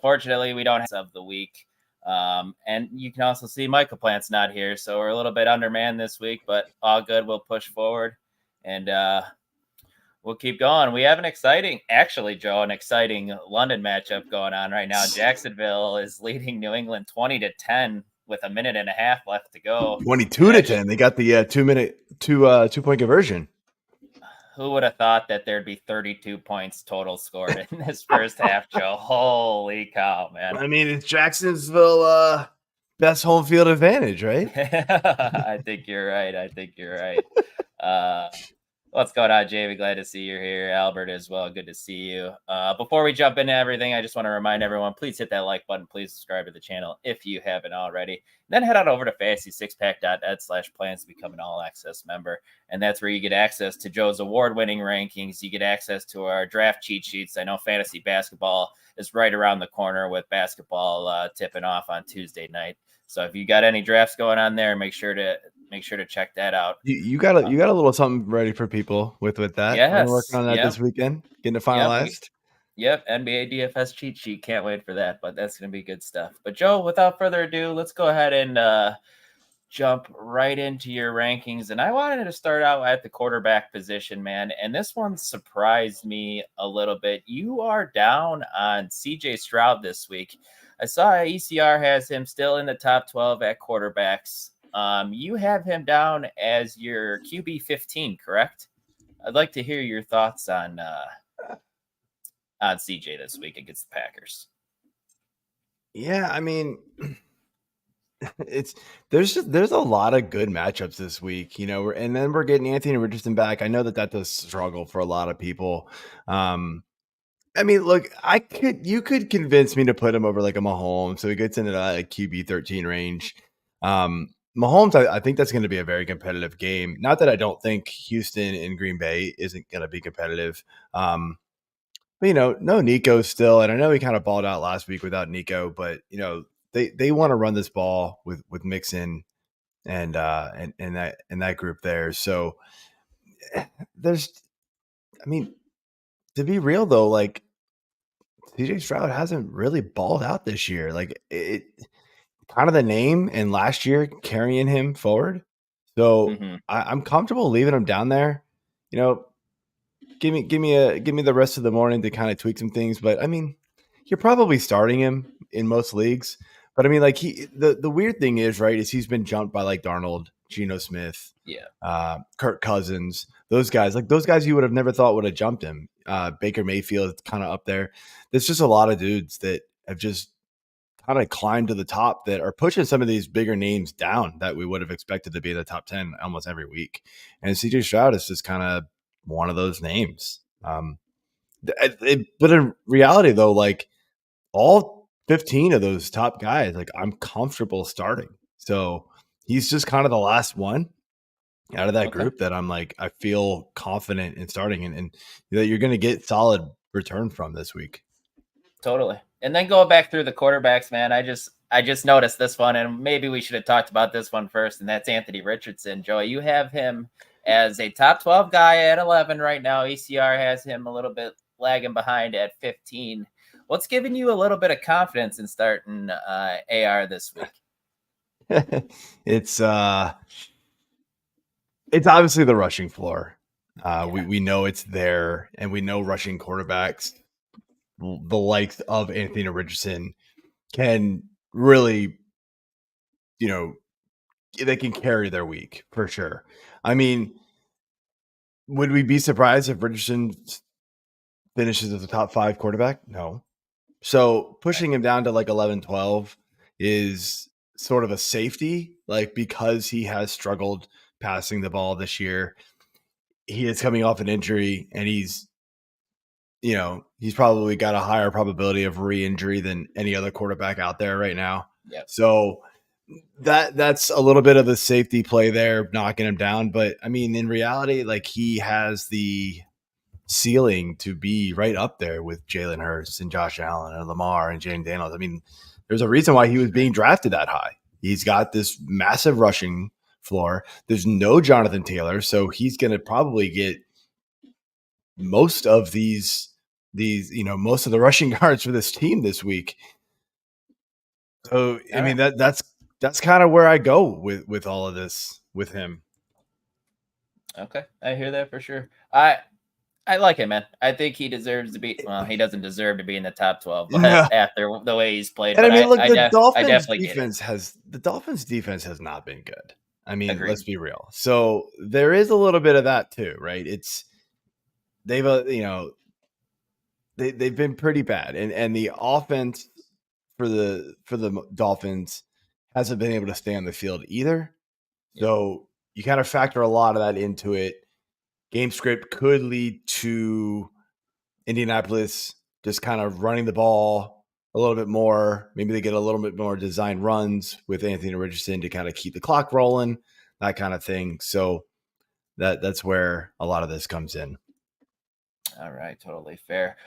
unfortunately, we don't have of the week. And you can also see Michael Plant's not here, so we're a little bit undermanned this week, but all good. We'll push forward, and we'll keep going. We have an exciting London matchup going on right now. Jacksonville is leading New England 20-10 with a minute and a half left to go. 22-10. They got the 2-point conversion. Who would have thought that there'd be 32 points total scored in this first half, Joe? Holy cow, man. I mean, it's Jacksonville best home field advantage, right? I think you're right. What's going on, Jamie? Glad to see you here. Albert as well. Good to see you. Before we jump into everything, I just want to remind everyone, please hit that like button. Please subscribe to the channel if you haven't already. Then head on over to fantasy6pack.ed/plans to become an all-access member. And that's where you get access to Joe's award-winning rankings. You get access to our draft cheat sheets. I know fantasy basketball is right around the corner with basketball tipping off on Tuesday night. So if you got any drafts going on there, make sure to check that out. You got a little something ready for people with that. Yes, we're working on that this weekend, getting it finalized. Yep, NBA DFS cheat sheet. Can't wait for that, but that's going to be good stuff. But Joe, without further ado, let's go ahead and jump right into your rankings. And I wanted to start out at the quarterback position, man. And this one surprised me a little bit. You are down on CJ Stroud this week. I saw ECR has him still in the top 12 at quarterbacks. You have him down as your QB 15, correct? I'd like to hear your thoughts on CJ this week against the Packers. Yeah, I mean, there's a lot of good matchups this week, and then we're getting Anthony Richardson back. I know that does struggle for a lot of people. I mean, look, you could convince me to put him over like a Mahomes, so he gets into that QB 13 range. Mahomes, I think that's going to be a very competitive game. Not that I don't think Houston and Green Bay isn't going to be competitive. But, no Nico still. And I know he kind of balled out last week without Nico, but, they want to run this ball with Mixon and that group there. So to be real though, like CJ Stroud hasn't really balled out this year. Like kind of the name and last year carrying him forward. So I'm comfortable leaving him down there. Give me the rest of the morning to kind of tweak some things. But I mean, you're probably starting him in most leagues. But I mean, like the weird thing is, right, is he's been jumped by like Darnold, Geno Smith, Kirk Cousins, those guys you would have never thought would have jumped him. Baker Mayfield kind of up there. There's just a lot of dudes that have just kind of climbed to the top that are pushing some of these bigger names down that we would have expected to be in the top 10 almost every week. And CJ Stroud is just kind of one of those names. But in reality though, like all 15 of those top guys, like I'm comfortable starting. So he's just kind of the last one out of that group that I'm like, I feel confident in starting and that you're going to get solid return from this week. Totally. And then going back through the quarterbacks, man, I just noticed this one, and maybe we should have talked about this one first, and that's Anthony Richardson. Joey, you have him as a top 12 guy at 11 right now. ECR has him a little bit lagging behind at 15. What's giving you a little bit of confidence in starting AR this week? It's obviously the rushing floor. We know it's there, and we know rushing quarterbacks, the likes of Anthony Richardson, can really, they can carry their week for sure. I mean, would we be surprised if Richardson finishes as a top 5 quarterback? No. So pushing him down to like 11, 12 is sort of a safety, like because he has struggled passing the ball this year. He is coming off an injury, and he's probably got a higher probability of re-injury than any other quarterback out there right now. Yep. So that's a little bit of a safety play there, knocking him down. But I mean, in reality, like he has the ceiling to be right up there with Jalen Hurts and Josh Allen and Lamar and Jane Daniels. I mean, there's a reason why he was being drafted that high. He's got this massive rushing floor. There's no Jonathan Taylor, so he's going to probably get most of these these, most of the rushing yards for this team this week. So, I mean, that's kind of where I go with all of this with him. Okay, I hear that for sure. I like him, man. I think he deserves to be. Well, he doesn't deserve to be in the top 12, but No. after the way he's played. And But I mean, look, I definitely get it. the Dolphins defense has not been good. I mean, Agreed. let's be real. So there is a little bit of that too, right? They've they've been pretty bad, and the offense for the Dolphins hasn't been able to stay on the field either. So you kind of factor a lot of that into it. Game script could lead to Indianapolis just kind of running the ball a little bit more. Maybe they get a little bit more design runs with Anthony Richardson to kind of keep the clock rolling, that kind of thing. So that's where a lot of this comes in. All right, totally fair.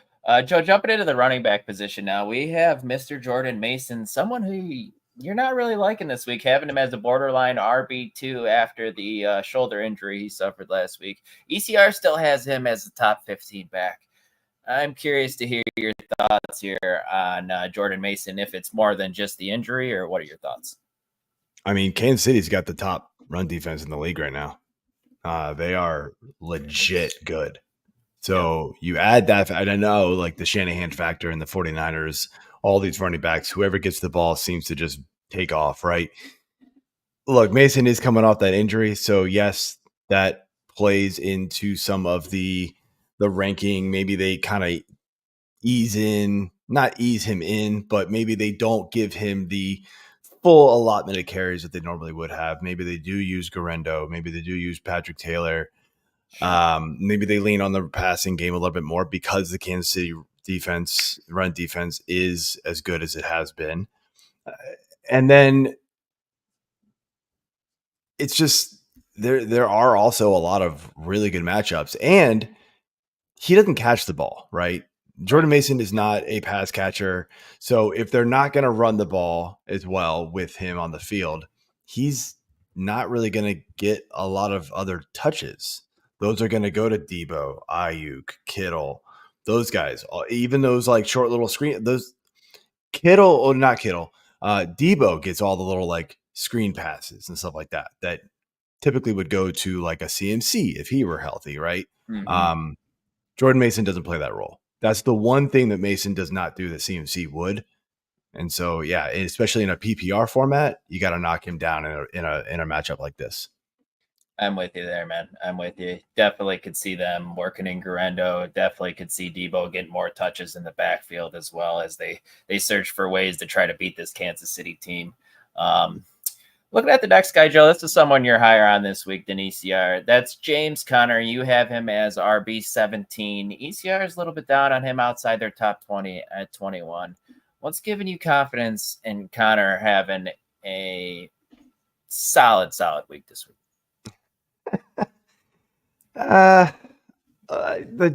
Joe, jumping into the running back position now, we have Mr. Jordan Mason, someone who you're not really liking this week, having him as a borderline RB2 after the shoulder injury he suffered last week. ECR still has him as the top 15 back. I'm curious to hear your thoughts here on Jordan Mason, if it's more than just the injury, or what are your thoughts? I mean, Kansas City's got the top run defense in the league right now. They are legit good. So you add that, and I know like the Shanahan factor and the 49ers, all these running backs, whoever gets the ball seems to just take off, right? Look, Mason is coming off that injury. So yes, that plays into some of the ranking. Maybe they kind of not ease him in, but maybe they don't give him the full allotment of carries that they normally would have. Maybe they do use Garendo. Maybe they do use Patrick Taylor. Sure. Maybe they lean on the passing game a little bit more because the Kansas City run defense is as good as it has been. And then it's just there are also a lot of really good matchups, and he doesn't catch the ball, right? Jordan Mason is not a pass catcher. So if they're not going to run the ball as well with him on the field, he's not really going to get a lot of other touches. Those are going to go to Debo, Ayuk, Kittle, those guys, even those like short little screen, those Kittle or not Kittle, Debo gets all the little like screen passes and stuff like that, that typically would go to like a CMC if he were healthy, right? Mm-hmm. Jordan Mason doesn't play that role. That's the one thing that Mason does not do that CMC would. And so, yeah, especially in a PPR format, you got to knock him down in a matchup like this. I'm with you there, man. I'm with you. Definitely could see them working in Garendo. Definitely could see Debo getting more touches in the backfield as well as they search for ways to try to beat this Kansas City team. Looking at the next guy, Joe, this is someone you're higher on this week than ECR. That's James Conner. You have him as RB17. ECR is a little bit down on him outside their top 20 at 21. What's giving you confidence in Conner having a solid week this week? The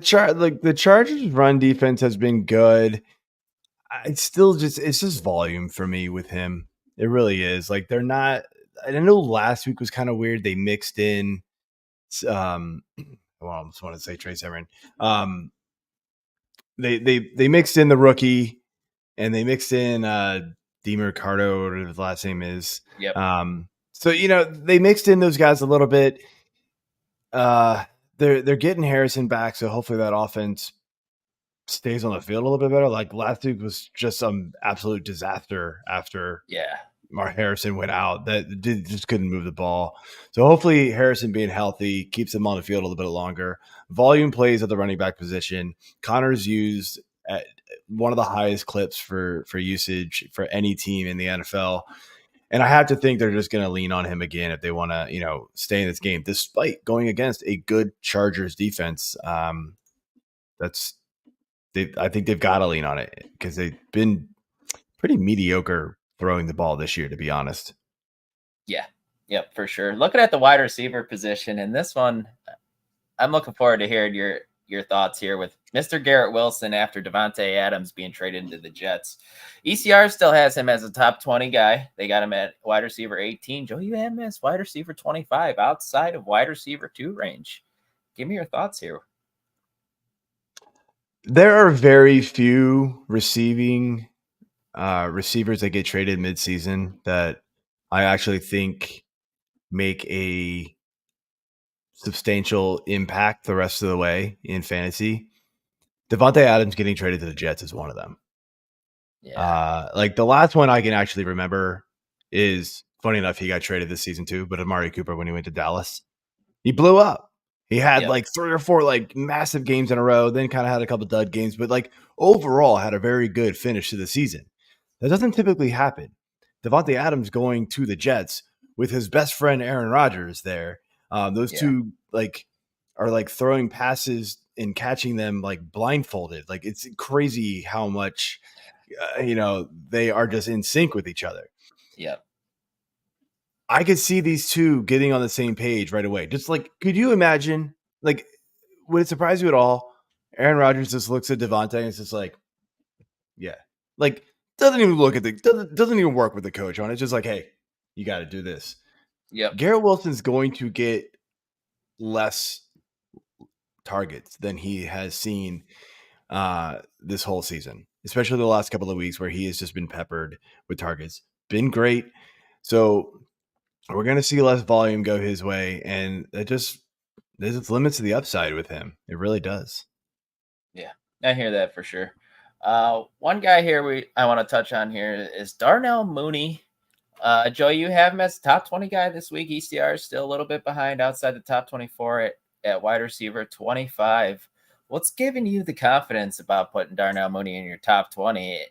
Chargers run defense has been good. It's just volume for me with him. It really is. Like they're not. I know last week was kind of weird. They mixed in. I almost want to say Trace Emery. They mixed in the rookie, and they mixed in DeMarcado, whatever his last name is. Yep. So they mixed in those guys a little bit. They're getting Harrison back, so hopefully that offense stays on the field a little bit better. Like last week was just some absolute disaster after Mark Harrison went out. That just couldn't move the ball. So hopefully Harrison being healthy keeps them on the field a little bit longer. Volume plays at the running back position. Connor's used at one of the highest clips for usage for any team in the NFL. And I have to think they're just going to lean on him again if they want to, stay in this game, despite going against a good Chargers defense. I think they've got to lean on it because they've been pretty mediocre throwing the ball this year, to be honest. Yeah. Yep, for sure. Looking at the wide receiver position, and this one, I'm looking forward to hearing your thoughts here with Mr. Garrett Wilson after Devontae Adams being traded into the Jets. ECR still has him as a top 20 guy. They got him at wide receiver 18. Joe, you have him as wide receiver 25, outside of wide receiver 2 range. Give me your thoughts here. There are very few receivers that get traded midseason that I actually think make a substantial impact the rest of the way in fantasy. Devontae Adams getting traded to the Jets is one of them. Yeah. Like the last one I can actually remember is funny enough, he got traded this season too, but Amari Cooper when he went to Dallas. He blew up. He had Yep. like 3 or 4 like massive games in a row, then kind of had a couple dud games, but like overall had a very good finish to the season. That doesn't typically happen. Devontae Adams going to the Jets with his best friend Aaron Rodgers there. Those Yeah. two like are like throwing passes and catching them like blindfolded. Like it's crazy how much they are just in sync with each other. Yep. I could see these two getting on the same page right away. Just like, could you imagine? Like, would it surprise you at all? Aaron Rodgers just looks at Devontae and it's just like, yeah, like doesn't even look at doesn't even work with the coach on it. It's just like, hey, you got to do this. Yep. Garrett Wilson's going to get less targets than he has seen this whole season, especially the last couple of weeks where he has just been peppered with targets. Been great. So we're going to see less volume go his way, and there's limits to the upside with him. It really does. Yeah. I hear that for sure. One guy here I want to touch on here is Darnell Mooney. Joe, you have him as top 20 guy this week. ECR is still a little bit behind outside the top 24 at wide receiver 25. What's giving you the confidence about putting Darnell Mooney in your top 20?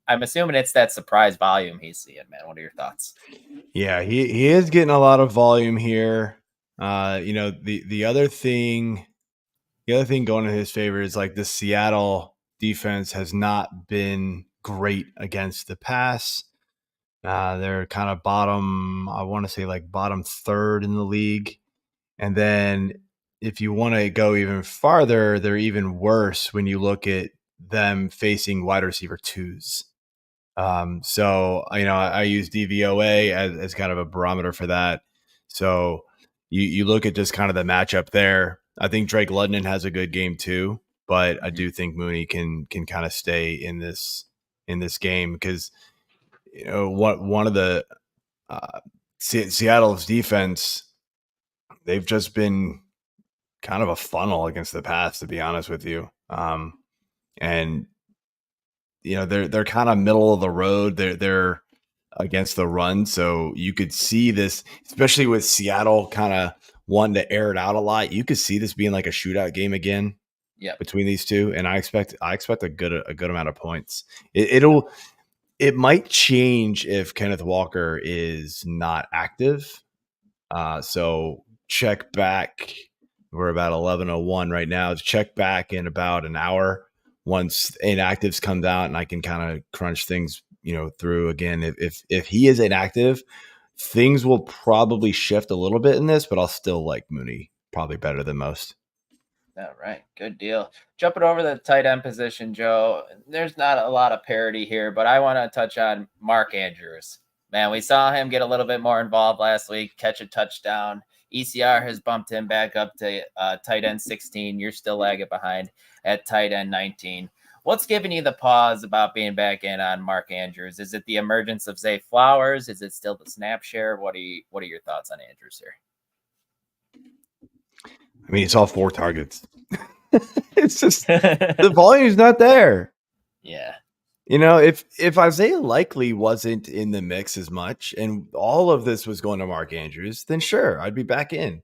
I'm assuming it's that surprise volume he's seeing, man. What are your thoughts? Yeah, he is getting a lot of volume here. The other thing going in his favor is like the Seattle defense has not been great against the pass. They're kind of bottom, I want to say like bottom third in the league. And then if you want to go even farther, they're even worse when you look at them facing wide receiver twos. So I use DVOA as kind of a barometer for that. So you look at just kind of the matchup there. I think Drake London has a good game too, but I do think Mooney can kind of stay in this game because one of the Seattle's defense, they've just been kind of a funnel against the pass, to be honest with you. And they're kind of middle of the road. They're against the run, so you could see this, especially with Seattle kind of wanting to air it out a lot. You could see this being like a shootout game again. Yep. Between these two, and I expect a good amount of points. It might change if Kenneth Walker is not active. So check back. We're about 11:01 right now. Check back in about an hour once inactives comes out, and I can kind of crunch things, through again. If he is inactive, things will probably shift a little bit in this, but I'll still like Mooney probably better than most. All right, good deal. Jumping over the tight end position, Joe. There's not a lot of parity here, but I want to touch on Mark Andrews. Man, we saw him get a little bit more involved last week, catch a touchdown. ECR has bumped him back up to tight end 16. You're still lagging behind at tight end 19. What's giving you the pause about being back in on Mark Andrews? Is it the emergence of Zay Flowers? Is it still the snap share? What are your thoughts on Andrews here? I mean, it's all 4 targets. It's just the volume's not there. Yeah. If Isaiah Likely wasn't in the mix as much and all of this was going to Mark Andrews, then sure, I'd be back in.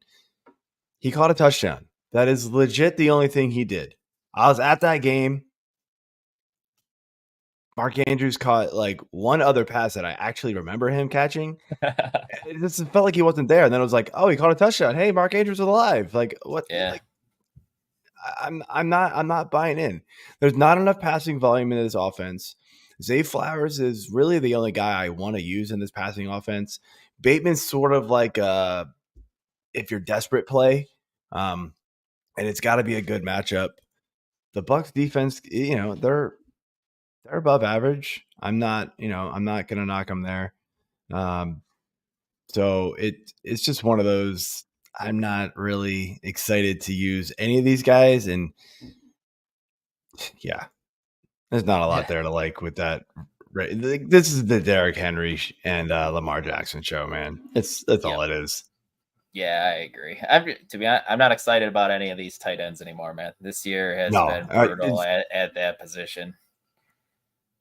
He caught a touchdown. That is legit the only thing he did. I was at that game. Mark Andrews caught like one other pass that I actually remember him catching. It just felt like he wasn't there. And then it was like, oh, he caught a touchdown. Hey, Mark Andrews is alive. Like what? Yeah. Like I'm not buying in. There's not enough passing volume in this offense. Zay Flowers is really the only guy I want to use in this passing offense. Bateman's sort of like if you're desperate play, and it's got to be a good matchup. The Bucs defense, they're above average. I'm not going to knock them there. So it's just one of those. I'm not really excited to use any of these guys, and Yeah. There's not a lot there to like with that. Right. This is the Derrick Henry and Lamar Jackson show, man. That's all it is. Yeah, I agree. To be honest, I'm not excited about any of these tight ends anymore, man. This year has been brutal at that position.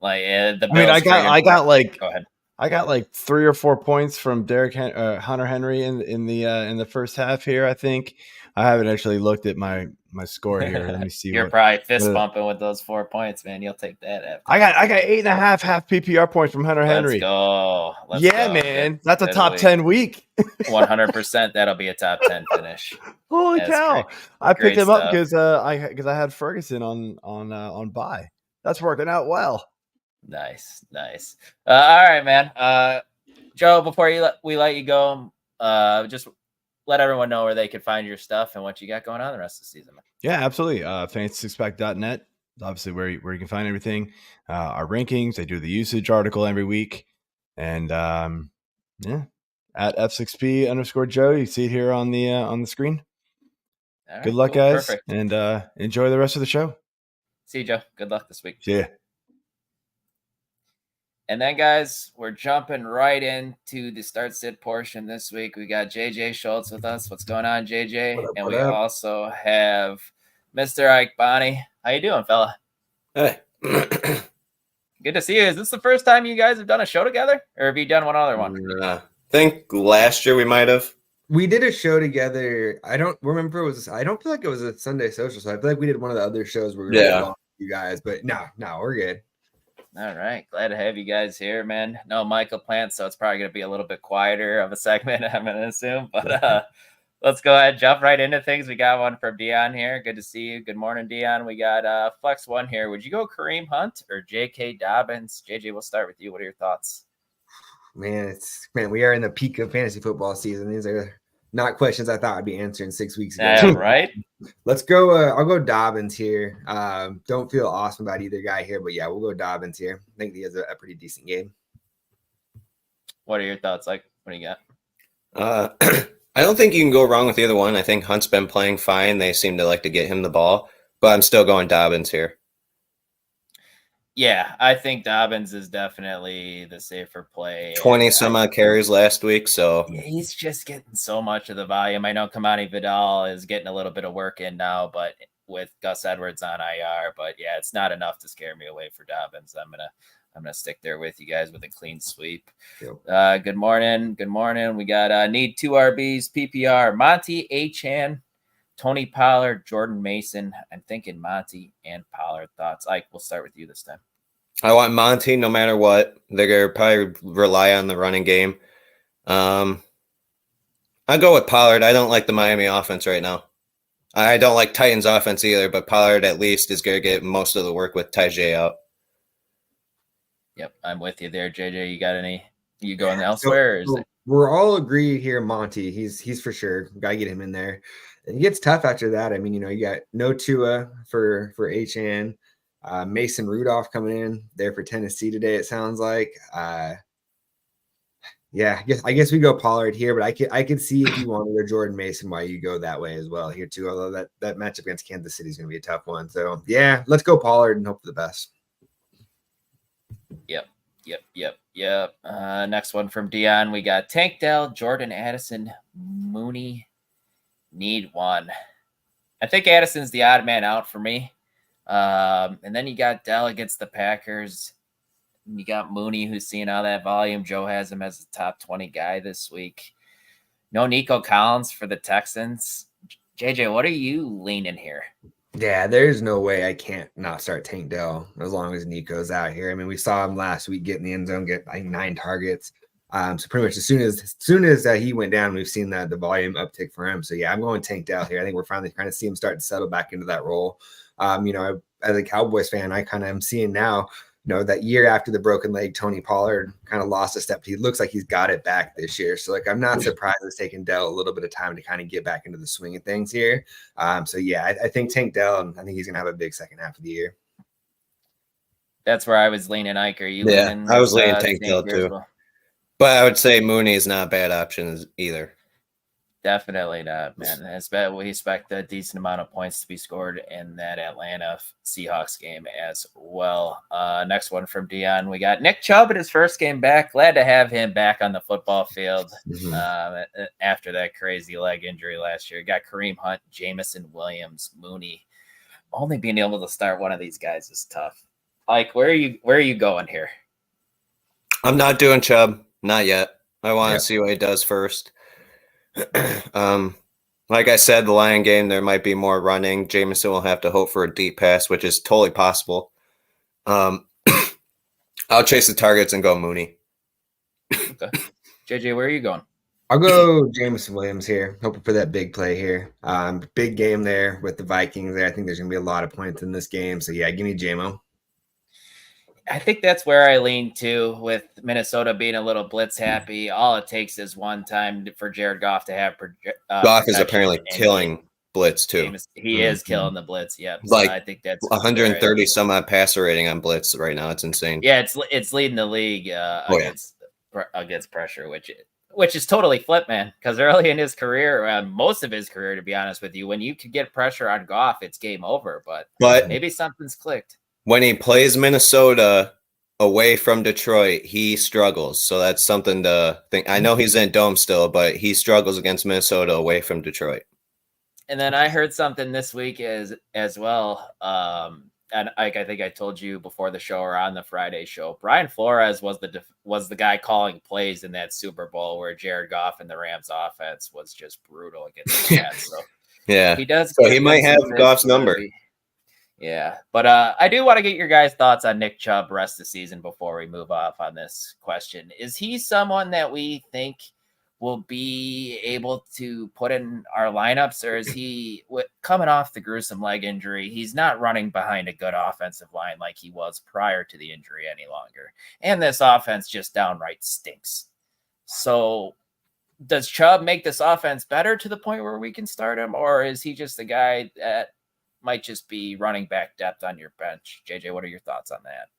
Like the Bills. I got like go ahead. I got like 3 or 4 points from Hunter Henry in the first half here. I think I haven't actually looked at my score here. Let me see. You're probably fist bumping with those 4 points, man. You'll take that. After I got 8.5 half PPR points from Hunter Henry. Let's go. Go. Man, that's a top 10 week. 100%. That'll be a top 10 finish. Holy cow! I picked him up because I had Ferguson on bye. That's working out well. Nice. All right, man. Joe, before we let you go, just let everyone know where they can find your stuff and what you got going on the rest of the season. Yeah, absolutely. FantasySpec.net, obviously where you can find everything. Our rankings. I do the usage article every week, and at F6P_Joe. You see it here on the screen. Right, good luck, guys, perfect. And enjoy the rest of the show. See you, Joe. Good luck this week. See ya. And then, guys, we're jumping right into the start sit portion this week. We got JJ Schultz with us. What's going on, JJ? And we also have Mr. Mike Bonni. How you doing, fella? Hey. Good to see you. Is this the first time you guys have done a show together, or have you done one other one? I think last year we might have. We did a show together. I don't remember. I don't feel like it was a Sunday social. So I feel like we did one of the other shows where we were with you guys. But no, we're good. All right. Glad to have you guys here, man. No Michael Plant, so it's probably going to be a little bit quieter of a segment, I'm going to assume. But let's go ahead and jump right into things. We got one from Dion here. Good to see you. Good morning, Dion. We got Flex One here. Would you go Kareem Hunt or J.K. Dobbins? JJ, we'll start with you. What are your thoughts? Man, we are in the peak of fantasy football season. These are not questions I thought I'd be answering 6 weeks ago. Yeah, right? Let's go. I'll go Dobbins here. Don't feel awesome about either guy here, but yeah, we'll go Dobbins here. I think he has a pretty decent game. What are your thoughts? Like, what do you got? I don't think you can go wrong with either one. I think Hunt's been playing fine. They seem to like to get him the ball, but I'm still going Dobbins here. Yeah, I think Dobbins is definitely the safer play. 20 some odd carries last week, so yeah, he's just getting so much of the volume. I know Kamani Vidal is getting a little bit of work in now, but with Gus Edwards on IR, but yeah, it's not enough to scare me away for Dobbins. I'm gonna stick there with you guys with a clean sweep. Yep. Good morning. We got need 2 RBs PPR. Monty Achane, Tony Pollard, Jordan Mason. I'm thinking Monty and Pollard. Thoughts? Ike, we'll start with you this time. I want Monty no matter what. They're going to probably rely on the running game. I'll go with Pollard. I don't like the Miami offense right now. I don't like Titans offense either, but Pollard at least is going to get most of the work with Tajay out. Yep, I'm with you there, JJ. You got any? You going elsewhere? We're all agreed here, Monty. He's for sure. Got to get him in there. It gets tough after that. I mean, you got no Tua for HN. Mason Rudolph coming in there for Tennessee today, it sounds like. Yeah, I guess we go Pollard here, but I could see if you wanted a Jordan Mason why you go that way as well here too. Although that matchup against Kansas City is going to be a tough one. So yeah, let's go Pollard and hope for the best. Yep. Next one from Dion. We got Tank Dell, Jordan Addison, Mooney. Need one. I think Addison's the odd man out for me. And then you got Dell against the Packers. And you got Mooney, who's seeing all that volume. Joe has him as a top 20 guy this week. No Nico Collins for the Texans. JJ, what are you leaning here? Yeah, there's no way I can't not start Tank Dell as long as Nico's out here. I mean, we saw him last week get in the end zone, get 9 targets. So pretty much as soon as he went down, we've seen the volume uptick for him. So yeah, I'm going Tank Dell here. I think we're finally trying to see him start to settle back into that role. As a Cowboys fan, I kind of am seeing now, that year after the broken leg, Tony Pollard kind of lost a step. He looks like he's got it back this year. So I'm not surprised it's taken Dell a little bit of time to kind of get back into the swing of things here. So yeah, I think Tank Dell, and I think he's going to have a big second half of the year. That's where I was leaning. Ike, are you leaning? I was leaning Tank Dell too. Well? But I would say Mooney is not a bad option either. Definitely not, man. We expect a decent amount of points to be scored in that Atlanta Seahawks game as well. Next one from Dion. We got Nick Chubb in his first game back. Glad to have him back on the football field after that crazy leg injury last year. Got Kareem Hunt, Jamison Williams, Mooney. Only being able to start one of these guys is tough. Like, where are you going here? I'm not doing Chubb. Not yet. I want to see what he does first. Like I said, the Lion game, there might be more running. Jameson will have to hope for a deep pass, which is totally possible. I'll chase the targets and go Mooney. Okay. JJ, where are you going? I'll go Jameson Williams here, hoping for that big play here. Big game there with the Vikings there. I think there's going to be a lot of points in this game. So, yeah, give me JMO. I think that's where I lean to, with Minnesota being a little blitz happy. All it takes is one time for Jared Goff to have Goff is apparently killing blitz too. He is killing the blitz. Yep. So like I think that's 130 some odd passer rating on blitz right now. It's insane. Yeah, it's leading the league against pressure, which is totally flip, man. Because early in his career, most of his career, to be honest with you, when you could get pressure on Goff, it's game over. But maybe something's clicked. When he plays Minnesota away from Detroit, he struggles. So that's something to think. I know he's in Dome still, but he struggles against Minnesota away from Detroit. And then I heard something this week as well. And I think I told you before the show or on the Friday show, Brian Flores was the guy calling plays in that Super Bowl where Jared Goff and the Rams offense was just brutal against the Jets. So yeah, he does. So he might have Goff's number. Yeah, but I do want to get your guys' thoughts on Nick Chubb rest of the season before we move off on this question. Is he someone that we think will be able to put in our lineups, or is he coming off the gruesome leg injury? He's not running behind a good offensive line like he was prior to the injury any longer. And this offense just downright stinks. So does Chubb make this offense better to the point where we can start him, or is he just a guy that might just be running back depth on your bench? JJ, what are your thoughts on that?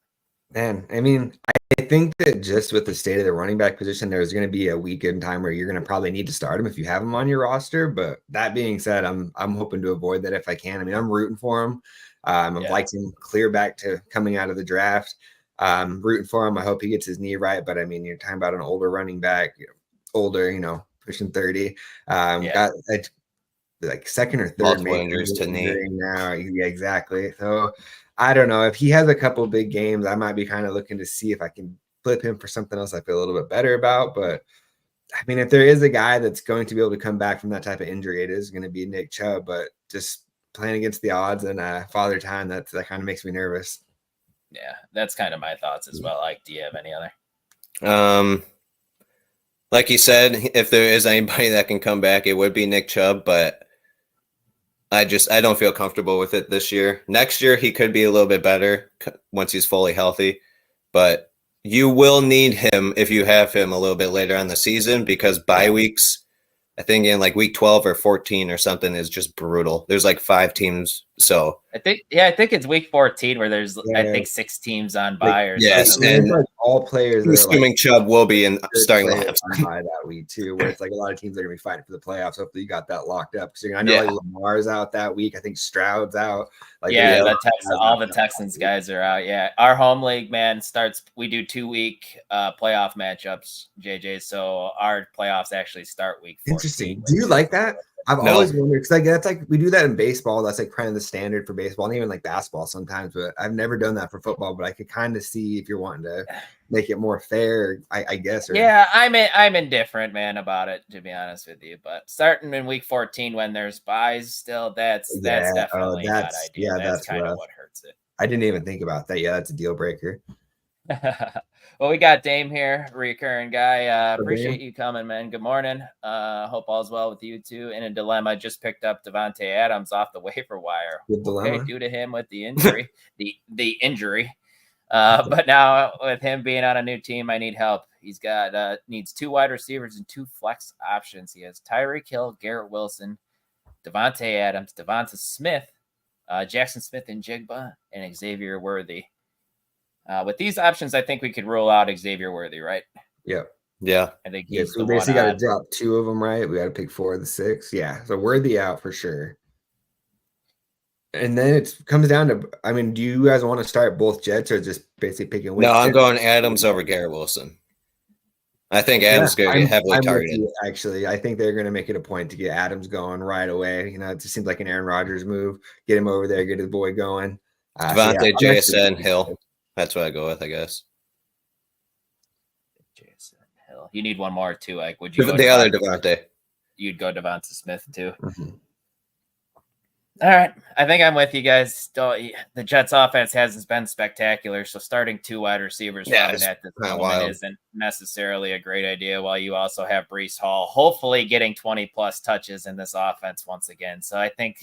Man, I mean, I think that just with the state of the running back position, there's going to be a week in time where you're going to probably need to start him if you have him on your roster. But that being said, I'm hoping to avoid that if I can. I mean, I'm rooting for him. I've liked him clear back to coming out of the draft. Rooting for him. I hope he gets his knee right. But I mean, you're talking about an older running back, pushing 30. Got like second or third multiple injuries to knee now. Yeah, exactly. So I don't know, if he has a couple big games, I might be kind of looking to see if I can flip him for something else I feel a little bit better about. But I mean, if there is a guy that's going to be able to come back from that type of injury, it is going to be Nick Chubb. But just playing against the odds and Father Time, that kind of makes me nervous. Yeah, that's kind of my thoughts as well. Like, do you have any other? Like you said, if there is anybody that can come back, it would be Nick Chubb, but I don't feel comfortable with it this year. Next year, he could be a little bit better once he's fully healthy, but you will need him if you have him a little bit later on the season, because bye weeks, I think in like week 12 or 14 or something, is just brutal. There's like 5 teams. So I think it's week 14 where there's I think 6 teams on bye or something. And like all players, assuming Chubb will be in starting lineups by that week too, where it's like a lot of teams are gonna be fighting for the playoffs. Hopefully you got that locked up, because I know like Lamar's out that week. I think Stroud's out. All the Texans guys are out. Yeah, our home league, man, starts. We do 2-week playoff matchups, JJ. So our playoffs actually start week 14. Interesting. Do you like that? I've always wondered, because that's like we do that in baseball. That's like kind of the standard for baseball, and even like basketball sometimes. But I've never done that for football. But I could kind of see if you're wanting to make it more fair, I guess. Yeah, I'm indifferent, man, about it, to be honest with you. But starting in week 14 when there's buys, still that's definitely not ideal. That's kind of what hurts it. I didn't even think about that. Yeah, that's a deal breaker. Well, we got Dame here, recurring guy. Appreciate you coming, man. Good morning. Hope all's well with you too. In a dilemma, just picked up Davante Adams off the waiver wire. Due to him with the injury, the injury. But now with him being on a new team, I need help. He's got needs 2 wide receivers and 2 flex options. He has Tyreek Hill, Garrett Wilson, Davante Adams, Devonta Smith, Jackson Smith and Jigba, and Xavier Worthy. With these options, I think we could rule out Xavier Worthy, right? Yeah. Yeah. I think Yeah, he's so the we one. basically got to drop 2 of them, right? We got to pick 4 of the 6. Yeah, so Worthy out for sure. And then it comes down to, I mean, do you guys want to start both Jets or just basically picking which No, I'm Jet? going Adams over Garrett Wilson. I think Adams is going to get heavily I'm with targeted. you, actually. I think they're going to make it a point to get Adams going right away. You know, it just seems like an Aaron Rodgers move. Get him over there, get his boy going. Devontae, JSN, Hill. That's what I go with, I guess. JSN, Hill. You need one more too. Like, would you go The other Devontae? You'd go Devonta Smith too. Mm-hmm. All right, I think I'm with you guys. The Jets' offense hasn't been spectacular, so starting 2 wide receivers from at this moment isn't necessarily a great idea. While you also have Breece Hall, hopefully getting 20+ touches in this offense once again. So I think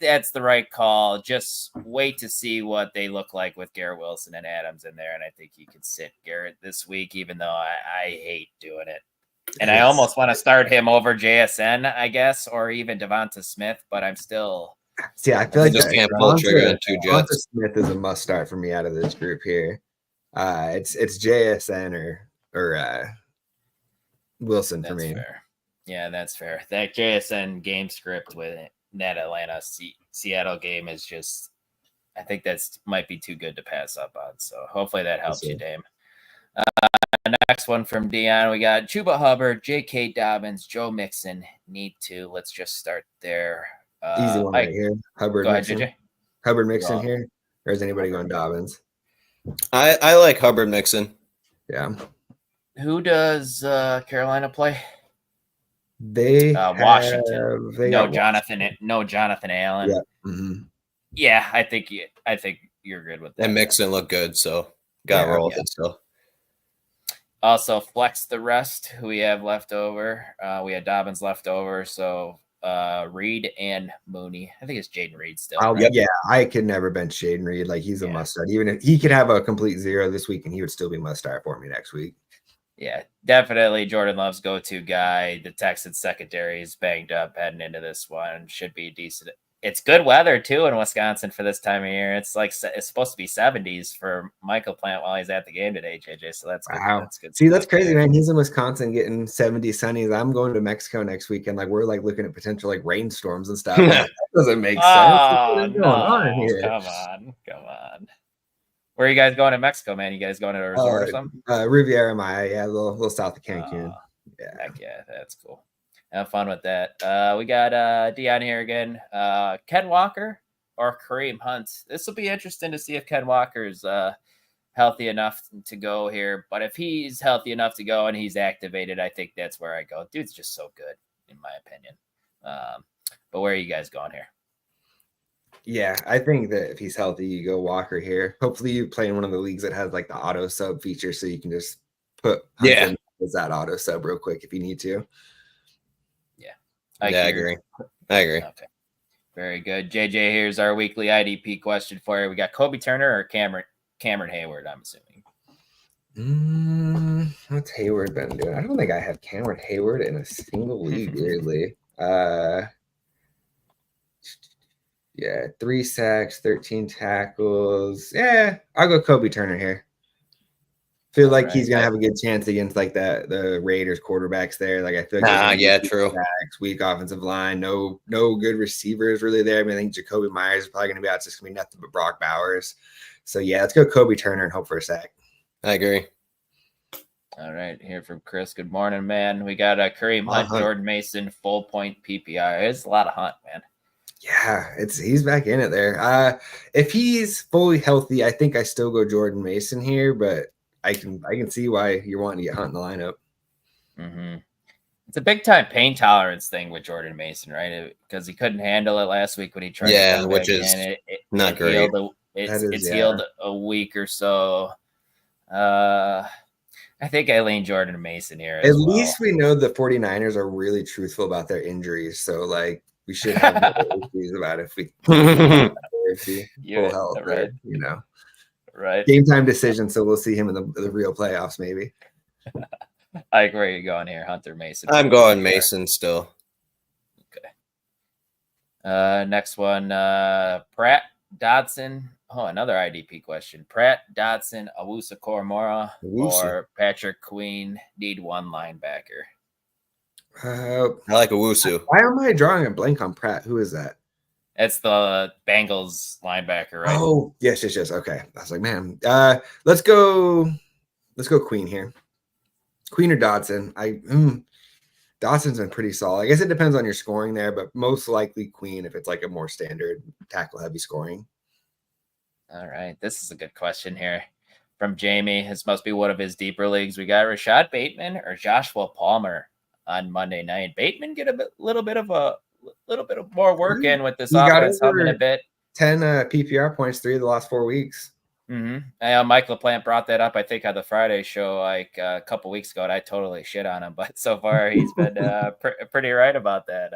that's the right call. Just wait to see what they look like with Garrett Wilson and Adams in there, and I think you can sit Garrett this week, even though I hate doing it. And I almost want to start him over JSN, I guess, or even Devonta Smith, but I'm still. See, I feel like just can't pull the trigger on 2 Jets. Devonta Smith is a must start for me out of this group here. It's JSN or Wilson for me. Fair. Yeah, that's fair. That JSN game script with that Atlanta Seattle game is just, I think that's might be too good to pass up on. So hopefully that helps you, Dame. Next one from Dion, we got Chuba Hubbard, J.K. Dobbins, Joe Mixon. Need to. Let's just start there. Easy one right here. Hubbard. Go ahead, Mixon. JJ. Hubbard Mixon here, or is anybody going Dobbins? I like Hubbard Mixon. Yeah. Who does Carolina play? They Washington. Washington. No Jonathan Allen. Yeah. Mm-hmm. Yeah, I think you're good with that. And Mixon looked good, so got rolled it still. Also, flex the rest who we have left over. We had Dobbins left over, so Reed and Mooney. I think it's Jaden Reed still. Right? Yeah, I could never bench Jaden Reed. Like, he's a must start. Even if he could have a complete 0 this week, and he would still be must start for me next week. Yeah, definitely Jordan Love's go-to guy. The Texans secondary is banged up heading into this one. Should be decent. It's good weather too in Wisconsin for this time of year. It's supposed to be 70s for Michael Plant while he's at the game today, JJ. So that's good. Wow. That's good. See, that's crazy, man. He's in Wisconsin getting 70 sunnies. I'm going to Mexico next weekend. Like, we're like looking at potential like rainstorms and stuff. That doesn't make sense. Oh, no. Come on. Where are you guys going in Mexico, man? You guys going to a resort or something? Riviera Maya, yeah, a little south of Cancun. Heck yeah, that's cool. Have fun with that. We got Dion here again. Ken Walker or Kareem Hunt. This will be interesting to see if Ken Walker's healthy enough to go here. But if he's healthy enough to go and he's activated, I think that's where I go. Dude's just so good, in my opinion. But where are you guys going here? Yeah, I think that if he's healthy, you go Walker here. Hopefully you play in one of the leagues that has like the auto sub feature, so you can just put Hunt as that auto sub real quick if you need to. I agree. Okay. Very good. JJ, here's our weekly IDP question for you. We got Kobe Turner or Cameron Hayward, I'm assuming. What's Hayward been doing? I don't think I have Cameron Hayward in a single league, weirdly. 3 sacks, 13 tackles. Yeah, I'll go Kobe Turner here. Feel like he's gonna have a good chance against like the Raiders quarterbacks there. Like, I feel like true. Weak offensive line, no good receivers really there. I mean, I think Jacoby Myers is probably gonna be out. It's just gonna be nothing but Brock Bowers. So yeah, let's go Kobe Turner and hope for a sack. I agree. All right, here from Chris. Good morning, man. We got Kareem Hunt, Jordan Mason, full point PPR. It's a lot of Hunt, man. Yeah, he's back in it there. If he's fully healthy, I think I still go Jordan Mason here, but I can see why you're wanting to get Hunt in the lineup. Mm-hmm. It's a big time pain tolerance thing with Jordan Mason, right? Because he couldn't handle it last week when he tried. Yeah, which is not great. It's healed a week or so. I think I lean Jordan Mason here. At least we know the 49ers are really truthful about their injuries, so like we should have no issues about if we full health, right? You know. Right. Game time decision, so we'll see him in the real playoffs, maybe. I agree. Where are you going here, Hunter Mason? I'm going Mason still. Okay. Next one, Pratt, Dodson, Oh, another IDP question. Pratt, Dotson, Awusa Koromora, or Patrick Queen need one linebacker? I like Owusu. Why am I drawing a blank on Pratt? Who is that? It's the Bengals linebacker, right? Oh, yes. Okay. I was like, man, let's go Queen here. Queen or Dotson? Dotson's been pretty solid. I guess it depends on your scoring there, but most likely Queen if it's like a more standard tackle heavy scoring. All right. This is a good question here from Jamie. This must be one of his deeper leagues. We got Rashad Bateman or Joshua Palmer on Monday night. Bateman get a little bit of more work in with this offense humming a bit. 10 PPR points 3 of the last 4 weeks. Mike LaPlante brought that up, I think, on the Friday show like a couple weeks ago, and I totally shit on him. But so far, he's been pretty right about that.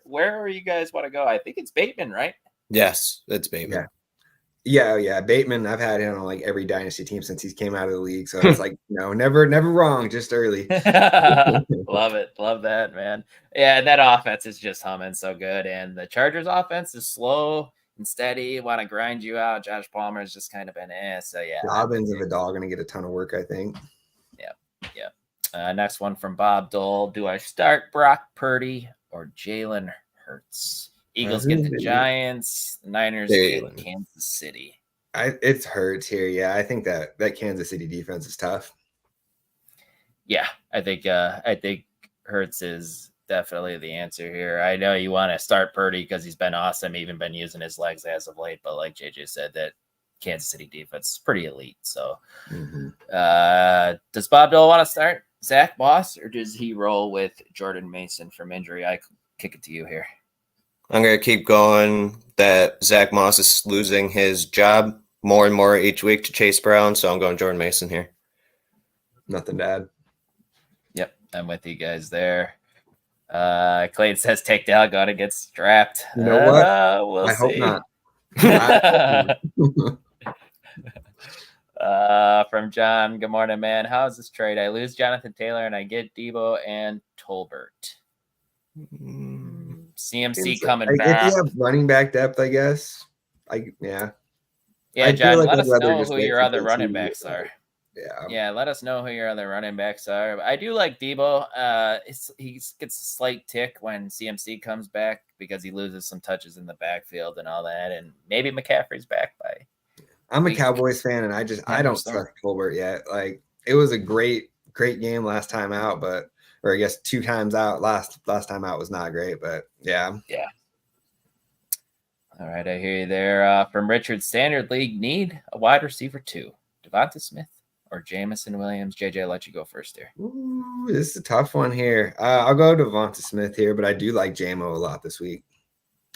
Where you guys want to go? I think it's Bateman, right? Yes, it's Bateman. Yeah. Bateman, I've had him on like every dynasty team since he came out of the league. So it's like, never wrong, just early. Love it. Love that, man. Yeah, that offense is just humming so good. And the Chargers offense is slow and steady. Want to grind you out. Josh Palmer has just kind of been so yeah. Dobbins and Vidal going to get a ton of work, I think. Yeah. Next one from Bob Dole. Do I start Brock Purdy or Jalen Hurts? Eagles get the Giants. The Niners get Kansas City. It's Hurts here. Yeah, I think that Kansas City defense is tough. Yeah, I think Hurts is definitely the answer here. I know you want to start Purdy because he's been awesome, even been using his legs as of late. But like JJ said, that Kansas City defense is pretty elite. So, does Bob Dole want to start Zach Moss, or does he roll with Jordan Mason from injury? I kick it to you here. I'm going to keep going that Zach Moss is losing his job more and more each week to Chase Brown, so I'm going Jordan Mason here. Nothing to add. Yep, I'm with you guys there. Clayton says take Dell, got to get strapped. You know what? We'll I see. Hope not. From John, good morning, man. How's this trade? I lose Jonathan Taylor and I get Debo and Tolbert. CMC coming back. If you have running back depth, I guess. Yeah, John, let us know who your other running backs are. Yeah, let us know who your other running backs are. I do like Debo. He gets a slight tick when CMC comes back because he loses some touches in the backfield and all that. And maybe McCaffrey's back by. I'm a Cowboys fan, and I don't start Tolbert yet. Like, it was a great game last time out, or I guess 2 times out. Last time out was not great, but yeah. All right, I hear you there. From Richard, Standard League, need a wide receiver 2. Devonta Smith or Jamison Williams? JJ, I'll let you go first here. Ooh, this is a tough one here. I'll go Devonta Smith here, but I do like JMO a lot this week.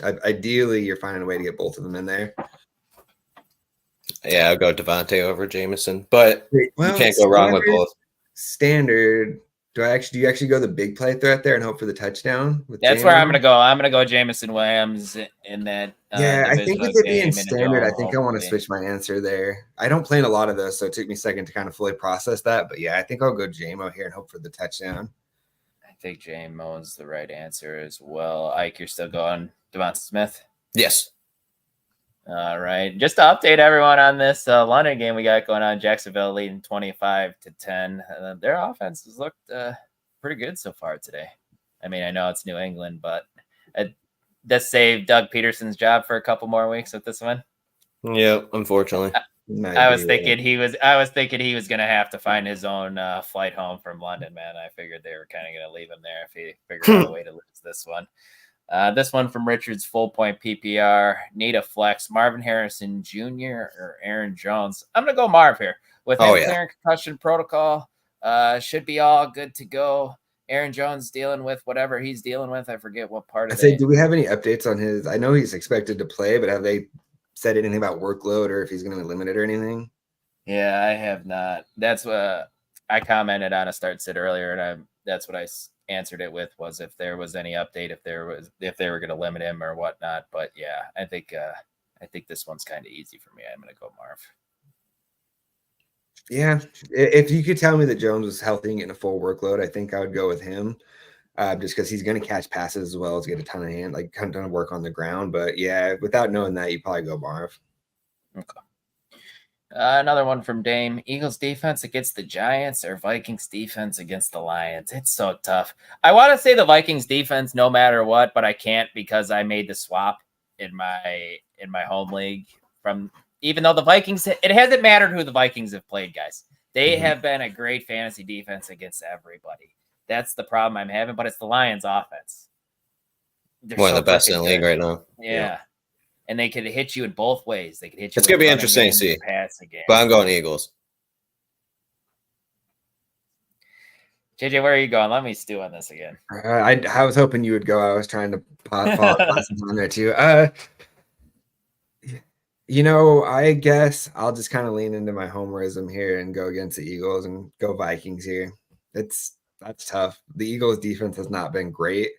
Ideally, you're finding a way to get both of them in there. Yeah, I'll go Devontae over Jamison, but you can't go wrong with both. Standard. Do you actually go the big play threat there and hope for the touchdown? That's where I'm going to go. I'm going to go Jamison Williams in that. I think with it being standard, I think I want to switch my answer there. I don't play in a lot of those, so it took me a second to kind of fully process that. But yeah, I think I'll go JMO here and hope for the touchdown. I think JMO is the right answer as well. Ike, you're still going Devonta Smith? Yes. All right. Just to update everyone on this London game we got going on, Jacksonville leading 25-10. Their offense has looked pretty good so far today. I mean, I know it's New England, but that saved Doug Peterson's job for a couple more weeks with this one. Yeah, unfortunately. I was thinking he was going to have to find his own flight home from London, man. I figured they were kind of going to leave him there if he figured out a way to lose this one. This one from Richard's full point PPR. Need a flex. Marvin Harrison Jr. or Aaron Jones? I'm going to go Marv here. With him clearing concussion protocol, should be all good to go. Aaron Jones dealing with whatever he's dealing with. I forget what part of it. Do we have any updates on his? I know he's expected to play, but have they said anything about workload or if he's going to be limited or anything? Yeah, I have not. That's what I commented on a start sit earlier, and that's what I answered it with was if there was any update, if they were going to limit him or whatnot. But yeah, I think this one's kind of easy for me. I'm going to go Marv. Yeah, if you could tell me that Jones was healthy and getting a full workload, I think I would go with him, just because he's going to catch passes as well as get a ton of work on the ground. But yeah, without knowing that, you probably go Marv. Okay. Another one from Dame. Eagles defense against the Giants or Vikings defense against the Lions? It's so tough. I want to say the Vikings defense no matter what, but I can't because I made the swap in my home league from even though the Vikings, it hasn't mattered who the Vikings have played, guys. They have been a great fantasy defense against everybody. That's the problem I'm having, but it's the Lions offense. They're one of the best in the league right now. Yeah. And they could hit you in both ways. They could hit you. It's gonna be interesting to see. But I'm going Eagles. JJ, where are you going? Let me stew on this again. I was hoping you would go. I was trying to follow classes on there too. I guess I'll just kind of lean into my homerism here and go against the Eagles and go Vikings here. That's tough. The Eagles defense has not been great.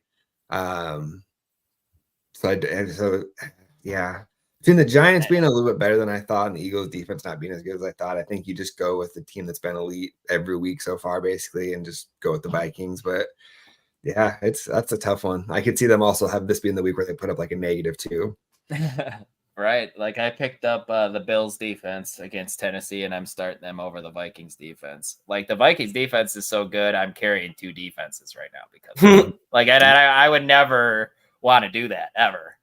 Yeah. Between the Giants being a little bit better than I thought and the Eagles defense not being as good as I thought, I think you just go with the team that's been elite every week so far, basically, and just go with the Vikings. But yeah, that's a tough one. I could see them also have this being the week where they put up like a -2. Right. Like I picked up the Bills defense against Tennessee and I'm starting them over the Vikings defense. Like the Vikings defense is so good. I'm carrying 2 defenses right now because like I would never want to do that ever.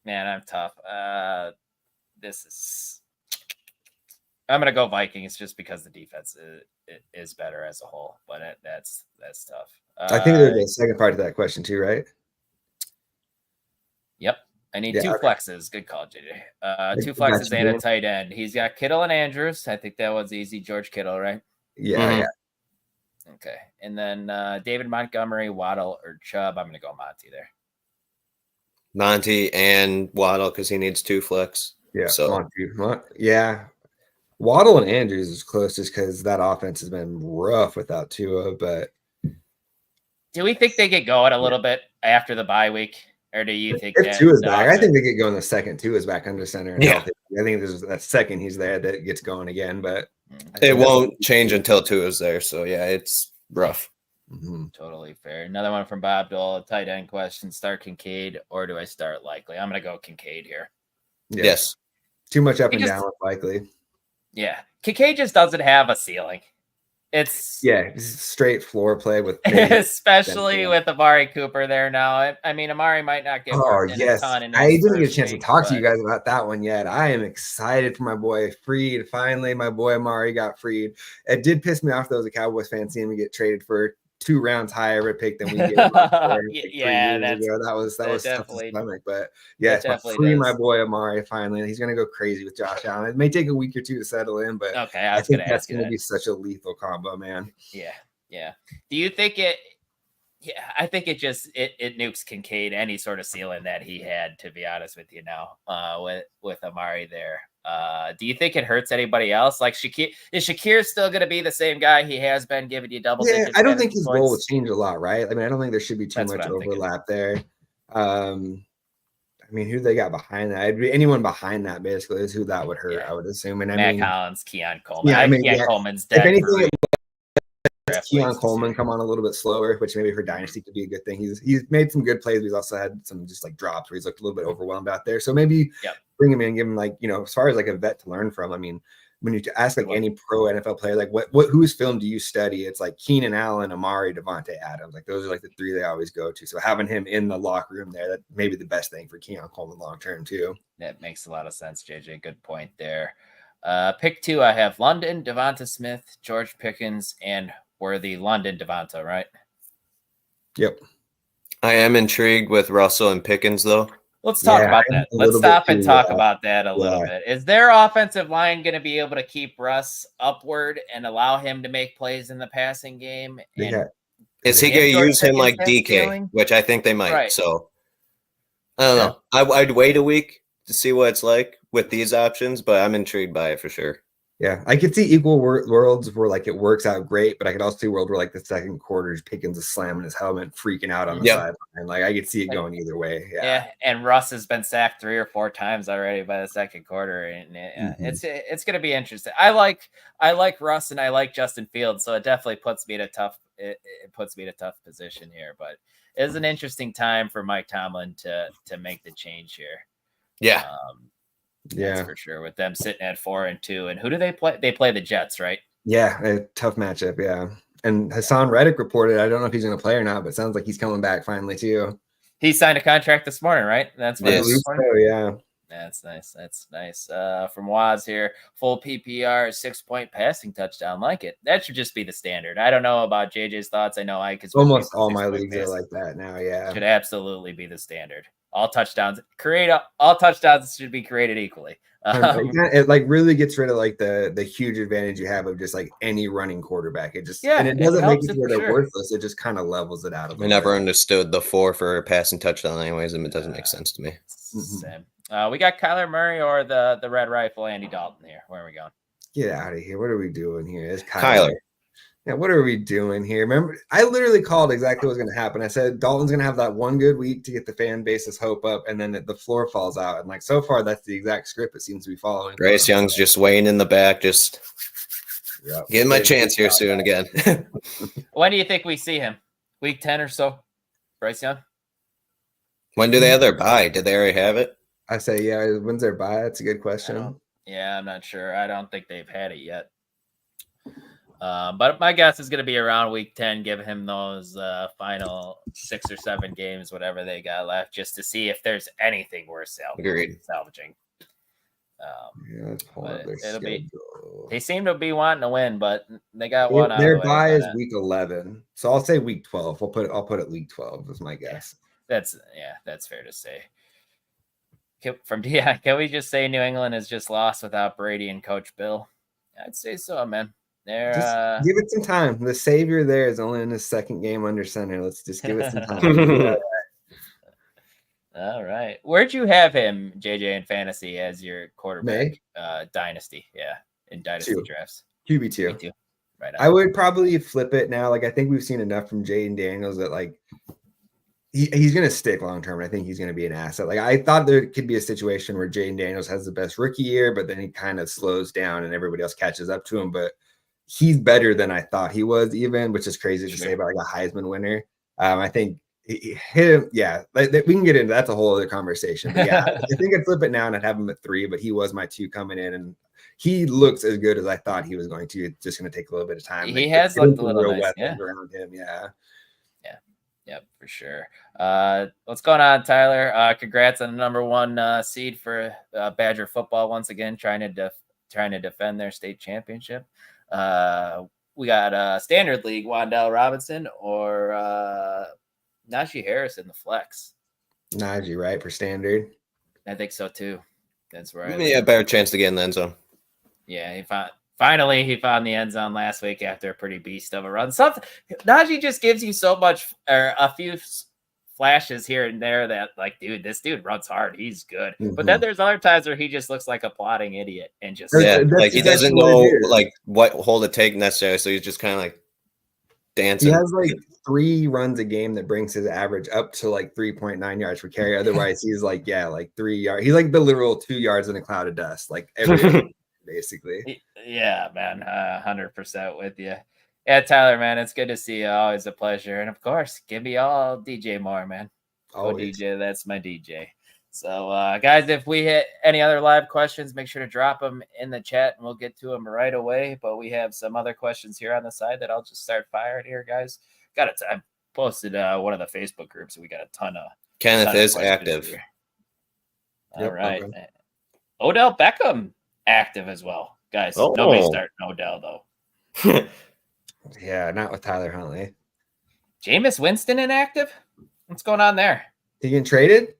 Man, I'm tough. I'm gonna go Vikings just because the defense is better as a whole, but that's tough. I think there's a second part to that question too, right? Yep. I need 2 flexes. Good call, JJ. 2 flexes and a tight end. He's got Kittle and Andrews. I think that was easy. George Kittle, right? Yeah. Okay. And then David Montgomery, Waddle, or Chubb. I'm going to go Monty there. Monty and Waddle because he needs 2 flex. Yeah. So yeah. Waddle and Andrews is close just because that offense has been rough without Tua. But do we think they get going a little bit after the bye week? Or do you think if Tua is back? I think they get going the second Tua is back under center. And healthy. I think there's that second he's there that gets going again. But it won't change until Tua is there. So yeah, it's rough. Totally fair. Another one from Bob Dole, tight end question. Start Kincaid or do I start Likely? I'm going to go Kincaid here. Yes. Too much up and down with Likely. Yeah. Kincaid just doesn't have a ceiling. It's straight floor play with especially with Amari Cooper there now. I mean, Amari might not get a ton in I didn't get a chance to talk to you guys about that one yet. I am excited for my boy Freed. Finally, my boy Amari got freed. It did piss me off though as a Cowboys fan seeing him get traded for 2 rounds higher of a pick than we did. That was tough to stomach. But yes, free my boy Amari finally. He's gonna go crazy with Josh Allen. It may take a week or 2 to settle in, but okay, I think that's gonna be such a lethal combo, man. Yeah. Do you think it? Yeah, I think it nukes Kincaid any sort of ceiling that he had. To be honest with you, now with Amari there. Do you think it hurts anybody else? Like is Shakir still going to be the same guy he has been, giving you double digits? I don't think his role will change a lot, right? I mean, I don't think there should be too much overlap there. I mean, who they got behind that? Anyone behind that basically is who that would hurt, I would assume. And Matt Collins, Keon Coleman. Keon Coleman's dead. If anything, Keon Coleman come on a little bit slower, which maybe for Dynasty could be a good thing. He's made some good plays, but he's also had some just like drops where he's looked a little bit overwhelmed out there. So maybe bring him in, give him like, as far as like a vet to learn from. I mean, when you ask like any pro NFL player, like whose film do you study? It's like Keenan Allen, Amari, Devontae Adams. Like those are like the 3 they always go to. So having him in the locker room there, that may be the best thing for Keon Coleman long term too. That makes a lot of sense, JJ. Good point there. Pick 2, I have London, Devonta Smith, George Pickens, and Worthy. London, Devonta, right? Yep. I am intrigued with Russell and Pickens, though. Let's talk about that. Let's stop and talk about that a little bit. Is their offensive line going to be able to keep Russ upward and allow him to make plays in the passing game? Is he going to use him like DK, which I think they might. Right. So I don't know. I'd wait a week to see what it's like with these options, but I'm intrigued by it for sure. Yeah, I could see equal worlds where like it works out great, but I could also see a world where like the second quarter Pickens is slamming his helmet, freaking out on the sideline. Like I could see it going either way. Yeah, and Russ has been sacked 3 or 4 times already by the second quarter, and it's going to be interesting. I like Russ and I like Justin Fields, so it definitely puts me in a tough position here. But it's an interesting time for Mike Tomlin to make the change here. Yeah. That's for sure. With them sitting at 4-2, and who do they play? They play the Jets, right? Yeah, a tough matchup. Yeah, and Hassan Reddick reported. I don't know if he's going to play or not, but it sounds like he's coming back finally too. He signed a contract this morning, right? That's what yeah. That's nice. That's nice. From Waz here, full PPR, 6-point passing touchdown. Like it. That should just be the standard. I don't know about JJ's thoughts. I know because almost all my leagues are like that now. Yeah, should absolutely be the standard. All touchdowns all touchdowns should be created equally. It like really gets rid of like the huge advantage you have of just like any running quarterback. It just and it doesn't make it where they're worthless. It just kind of levels it out. I never understood the 4 for a passing touchdown anyways, and it doesn't make sense to me. Same. We got Kyler Murray or the Red Rifle Andy Dalton here. Where are we going? Get out of here. What are we doing here? It's Kyler. Yeah, what are we doing here? Remember, I literally called exactly what was going to happen. I said Dalton's going to have that one good week to get the fan base's hope up, and then the floor falls out. And like so far, that's the exact script it seems to be following. Bryce Young's just weighing in the back, just getting my chance here soon again. When do you think we see him? Week 10 or so? Bryce Young? When do they have their bye? Did they already have it? I say, yeah. When's their bye? That's a good question. Yeah, I'm not sure. I don't think they've had it yet. But my guess is going to be around week 10. Give him those final 6 or 7 games, whatever they got left, just to see if there's anything worth salvaging. It'll be. They seem to be wanting to win, but they got one. Their bye is week 11, so I'll say week 12. I'll put it week 12 is my guess. That's fair to say. Can we just say New England has just lost without Brady and Coach Bill? I'd say so, man. Just give it some time. The savior there is only in his second game under center. Let's just give it some time. All right. Where'd you have him, JJ, in fantasy as your quarterback? Dynasty. Yeah. In dynasty drafts. QB2. Right. I would probably flip it now. Like, I think we've seen enough from Jaden Daniels that like he's going to stick long term. And I think he's going to be an asset. Like, I thought there could be a situation where Jaden Daniels has the best rookie year, but then he kind of slows down and everybody else catches up to him. But he's better than I thought he was, even, which is crazy to say about like a Heisman winner. I think him, we can get into that's a whole other conversation. But yeah, I think I'd flip it now and I'd have him at 3, but he was my 2 coming in, and he looks as good as I thought he was going to. It's just going to take a little bit of time. He has looked a little nice, around him. Yep, for sure. What's going on, Tyler? Congrats on the number 1 seed for Badger football once again, trying to defend their state championship. We got Standard League, Wandell Robinson or Najee Harris in the flex. Najee, right, for Standard? I think so too. That's right. Yeah, better chance to get in the end zone. Yeah, he found the end zone last week after a pretty beast of a run. Najee just gives you so much, or a few flashes here and there that, like, dude, this dude runs hard. He's good. Mm-hmm. But then there's other times where he just looks like a plodding idiot and just like he doesn't know like what hole to take necessarily. So he's just kind of like dancing. He has like 3 runs a game that brings his average up to like 3.9 yards per carry. Otherwise, he's like 3 yards. He's like the literal 2 yards in a cloud of dust, like every basically. Yeah, man, 100% with you. Yeah, Tyler, man, it's good to see you. Always a pleasure. And of course, give me all DJ Moore, man. Oh, DJ, that's my DJ. So, guys, if we hit any other live questions, make sure to drop them in the chat and we'll get to them right away. But we have some other questions here on the side that I'll just start firing here, guys. I posted one of the Facebook groups. So we got a ton of. Kenneth is active. Here. All right. Okay. Odell Beckham active as well, guys. Nobody's starting Odell though. Yeah, not with Tyler Huntley. Jameis Winston inactive? What's going on there? He getting traded?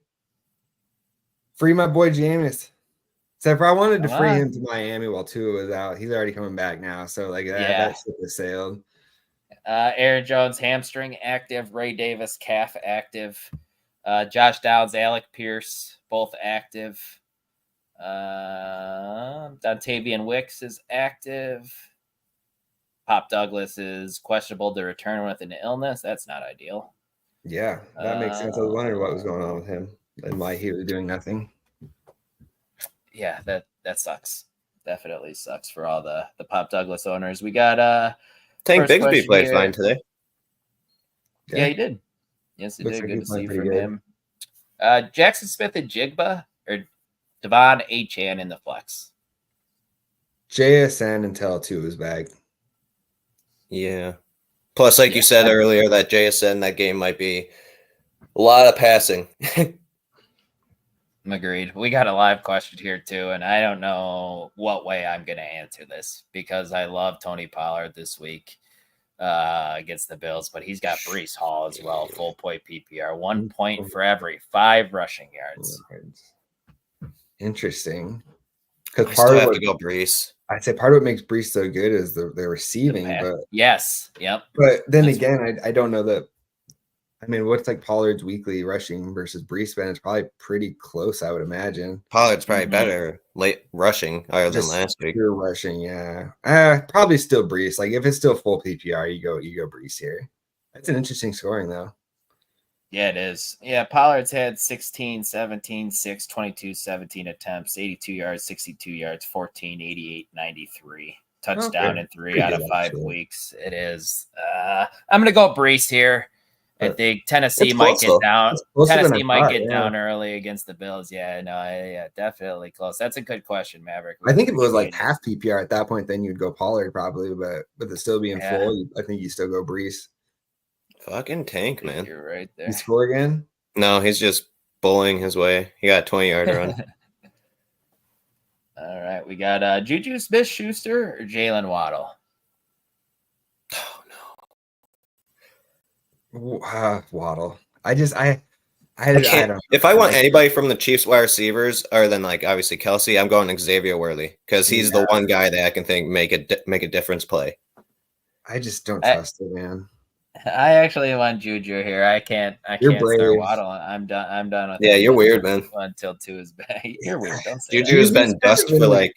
Free my boy Jameis. Except for I wanted to free him to Miami while Tua was out. He's already coming back now. So like that ship has sailed. Aaron Jones hamstring active. Ray Davis calf active. Josh Downs, Alec Pierce both active. Dontavian Wicks is active. Pop Douglas is questionable to return with an illness. That's not ideal. Yeah, that makes sense. I was wondering what was going on with him and why he was doing nothing. Yeah, that sucks. Definitely sucks for all the Pop Douglas owners. We got Tank Bigsby played fine today. Yeah, he did. Yes, he did. Good to see from him. Jackson Smith and Jigba, or Devon Achane in the flex. JSN until 2 is back. Yeah. Plus, like you said earlier, that JSN, that game might be a lot of passing. Agreed. We got a live question here too, and I don't know what way I'm going to answer this because I love Tony Pollard this week against the Bills, but he's got Breece Hall as well, full point PPR, 1 point for every 5 rushing yards. Interesting. Because I part still of have what, to go Breece. I'd say part of what makes Breece so good is the receiving, but yes, yep. But then again, I don't know that. I mean, what's like Pollard's weekly rushing versus Breece been? It's probably pretty close, I would imagine. Pollard's probably better late rushing other than Just last week. pure rushing, yeah. Probably still Breece. Like if it's still full PPR, you go Breece here. That's an interesting scoring though. Yeah, it is. Yeah, Pollard's had 16, 17, 6, 22, 17 attempts, 82 yards, 62 yards, 14, 88, 93. Touchdown in 3 out of 5 weeks. It is. I'm going to go Breece here. I think Tennessee might get down. Tennessee might get down early against the Bills. Yeah, definitely close. That's a good question, Maverick. I think if it was like half PPR at that point, then you'd go Pollard probably. But with it still being full, I think you still go Breece. Fucking tank, man. You're right there. You score again? No, he's just bullying his way. He got a 20-yard run. All right, we got Juju Smith-Schuster or Jalen Waddle. Waddle. I don't know. If I want anybody from the Chiefs wide receivers, other than like obviously Kelsey, I'm going Xavier Worthy because he's the one guy that I can think make a difference play. I just don't trust it, man. I actually want Juju here. I can't start Waddle. I'm done with it. You're weird, man. Until 2 is back. You're weird. Don't say Juju has been dust for like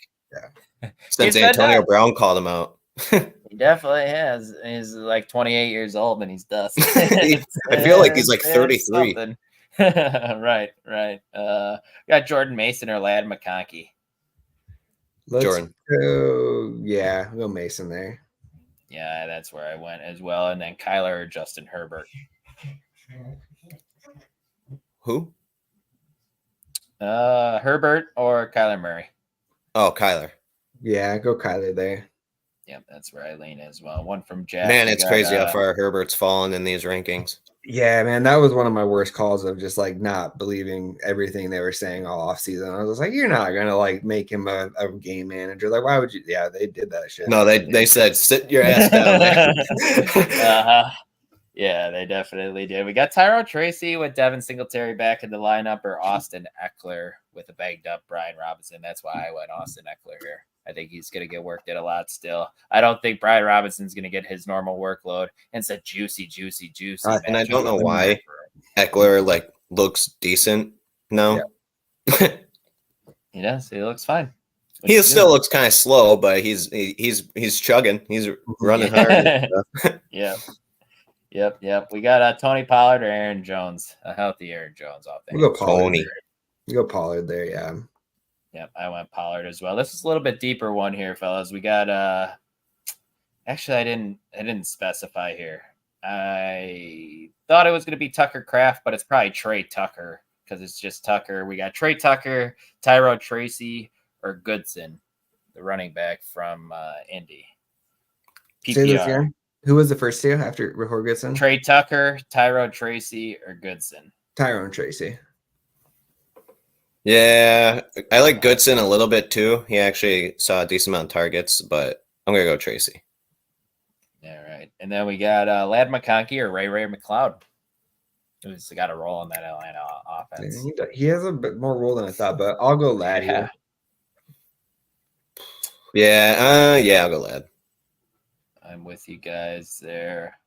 since Antonio Brown called him out. He definitely has. He's like 28 years old and he's dust. I feel like he's like 33. Right. Got Jordan Mason or Ladd McConkey. Jordan. Go Mason there. Yeah, that's where I went as well. And then Kyler or Justin Herbert. Who? Herbert or Kyler Murray. Oh, Kyler. Yeah, go Kyler there. Yep, that's where I lean as well. One from Jack. Man, it's crazy how far Herbert's fallen in these rankings. Yeah, man, that was one of my worst calls of just like not believing everything they were saying all offseason. I was like, you're not gonna like make him a game manager. Like, why would you? Yeah, they did that shit. No, they said sit your ass down there. Yeah, they definitely did. We got Tyrod Tracy with Devin Singletary back in the lineup, or Austin Eckler with a bagged up Brian Robinson. That's why I went Austin Eckler here. I think he's going to get worked at a lot still. I don't think Brian Robinson's going to get his normal workload. And it's a juicy. And I don't know why Eckler like looks decent. No. Yeah. He does. He looks fine. He still looks kind of slow, but he's chugging. He's running hard. Yep. We got Tony Pollard or Aaron Jones. A healthy Aaron Jones off there. We'll go Pollard. You go Pollard there, yeah. Yep, I went Pollard as well. This is a little bit deeper one here, fellas. We got actually I didn't specify here. I thought it was going to be Tucker Kraft, but it's probably Trey Tucker because it's just Tucker. We got Trey Tucker, Tyrod Tracy, or Goodson, the running back from Indy. PPR. Who was the first two before Goodson? Trey Tucker, Tyrod Tracy, or Goodson? Tyrone Tracy. Yeah, I like Goodson a little bit too. He actually saw a decent amount of targets, but I'm going to go Tracy. All right. And then we got Ladd McConkey or Ray McLeod, who's got a role in that Atlanta offense. He has a bit more role than I thought, but I'll go Ladd here. Yeah, I'll go Ladd. I'm with you guys there.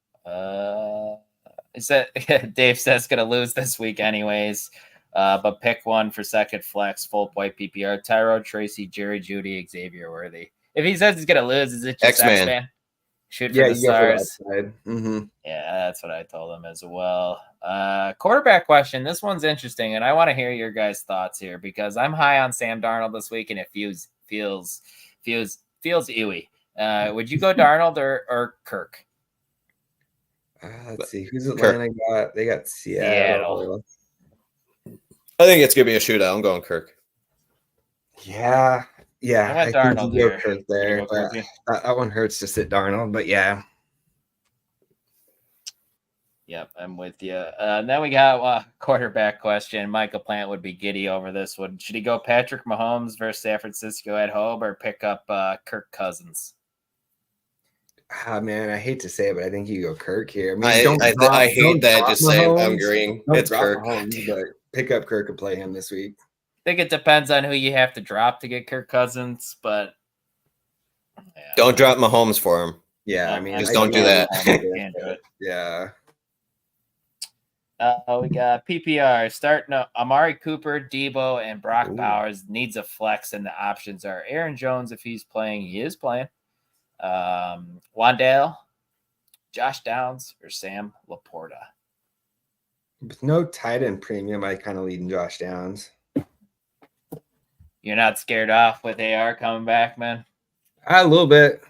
Is that Dave says going to lose this week anyways? But pick one for second flex, full point PPR. Tyrod Tracy, Jerry Jeudy, Xavier Worthy. If he says he's going to lose, is it just X-Man? Shoot for the stars. Mm-hmm. Yeah, that's what I told him as well. Quarterback question. This one's interesting, and I want to hear your guys' thoughts here because I'm high on Sam Darnold this week, and it feels ewy. Would you go Darnold or Kirk? Let's see. Who's Atlanta got? They got Seattle. I think it's going to be a shootout. I'm going Kirk. Yeah. I went think Darnold you go here. Kirk Gonna there. go Kirky. That one hurts to sit Darnold, but yeah. Yep, I'm with you. And then we got a quarterback question. Michael Plant would be giddy over this one. Should he go Patrick Mahomes versus San Francisco at home or pick up Kirk Cousins? Man, I hate to say it, but I think you go Kirk here. I mean, I hate that. Just saying, I'm agreeing. It's Kirk. Mahomes, but pick up Kirk and play him this week. I think it depends on who you have to drop to get Kirk Cousins, but don't drop Mahomes for him. Yeah, I mean, just don't do that. Can't do it. Yeah. We got PPR starting Amari Cooper, Debo, and Brock Bowers needs a flex, and the options are Aaron Jones if he's playing. He is playing. Wan'Dale, Josh Downs, or Sam Laporta. With no tight end premium, I kind of lead in Josh Downs. You're not scared off with AR coming back, man? A little bit.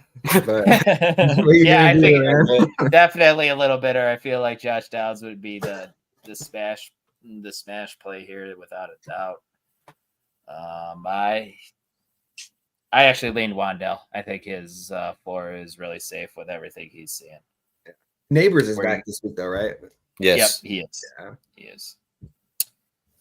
But yeah, I think definitely a little bit. Or I feel like Josh Downs would be the smash play here without a doubt. I actually leaned Wan'Dale. I think his floor is really safe with everything he's seeing. Neighbors is back this week, though, right? Yes. Yep, he is. Yeah. He is.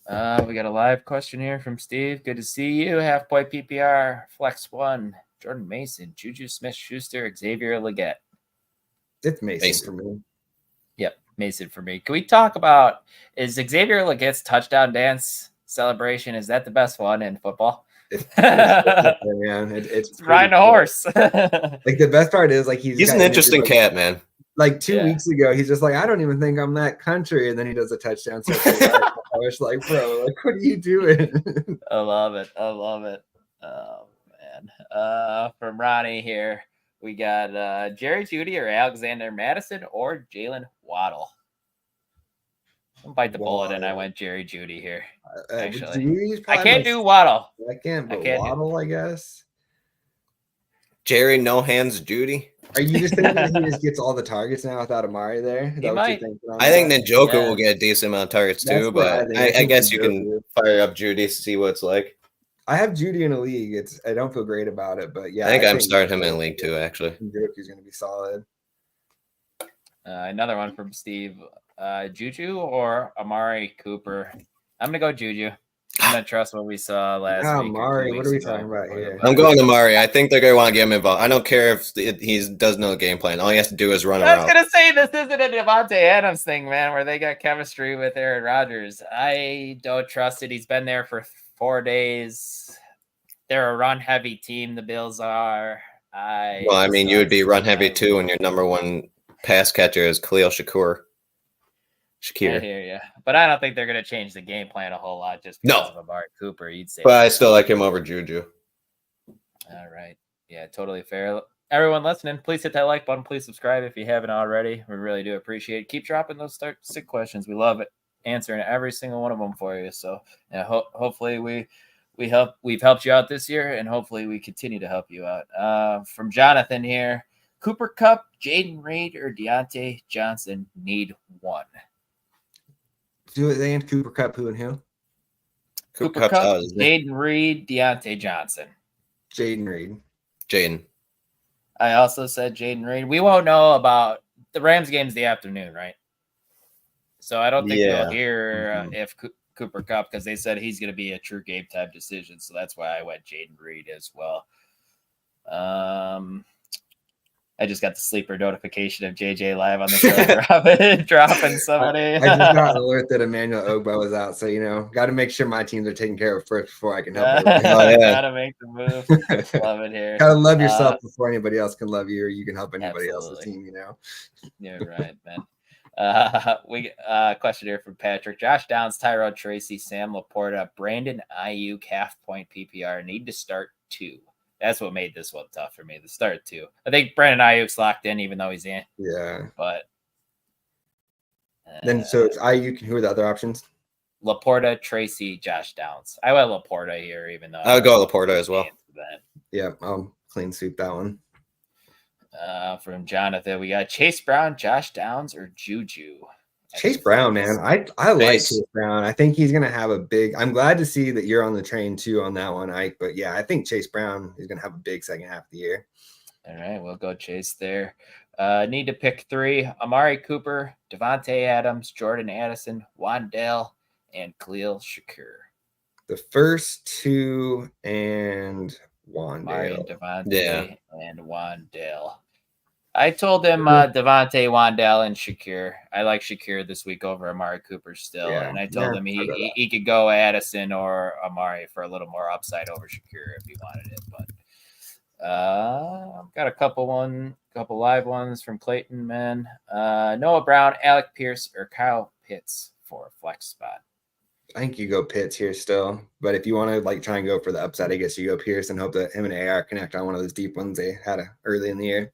We got a live question here from Steve. Good to see you. Half point PPR, Flex 1, Jordan Mason, Juju Smith-Schuster, Xavier Legette. It's Mason for me. Yep, Mason for me. Can we talk about, is Xavier Legette's touchdown dance celebration, is that the best one in football? It's riding a horse. Like the best part is like he's an interesting cat, man. Like 2 weeks ago, he's just like, I don't even think I'm that country, and then he does a touchdown. So I was like, bro, like, what are you doing? I love it. Oh man. From Ronnie here, we got Jerry Jeudy or Alexander Madison or Jalen Waddle. I'll bite the bullet, and I went Jerry Jeudy here. Actually, I can't do Waddle. I can't, but Waddle, I guess. Jerry, no hands, Judy. Are you just thinking that he just gets all the targets now without Amari there? He might. I think that Joker will get a decent amount of targets too, but I guess you can fire up Judy to see what it's like. I have Judy in a league. I don't feel great about it, but yeah. I think I'm starting him in a league too, actually. Joker's going to be solid. Another one from Steve. Juju or Amari Cooper? I'm going to go Juju. I'm going to trust what we saw last week. Amari, what are we talking about here? I'm going to Amari. I think they're going to want to get him involved. I don't care if he does know the game plan. All he has to do is run around. I was going to say, this isn't a Devontae Adams thing, man, where they got chemistry with Aaron Rodgers. I don't trust it. He's been there for 4 days. They're a run-heavy team, the Bills are. You would be run-heavy too when your number one pass catcher is Khalil Shakir. I hear you, but I don't think they're going to change the game plan a whole lot just because of Amari Cooper. You'd say, but I still like him over Juju. All right, yeah, totally fair. Everyone listening, please hit that like button. Please subscribe if you haven't already. We really do appreciate it. Keep dropping those sick questions. We love it, answering every single one of them for you. So, hopefully we've helped you out this year, and hopefully we continue to help you out. From Jonathan here, Cooper Kupp, Jaden Reed, or Deontay Johnson need one. Do they and Cooper Kupp, who and who? Cooper Kupp, Jaden Reed, Deontay Johnson. Jaden Reed. Jaden. I also said Jaden Reed. We won't know about the Rams game's the afternoon, right? So I don't think we'll hear if Cooper Kupp, because they said he's going to be a true game time decision. So that's why I went Jaden Reed as well. I just got the sleeper notification of JJ live on the show dropping somebody. I just got an alert that Emmanuel Ogba was out. So, got to make sure my teams are taken care of first before I can help. Got to make the move. Love it here. Got to love yourself before anybody else can love you, or you can help anybody else's team, You're right, man. We question here from Patrick. Josh Downs, Tyrod Tracy, Sam Laporta, Brandon Ayuk, half point PPR. Need to start 2. That's what made this one tough for me. The start 2. I think Brandon Ayuk's locked in, even though he's in. Yeah. But then it's Ayuk. Who are the other options? Laporta, Tracy, Josh Downs. I went Laporta here, even though I'll go Laporta as well. Yeah, I'll clean sweep that one. From Jonathan, we got Chase Brown, Josh Downs, or Juju. Chase Brown, man. I like Chase. Chase Brown. I think he's gonna have a big. I'm glad to see that you're on the train too on that one, Ike. But yeah, I think Chase Brown is gonna have a big second half of the year. All right, we'll go Chase there. Need to pick 3: Amari Cooper, Devontae Adams, Jordan Addison, Wandale, and Khalil Shakur. The first 2 and Amari and Wandale. Devontae and Wandale. I told him Devontae, Wandale, and Shakur. I like Shakur this week over Amari Cooper still. Yeah, And I told him I got he could go Addison or Amari for a little more upside over Shakur if he wanted it. But I've got a couple live ones from Clayton, man. Noah Brown, Alec Pierce, or Kyle Pitts for a flex spot. I think you go Pitts here still, but if you want to like try and go for the upside, I guess you go Pierce and hope that him and AR connect on one of those deep ones they had early in the year.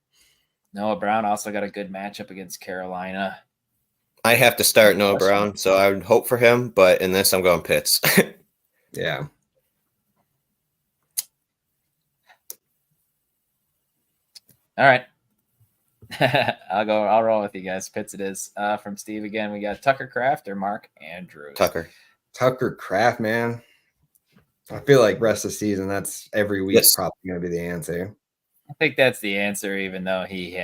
Noah Brown also got a good matchup against Carolina. I have to start Noah Brown, so I would hope for him, but in this I'm going Pitts. Yeah. All right. I'll roll with you guys. Pitts it is. From Steve again, we got Tucker Kraft or Mark Andrews. Tucker Kraft, man. I feel like rest of the season, that's every week probably going to be the answer. I think that's the answer, even though he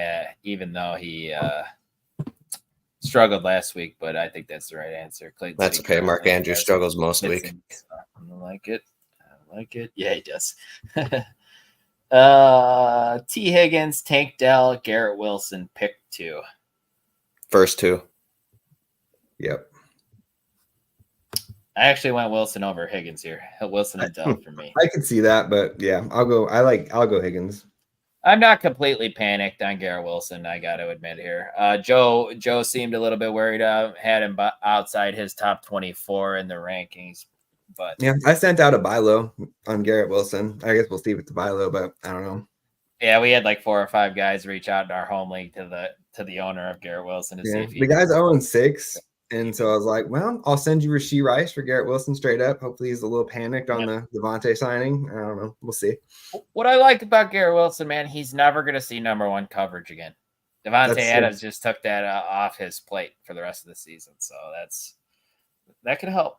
struggled last week, but I think that's the right answer. That's okay. Mark Andrews struggles most of the week. I like it. Yeah, he does. T. Higgins, Tank Dell, Garrett Wilson, pick 2. First 2. Yep. I actually went Wilson over Higgins here. Wilson and Dell for me. I could see that, but yeah, I'll go Higgins. I'm not completely panicked on Garrett Wilson, I got to admit here. Joe seemed a little bit worried. Had him outside his top 24 in the rankings. But yeah, I sent out a buy low on Garrett Wilson. I guess we'll see with the buy low, but I don't know. Yeah, we had like 4 or 5 guys reach out in our home league to the owner of Garrett Wilson to see if the guy's 0-6. And so I was like, well, I'll send you Rashee Rice for Garrett Wilson straight up. Hopefully he's a little panicked on the Devontae signing. I don't know. We'll see. What I like about Garrett Wilson, man, he's never going to see number 1 coverage again. Devontae Adams just took that off his plate for the rest of the season. So that could help.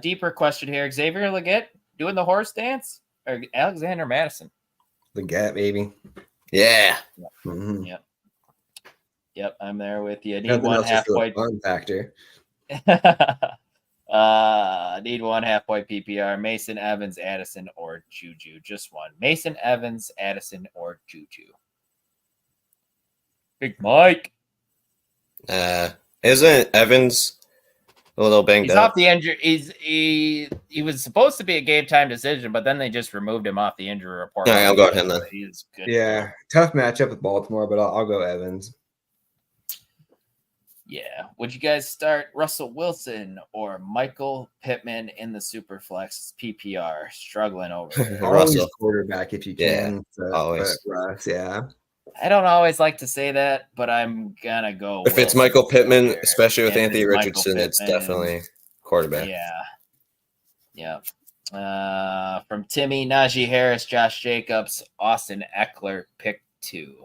Deeper question here. Xavier Legette doing the horse dance or Alexander Madison? Legette, baby. Yeah. Mm-hmm. Yep, I'm there with you. Need one half-point fun factor. Need 1 half-point PPR. Mason, Evans, Addison, or Juju. Just one. Mason, Evans, Addison, or Juju. Big Mike. Isn't Evans a little banged up? He's off the injury. He was supposed to be a game time decision, but then they just removed him off the injury report. All right, I'll go with him then. He's good. Yeah, tough matchup with Baltimore, but I'll go Evans. Yeah. Would you guys start Russell Wilson or Michael Pittman in the Superflex PPR? Struggling over it. Russell quarterback if you can. Yeah, always. Russ, yeah. I don't always like to say that, but I'm gonna go. If it's Michael Pittman, especially with Anthony Richardson, it's definitely quarterback. Yeah. From Timmy, Najee Harris, Josh Jacobs, Austin Eckler, pick 2.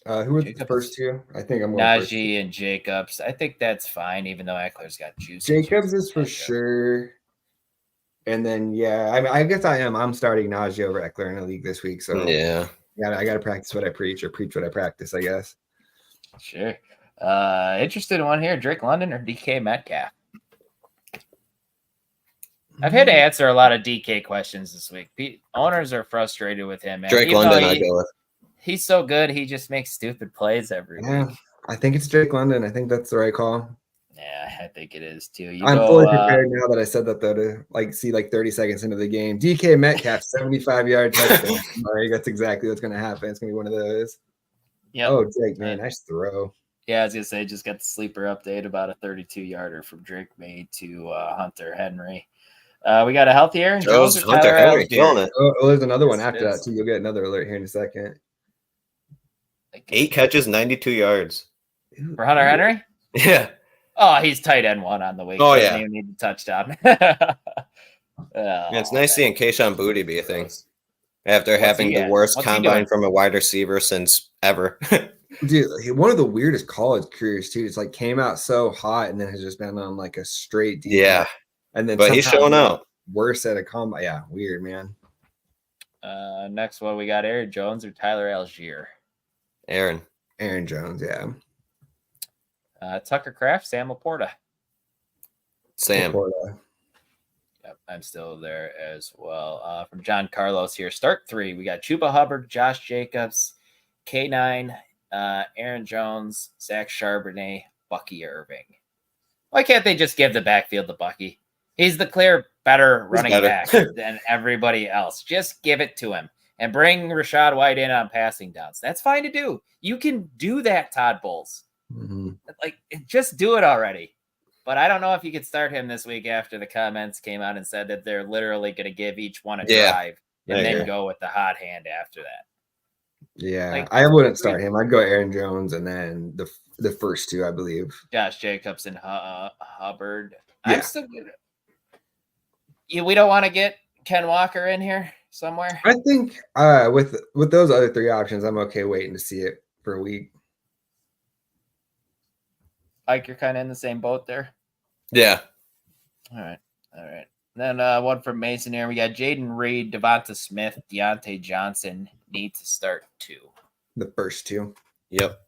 Who are the first 2? I think I'm going Najee and Jacobs. I think that's fine, even though Eckler's got juice. Jacobs is for sure. And then I guess I'm starting Najee over Eckler in a league this week. So yeah. I gotta practice what I preach or preach what I practice, I guess. Sure. Interested in one here, Drake London or DK Metcalf? I've had to answer a lot of DK questions this week. Owners are frustrated with him, man. Drake London, I go with. He's so good. He just makes stupid plays every week. I think it's Drake London. I think that's the right call. Yeah, I think it is too. I'm fully prepared now that I said that, though, to see 30 seconds into the game. DK Metcalf, 75-yard touchdown. That's exactly what's going to happen. It's going to be one of those. Yeah. Oh, Drake, man, nice throw. Yeah, I was going to say, just got the sleeper update about a 32-yarder from Drake May to Hunter Henry. We got a healthier. Joe's Hunter Henry killing it. Oh, there's another one after that, too. You'll get another alert here in a second. 8 catches, 92 yards. For Hunter Henry? Yeah. Oh, he's tight end 1 on the week. Oh, Doesn't even need a touchdown. It's nice seeing Kayshon Boutte be a thing after having the worst combine from a wide receiver since ever. Dude, one of the weirdest college careers too. It's like came out so hot and then has just been on like a straight decline. Yeah, And then but he's somehow showing out. worse at a combine. Yeah, weird, man. Next one, we got Aaron Jones or Tyler Algier. Aaron Jones, yeah. Tucker Kraft, Sam Laporta. Sam. Laporta. Yep, I'm still there as well. From John Carlos here. Start 3. We got Chuba Hubbard, Josh Jacobs, K9, Aaron Jones, Zach Charbonnet, Bucky Irving. Why can't they just give the backfield to Bucky? He's the clear better running back than everybody else. Just give it to him and bring Rachaad White in on passing downs. That's fine to do. You can do that, Todd Bowles. Mm-hmm. Like, just do it already. But I don't know if you could start him this week after the comments came out and said that they're literally going to give each one a drive and then go with the hot hand after that. Yeah, like, I wouldn't start him. I'd go Aaron Jones and then the first two, I believe. Josh Jacobs and Hubbard. Yeah. I'm still good. We don't want to get Ken Walker in here somewhere. I think with those other 3 options, I'm okay waiting to see it for a week. Ike, you're kind of in the same boat there. Yeah. All right. Then one from Mason here. We got Jaden Reed, Devonta Smith, Deontay Johnson need to start 2. The first 2. Yep.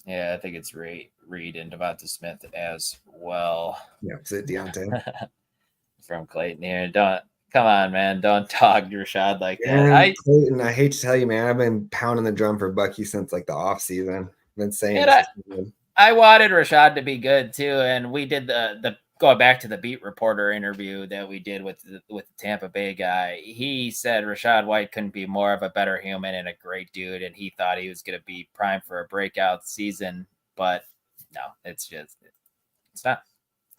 Yeah, I think it's Reed and Devonta Smith as well. Yeah, it's it, Deontay. From Clayton here. Come on, man. Don't talk Rashad like that. Clayton, I hate to tell you, man, I've been pounding the drum for Bucky since like the off season. I've been saying I wanted Rashad to be good too, and we did the going back to the beat reporter interview that we did with the Tampa Bay guy. He said Rachaad White couldn't be more of a better human and a great dude, and he thought he was going to be primed for a breakout season. But no, it's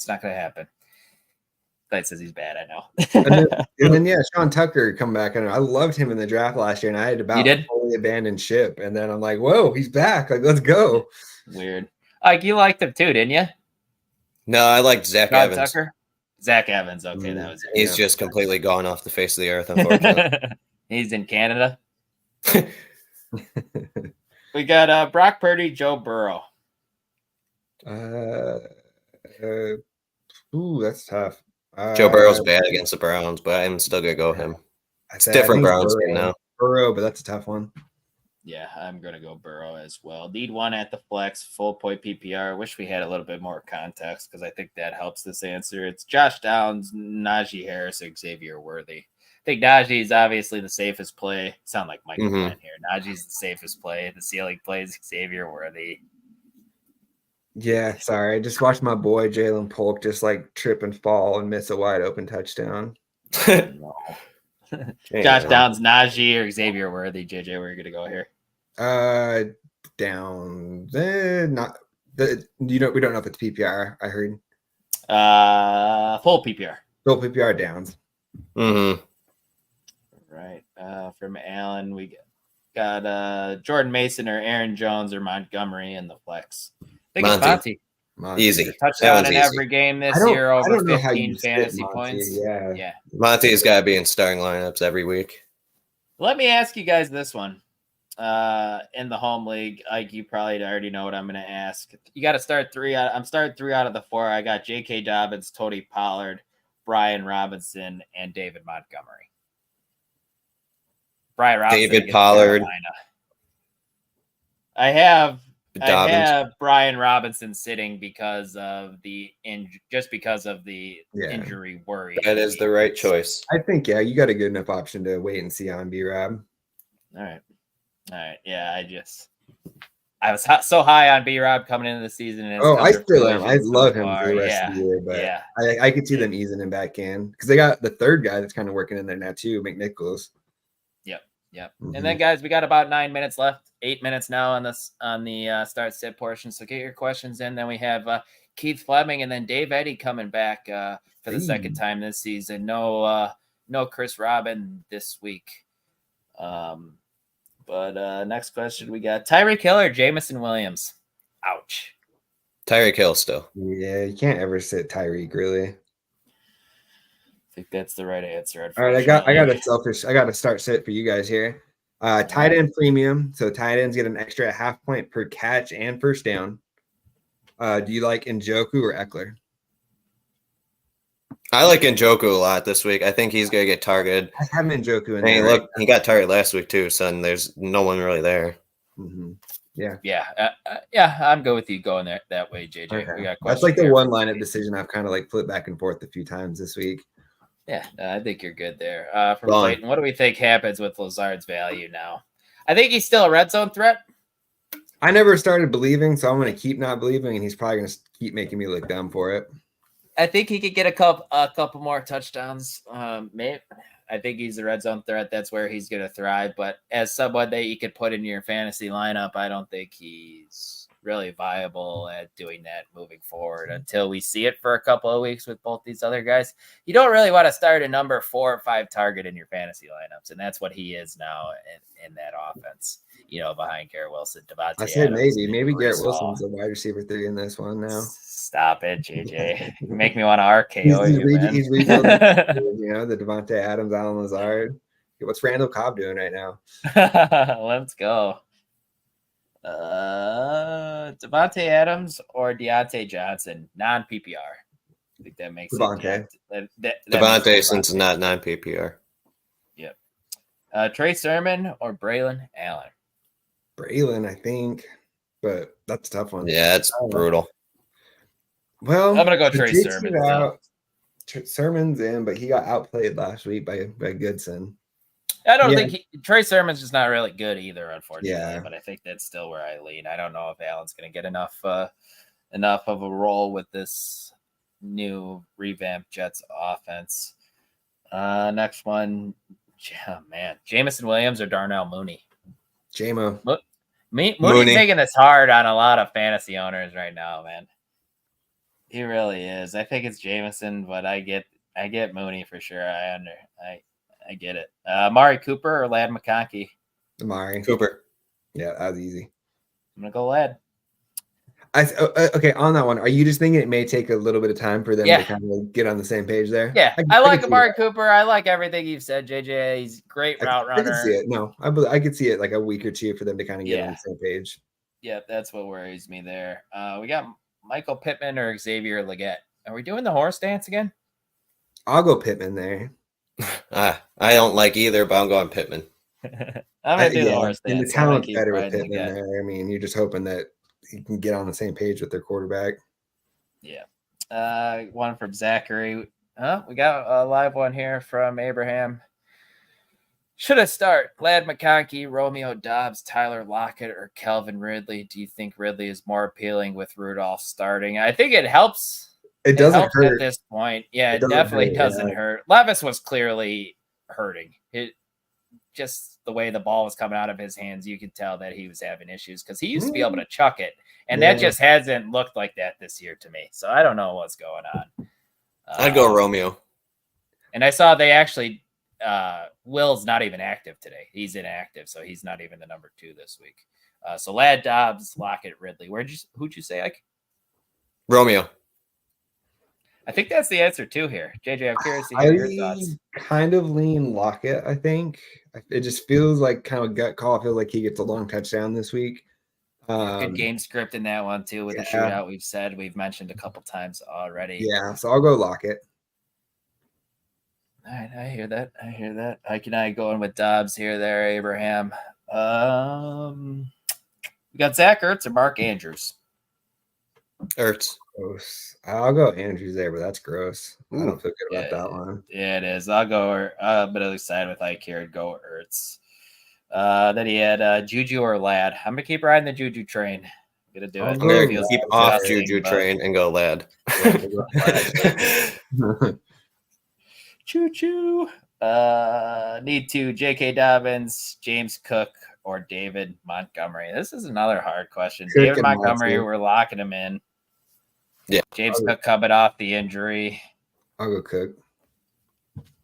not going to happen. Clay says he's bad. I know. and then yeah, Sean Tucker come back, and I loved him in the draft last year, and I had about fully abandoned ship. And then I'm like, whoa, he's back! Like, let's go. Weird. Like, you liked him too, didn't you? No, I liked Zach Evans. Tucker? Zach Evans. Okay, that was it. He's just completely gone off the face of the earth, unfortunately. He's in Canada. We got Brock Purdy, Joe Burrow. That's tough. Joe Burrow's bad against the Browns, but I'm still gonna go with him. It's different Browns game now. Burrow, but that's a tough one. Yeah, I'm gonna go Burrow as well. Need one at the flex, full point PPR. Wish we had a little bit more context because I think that helps this answer. It's Josh Downs, Najee Harris, Xavier Worthy. I think Najee is obviously the safest play. Sound like Mike Bonni here. Najee's the safest play. The ceiling plays Xavier Worthy. Yeah, sorry. I just watched my boy Jalen Polk just like trip and fall and miss a wide open touchdown. Josh Downs, Najee, or Xavier Worthy. JJ, where are you gonna go here? Down. Not the. We don't know if it's PPR. I heard. Full PPR. Full PPR Downs. Mm-hmm. Right. From Allen, we got Jordan Mason or Aaron Jones or Montgomery in the flex. I think it's Monty. Easy. Touchdown in every game this year, over 15 fantasy points. Yeah. Monty's got to be in starting lineups every week. Let me ask you guys this one. In the home league, Ike, you probably already know what I'm going to ask. You got to start 3 out. I'm starting 3 out of the 4. I got J.K. Dobbins, Tony Pollard, Brian Robinson, and David Montgomery. Brian Robinson, David Pollard. I have Brian Robinson sitting because of the injury worry. That is the right choice. I think you got a good enough option to wait and see on B-Rob. All right. Yeah, I was so high on B-Rob coming into the season. And I still am. I love him for the rest of the year, but I could see them easing him back in because they got the third guy that's kind of working in there now too, McNichols. Yep. And then, guys, we got about 9 minutes left. 8 minutes now on the start sit portion. So get your questions in. Then we have Keith Flemming and then Dave Eddy coming back for the second time this season. No Chris Robin this week. But next question we got Tyreek Hill or Jameson Williams. Ouch. Tyreek Hill still. Yeah, you can't ever sit Tyreek really. I think that's the right answer. All right, I got a start sit for you guys here. Tight end premium. So tight ends get an extra half point per catch and first down. Do you like Njoku or Eckler? I like Njoku a lot this week. I think he's going to get targeted. I have Njoku in Hey, there. look, he got targeted last week too, son. There's no one really there. Mm-hmm. Yeah. Yeah, I'm good with you going that way, JJ. Okay. We got That's like the one lineup decision I've kind of like flipped back and forth a few times this week. Yeah, I think you're good there. From Clayton, what do we think happens with Lazard's value now? I think he's still a red zone threat. I never started believing, so I'm going to keep not believing, and he's probably going to keep making me look dumb for it. I think he could get a couple more touchdowns. Maybe. I think he's a red zone threat. That's where he's going to thrive. But as someone that you could put in your fantasy lineup, I don't think he's really viable at doing that moving forward until we see it for a couple of weeks with both these other guys. You don't really want to start a number 4 or 5 target in your fantasy lineups, and that's what he is now in that offense. Behind Garrett Wilson, Devontae I said Adams, maybe Garrett Wilson's a wide receiver 3 in this one now. Stop it, JJ. You make me want to RKO you, he's rebuilding, the Devontae Adams, Allen Lazard. What's Randall Cobb doing right now? Let's go. Devontae Adams or Deontay Johnson, non-PPR. I think that makes Devontae. Devontae, since it's not non-PPR. Yep. Trey Sermon or Braylon Allen? Braylon, I think, but that's a tough one. Yeah, it's brutal. Well, I'm gonna go Trey Sermon. Sermon's in, but he got outplayed last week by Goodson. I don't think Trey Sermon's just not really good either, unfortunately. Yeah. But I think that's still where I lean. I don't know if Allen's going to get enough of a role with this new revamped Jets offense. Next one, Jameson Williams or Darnell Mooney? Jamo. Mooney's making this hard on a lot of fantasy owners right now, man. He really is. I think it's Jameson, but I get Mooney for sure. I get it. Amari Cooper or Ladd McConkey? Amari Cooper. Yeah, that was easy. I'm gonna go Ladd. Okay, on that one, are you just thinking it may take a little bit of time for them to kind of get on the same page there? Yeah, I like Amari Cooper. I like everything you've said, JJ. He's a great route runner. I can see it. No, I could see it like a week or two for them to kind of get on the same page. Yeah, that's what worries me there. We got Michael Pittman or Xavier Legette. Are we doing the horse dance again? I'll go Pittman there. I don't like either, but I'm going Pittman. I'm gonna do the horse dance. And the talent's better with Pittman there. I mean, you're just hoping that he can get on the same page with their quarterback. Yeah. One from Zachary. We got a live one here from Abraham. Should I start Ladd McConkey, Romeo Doubs, Tyler Lockett, or Calvin Ridley? Do you think Ridley is more appealing with Rudolph starting? I think it helps. It doesn't hurt at this point. Yeah, it definitely doesn't hurt. Levis was clearly hurting. It just the way the ball was coming out of his hands, you could tell that he was having issues because he used to be able to chuck it, and that just hasn't looked like that this year to me. So I don't know what's going on. I'd go Romeo. And I saw they actually Will's not even active today. He's inactive, so he's not even the number 2 this week. So Ladd, Dobbs, Lockett, Ridley. Who'd you say, Ike? Romeo. I think that's the answer too here. JJ, I'm curious to hear your thoughts. Kind of lean Lockett, I think. It just feels like kind of gut call. I feel like he gets a long touchdown this week. Good game script in that one too with the shootout we've mentioned a couple times already. Yeah, so I'll go Lockett. All right, I hear that. Ike and I going with Dobbs here there, Abraham. We got Zach Ertz or Mark Andrews? Ertz. Gross. I'll go Andrews there, but that's gross. I don't feel good about that one. Yeah, it is. I'll go a bit of the side with Ike here and go Ertz. Then he had Juju or Ladd. I'm gonna keep riding the Juju train. I'm gonna do it. I'm gonna keep off Juju train and go Ladd. Choo-choo. Need to J.K. Dobbins, James Cook, or David Montgomery. This is another hard question. David Montgomery, we're locking him in. Yeah. James Cook coming off the injury. I'll go Cook.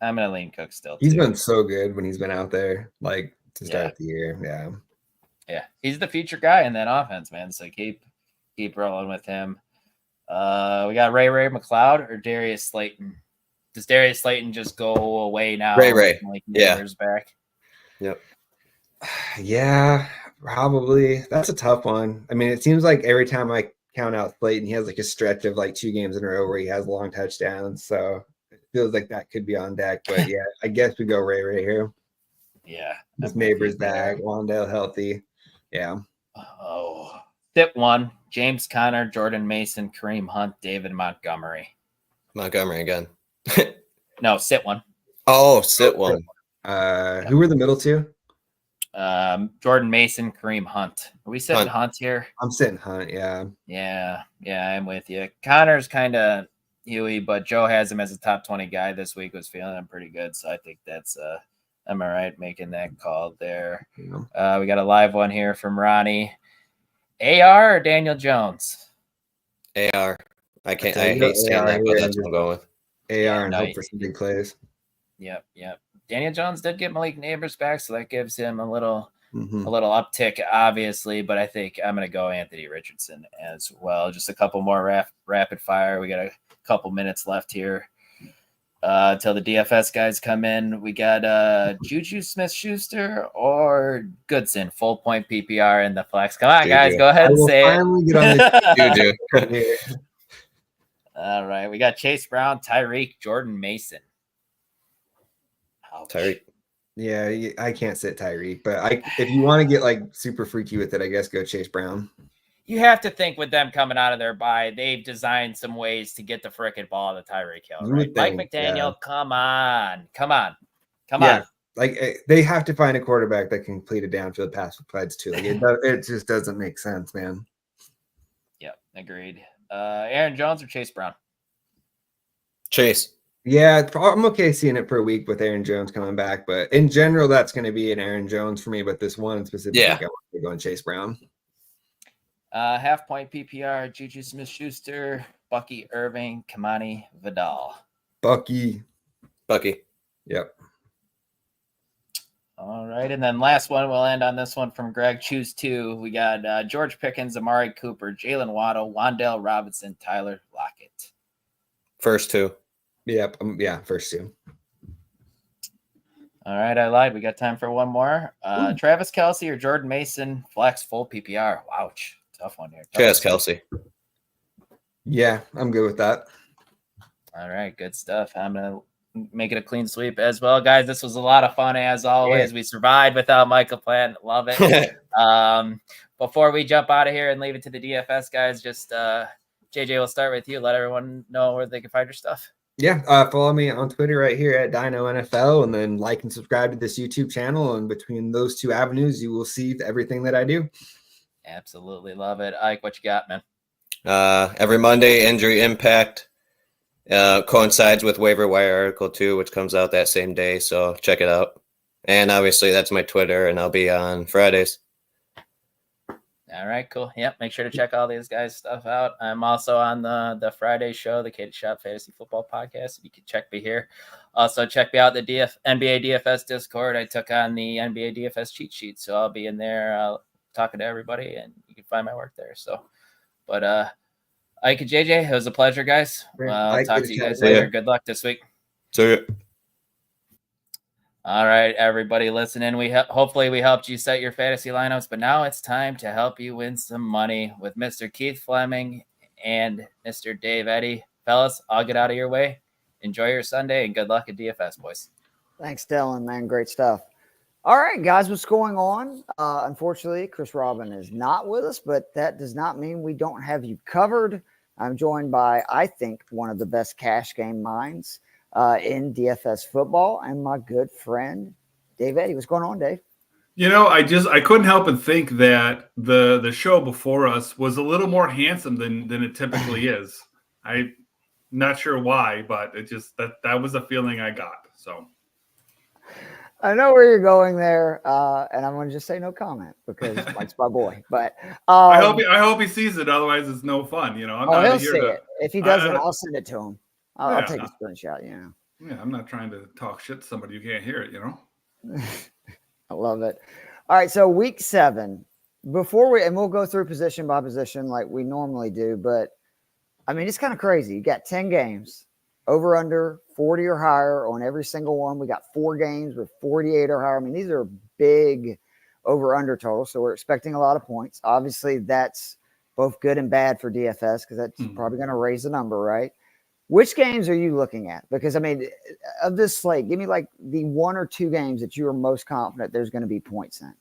I'm going to lean Cook still, He's been so good when he's been out there, like, to start the year. Yeah. He's the feature guy in that offense, man. So keep rolling with him. We got Ray McLeod or Darius Slayton. Does Darius Slayton just go away now? Ray. Back? Yep. Yeah, probably. That's a tough one. I mean, it seems like every time I count out Slayton, he has like a stretch of like 2 games in a row where he has long touchdowns. So it feels like that could be on deck. But yeah, I guess we go Ray here. Yeah. His neighbor's back. Wandale healthy. Yeah. Oh. Sit one. James Conner, Jordan Mason, Kareem Hunt, David Montgomery. Montgomery again. No, sit one. Oh, sit one. Who were the middle two? Jordan Mason, Kareem Hunt. Are we sitting Hunt here? I'm sitting Hunt, yeah. Yeah, I'm with you. Connor's kind of Huey, but Joe has him as a top 20 guy this week. Was feeling him pretty good, so I think that's am I right making that call there? Yeah. We got a live one here from Ronnie. AR or Daniel Jones? AR. I hate saying that, but that's what I'm going with. AR and hope for some big plays. Yep. Daniel Jones did get Malik Neighbors back, so that gives him a little uptick, obviously. But I think I'm going to go Anthony Richardson as well. Just a couple more rapid fire. We got a couple minutes left here until the DFS guys come in. We got Juju Smith-Schuster or Goodson, full point PPR in the flex. Come on, guys, go ahead and say it. Get on the Juju. All right, we got Chase Brown, Tyreek, Jordan Mason. Ouch. Tyreek. Yeah, I can't sit Tyreek, but if you want to get like super freaky with it, I guess go Chase Brown. You have to think with them coming out of their bye, they've designed some ways to get the frickin' ball to Tyreek Hill, right? Mike McDaniel, come on. Like they have to find a quarterback that can complete a downfield pass with Clyde's too. Like it just doesn't make sense, man. Yep, agreed. Aaron Jones or Chase Brown? Chase. Yeah, I'm okay seeing it for a week with Aaron Jones coming back, but in general, that's going to be an Aaron Jones for me. But this one specifically, I want to go on Chase Brown. Half point PPR, Juju Smith-Schuster, Bucky Irving, Kamani Vidal. Bucky. Yep. All right, and then last one, we'll end on this one from Greg. Choose two. We got George Pickens, Amari Cooper, Jalen Waddle, Wan'Dale Robinson, Tyler Lockett. First two. Yep. First two. All right, I lied. We got time for one more. Travis Kelce or Jordan Mason, flex full PPR. Ouch. Tough one here. Travis Kelce. Yeah, I'm good with that. All right, good stuff. I'm going to make it a clean sweep as well. Guys, this was a lot of fun as always. Yeah. We survived without Michael Plant. Love it. Before we jump out of here and leave it to the DFS guys, just JJ, we'll start with you. Let everyone know where they can find your stuff. Yeah, follow me on Twitter right here at Dino NFL, and then like and subscribe to this YouTube channel. And between those two avenues, you will see everything that I do. Absolutely love it. Ike, what you got, man? Every Monday, Injury Impact coincides with Waiver Wire article too, which comes out that same day. So check it out. And obviously, that's my Twitter, and I'll be on Fridays. All right, cool. Yep, make sure to check all these guys' stuff out. I'm also on the Friday show, the Cated Shop Fantasy Football Podcast. You can check me here. Also, check me out the NBA DFS Discord. I took on the NBA DFS cheat sheet, so I'll be in there talking to everybody, and you can find my work there. So, but Ike and JJ, it was a pleasure, guys. I'll talk to you guys later. Good luck this week. See ya. All right, everybody listening. Hopefully we helped you set your fantasy lineups, but now it's time to help you win some money with Mr. Keith Flemming and Mr. Dave Eddy. Fellas, I'll get out of your way. Enjoy your Sunday and good luck at DFS, boys. Thanks, Dylan, man. Great stuff. All right, guys, what's going on? Unfortunately, Chris Robin is not with us, but that does not mean we don't have you covered. I'm joined by, I think, one of the best cash game minds in DFS football, and my good friend Dave Eddy. What's going on, Dave? You know, I couldn't help but think that the show before us was a little more handsome than it typically is. I'm not sure why, but it just that was a feeling I got. So I know where you're going there, and I'm going to just say no comment because Mike's my boy. But I hope he sees it. Otherwise, it's no fun. You know, I'm not he'll here see to. It. If he doesn't, I'll send it to him. I'll take a screenshot, you know. Yeah, I'm not trying to talk shit to somebody who can't hear it, you know. I love it. All right, so week 7. We'll go through position by position like we normally do, but I mean, it's kind of crazy. You got 10 games, over under 40 or higher on every single one. We got 4 games with 48 or higher. I mean, these are big over-under total. So we're expecting a lot of points. Obviously, that's both good and bad for DFS because that's probably going to raise the number, right? Which games are you looking at? Because, I mean, of this slate, give me like the 1 or 2 games that you are most confident there's going to be points in.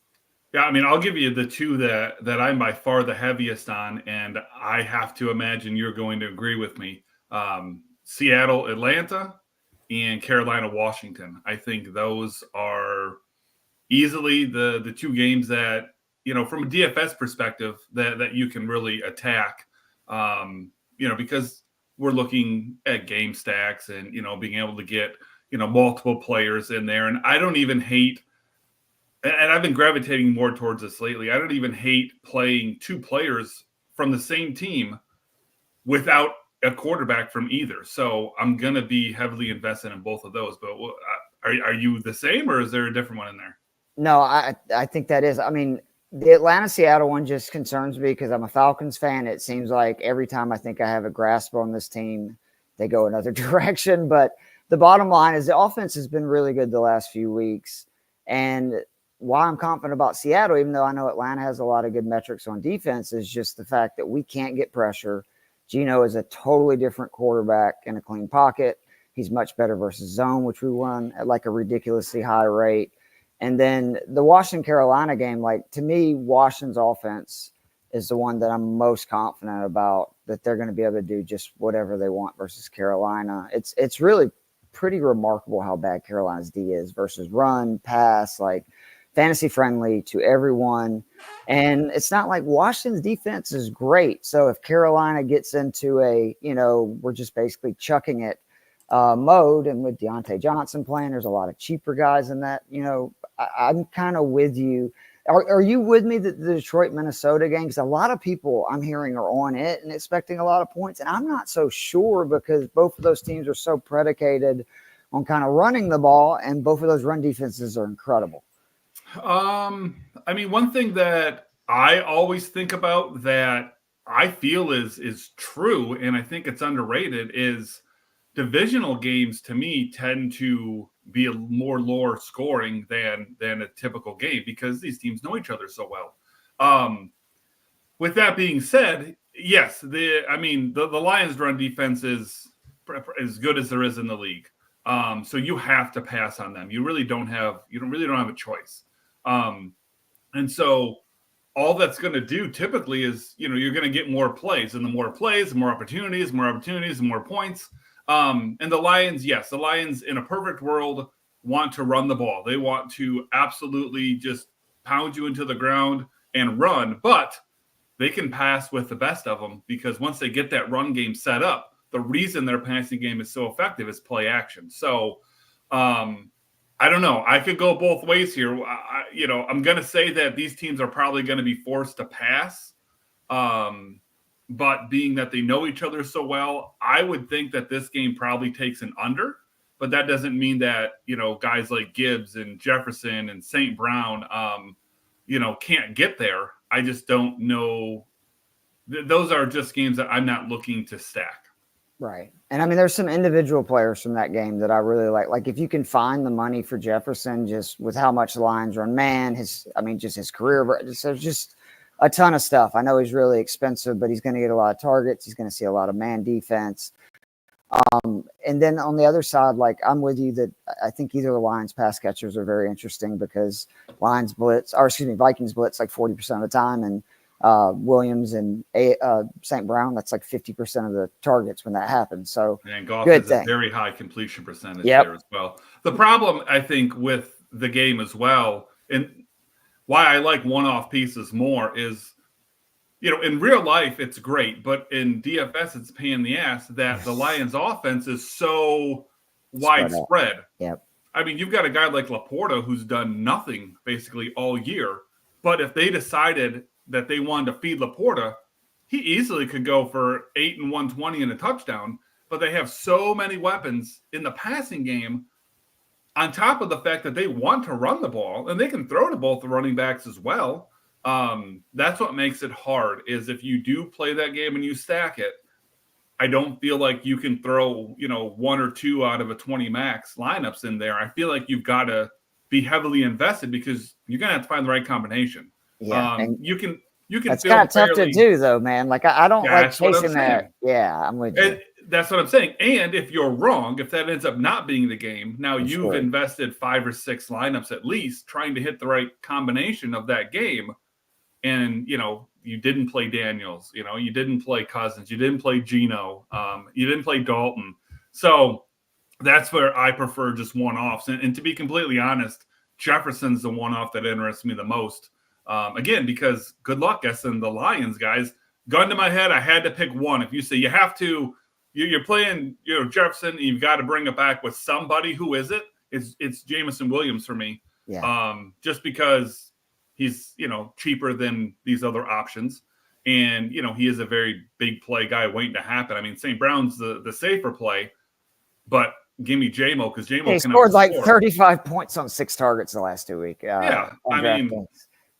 Yeah, I mean, I'll give you the 2 that I'm by far the heaviest on, and I have to imagine you're going to agree with me. Seattle, Atlanta, and Carolina, Washington. I think those are easily the 2 games that, from a DFS perspective, that you can really attack, because we're looking at game stacks and, being able to get, multiple players in there. And I don't even hate, and I've been gravitating more towards this lately, I don't even hate playing 2 players from the same team without a quarterback from either. So I'm going to be heavily invested in both of those. But are you the same, or is there a different one in there? No, I think that is. I mean, the Atlanta-Seattle one just concerns me because I'm a Falcons fan. It seems like every time I think I have a grasp on this team, they go another direction. But the bottom line is the offense has been really good the last few weeks. And why I'm confident about Seattle, even though I know Atlanta has a lot of good metrics on defense, is just the fact that we can't get pressure. Geno is a totally different quarterback in a clean pocket. He's much better versus zone, which we run at like a ridiculously high rate. And then the Washington-Carolina game, like, to me, Washington's offense is the one that I'm most confident about, that they're going to be able to do just whatever they want versus Carolina. It's really pretty remarkable how bad Carolina's D is versus run, pass, like fantasy friendly to everyone. And it's not like Washington's defense is great. So if Carolina gets into a, we're just basically chucking it mode, and with Deontay Johnson playing, there's a lot of cheaper guys in that, I'm kind of with you. Are you with me that the Detroit-Minnesota game? Because a lot of people I'm hearing are on it and expecting a lot of points. And I'm not so sure because both of those teams are so predicated on kind of running the ball, and both of those run defenses are incredible. I mean, one thing that I always think about that I feel is true, and I think it's underrated, is divisional games to me tend to be a more lower scoring than a typical game because these teams know each other so well. With that being said, yes, the Lions' run defense is as good as there is in the league. So you have to pass on them. You really don't have a choice. And so all that's going to do typically is, you're going to get more plays, and the more plays, the more opportunities, the more points. And the Lions, yes, the Lions in a perfect world want to run the ball. They want to absolutely just pound you into the ground and run, but they can pass with the best of them because once they get that run game set up, the reason their passing game is so effective is play action. So I don't know. I could go both ways here. I'm going to say that these teams are probably going to be forced to pass. But being that they know each other so well, I would think that this game probably takes an under. But that doesn't mean that, guys like Gibbs and Jefferson and St. Brown, can't get there. I just don't know. Those are just games that I'm not looking to stack. Right. And I mean, there's some individual players from that game that I really like. Like if you can find the money for Jefferson, just with how much the Lions run man, his career, there's just a ton of stuff. I know he's really expensive, but he's going to get a lot of targets. He's going to see a lot of man defense. And then on the other side, like I'm with you that I think either of the Lions pass catchers are very interesting because Vikings blitz like 40% of the time, and Williams and St. Brown, that's like 50% of the targets when that happens. So and Goff has a very high completion percentage there as well. The problem I think with the game as well, and why I like one-off pieces more is, in real life, it's great, but in DFS, it's a pain in the ass that the Lions offense is so widespread. Yep. I mean, you've got a guy like Laporta who's done nothing basically all year, but if they decided that they wanted to feed Laporta, he easily could go for 8 and 120 and a touchdown, but they have so many weapons in the passing game on top of the fact that they want to run the ball, and they can throw to both the running backs as well. That's what makes it hard, is if you do play that game and you stack it, I don't feel like you can throw, 1 or 2 out of a 20 max lineups in there. I feel like you've got to be heavily invested because you're gonna have to find the right combination. Yeah, and you can that's feel kind of tough to fairly- do, though, man. Like I don't like That's what I'm chasing that. saying. Yeah, I'm with you. And that's what I'm saying. And if you're wrong, if that ends up not being the game, now For you've sure. invested 5 or 6 lineups at least trying to hit the right combination of that game. And, you didn't play Daniels, you didn't play Cousins, you didn't play Geno, you didn't play Dalton. So that's where I prefer just one-offs. And to be completely honest, Jefferson's the one-off that interests me the most. Again, because good luck guessing the Lions, guys. Gun to my head, I had to pick one. If you say you have to, you're playing, Jefferson, and you've got to bring it back with somebody. Who is it? It's Jameson Williams for me. Yeah. Just because he's, cheaper than these other options. And, he is a very big play guy waiting to happen. I mean, St. Brown's the safer play, but give me J-Mo because J-Mo He can scored like outscore. 35 points on 6 targets the last 2 weeks. Yeah, on I mean, DraftKings.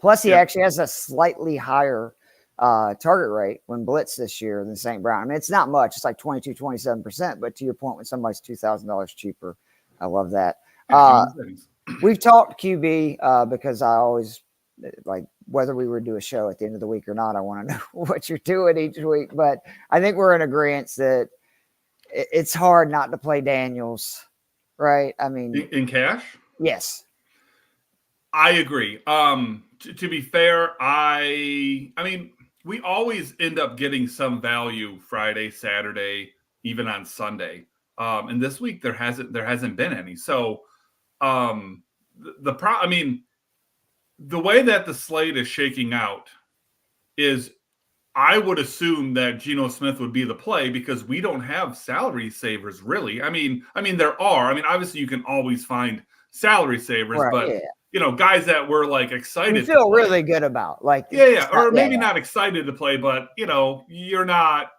Plus he yeah. actually has a slightly higher target rate when blitz this year than St. Brown. I mean, it's not much. It's like 22, 27%. But to your point, when somebody's $2,000 cheaper, I love that. We've talked QB because I always like whether we would do a show at the end of the week or not. I want to know what you're doing each week. But I think we're in agreement that it's hard not to play Daniels, right? I mean, in cash? Yes. I agree. To be fair, I mean, we always end up getting some value Friday, Saturday, even on Sunday. And this week there hasn't been any. So I mean, the way that the slate is shaking out is I would assume that Geno Smith would be the play because we don't have salary savers really. I mean there are. I mean, obviously you can always find salary savers, Right, but yeah. Guys that were like excited. You feel really good about like or maybe not excited to play, but you're not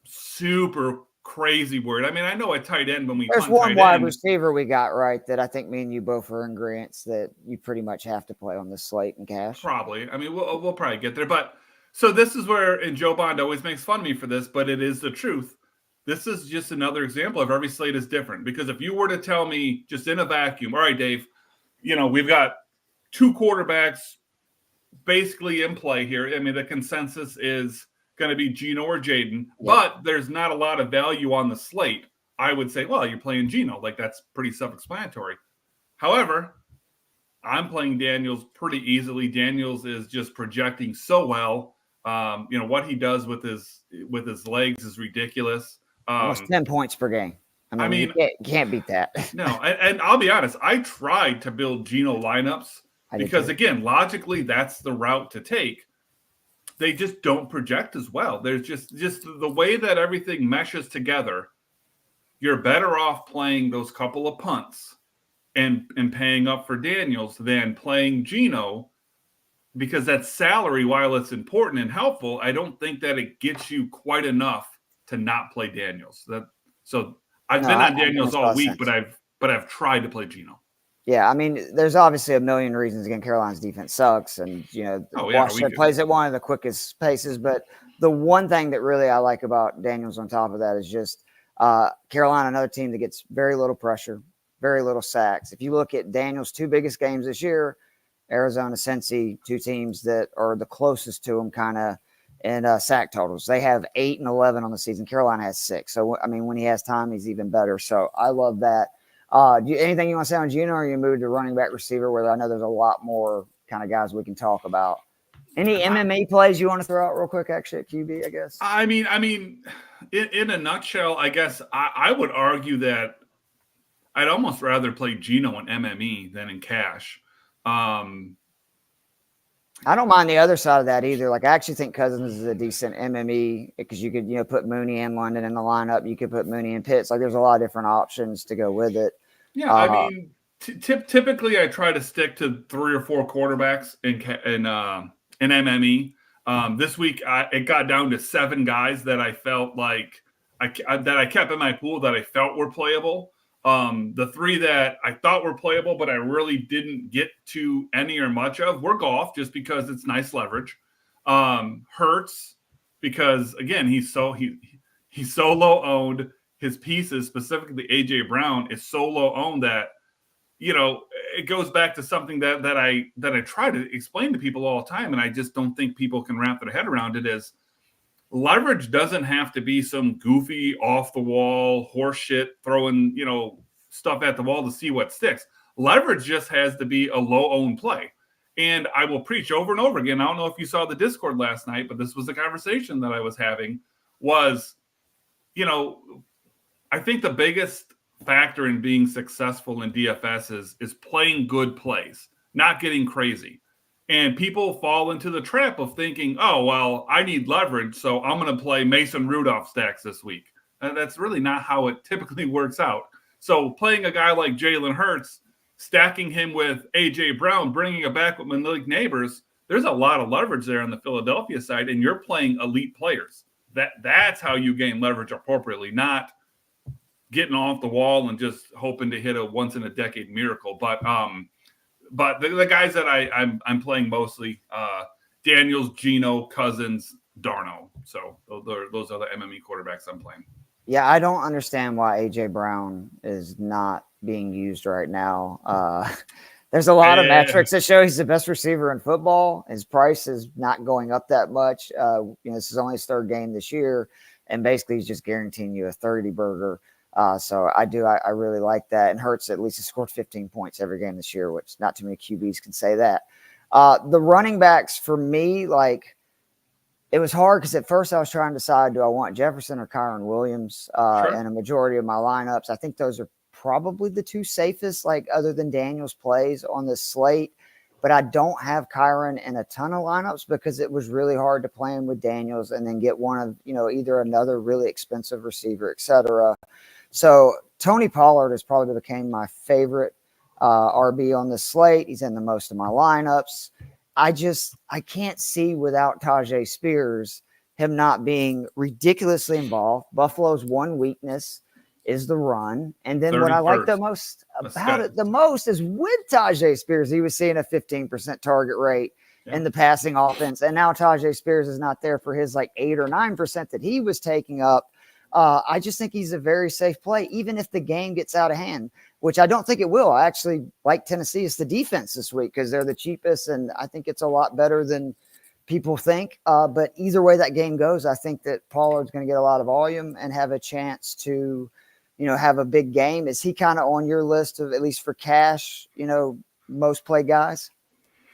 super crazy worried. I mean, I know at tight end when we there's one wide receiver we got right that I think me and you both are in agreement that you pretty much have to play on this slate in cash. Probably. I mean, we'll probably get there, but so this is where, and Joe Bond always makes fun of me for this, but it is the truth. This is just another example of every slate is different. Because if you were to tell me just in a vacuum, all right, Dave, we've got 2 quarterbacks basically in play here. I mean, the consensus is going to be Geno or Jaden, but there's not a lot of value on the slate. I would say, well, you're playing Geno. Like, that's pretty self-explanatory. However, I'm playing Daniels pretty easily. Daniels is just projecting so well. What he does with his legs is ridiculous. Almost 10 points per game. I mean you can't beat that. No, and I'll be honest, I tried to build Geno lineups because, again, logically, that's the route to take. They just don't project as well. There's just the way that everything meshes together. You're better off playing those couple of punts and paying up for Daniels than playing Geno, because that salary, while it's important and helpful, I don't think that it gets you quite enough to not play Daniels. So I've been on Daniels all week, but I've tried to play Geno. Yeah, I mean, there's obviously a million reasons. Again, Carolina's defense sucks, and Washington plays at one of the quickest paces. But the one thing that really I like about Daniels on top of that is just Carolina, another team that gets very little pressure, very little sacks. If you look at Daniels' 2 biggest games this year, Arizona, Cincy, 2 teams that are the closest to him, kind of in sack totals. They have 8 and 11 on the season. Carolina has 6. So I mean, when he has time, he's even better. So I love that. Anything you want to say on Geno, or you move to running back receiver, where I know there's a lot more kind of guys we can talk about? Any MMA plays you want to throw out real quick, actually, at QB, I guess? I mean, in a nutshell, I guess I would argue that I'd almost rather play Geno in MME than in cash. I don't mind the other side of that either. Like, I actually think Cousins is a decent MME because you could, put Mooney and London in the lineup. You could put Mooney and Pitts. Like, there's a lot of different options to go with it. Yeah, I mean, typically I try to stick to 3 or 4 quarterbacks in MME. This week it got down to 7 guys that I felt like that I kept in my pool that I felt were playable. The 3 that I thought were playable, but I really didn't get to any or much of, were Goff, just because it's nice leverage. Hurts, because again, he's so low owned. His pieces, specifically AJ Brown, is so low owned that it goes back to something that I try to explain to people all the time, and I just don't think people can wrap their head around it. Is leverage doesn't have to be some goofy, off the wall, horse shit, throwing stuff at the wall to see what sticks. Leverage just has to be a low owned play. And I will preach over and over again. I don't know if you saw the Discord last night, but this was the conversation that I was having was, I think the biggest factor in being successful in DFS is playing good plays, not getting crazy. And people fall into the trap of thinking, oh, well, I need leverage, so I'm going to play Mason Rudolph stacks this week. And that's really not how it typically works out. So playing a guy like Jalen Hurts, stacking him with A.J. Brown, bringing it back with Malik Neighbors, there's a lot of leverage there on the Philadelphia side, and you're playing elite players. That's how you gain leverage appropriately, not getting off the wall and just hoping to hit a once-in-a-decade miracle. But the guys that I'm playing mostly, Daniels, Geno, Cousins, Darno. So those are the MME quarterbacks I'm playing. Yeah, I don't understand why A.J. Brown is not being used right now. There's a lot of metrics that show he's the best receiver in football. His price is not going up that much. This is only his third game this year, and basically he's just guaranteeing you a 30 burger. So I really like that. And Hurts at least has scored 15 points every game this year, which not too many QBs can say that. The running backs for me, it was hard because at first I was trying to decide, do I want Jefferson or Kyron Williams in a majority of my lineups? I think those are probably the two safest, other than Daniels plays on this slate. But I don't have Kyron in a ton of lineups because it was really hard to play him with Daniels and then get one of, either another really expensive receiver, et cetera. So Tony Pollard has probably became my favorite RB on the slate. He's in the most of my lineups. I can't see without Tajay Spears him not being ridiculously involved. Buffalo's one weakness is the run. And then what I like the most about it is with Tajay Spears, he was seeing a 15% target rate in the passing offense. And now Tajay Spears is not there for his 8 or 9% that he was taking up. I just think he's a very safe play, even if the game gets out of hand, which I don't think it will. I actually like Tennessee as the defense this week because they're the cheapest, and I think it's a lot better than people think. But either way that game goes, I think that Pollard's going to get a lot of volume and have a chance to, have a big game. Is he kind of on your list of, at least for cash, most play guys?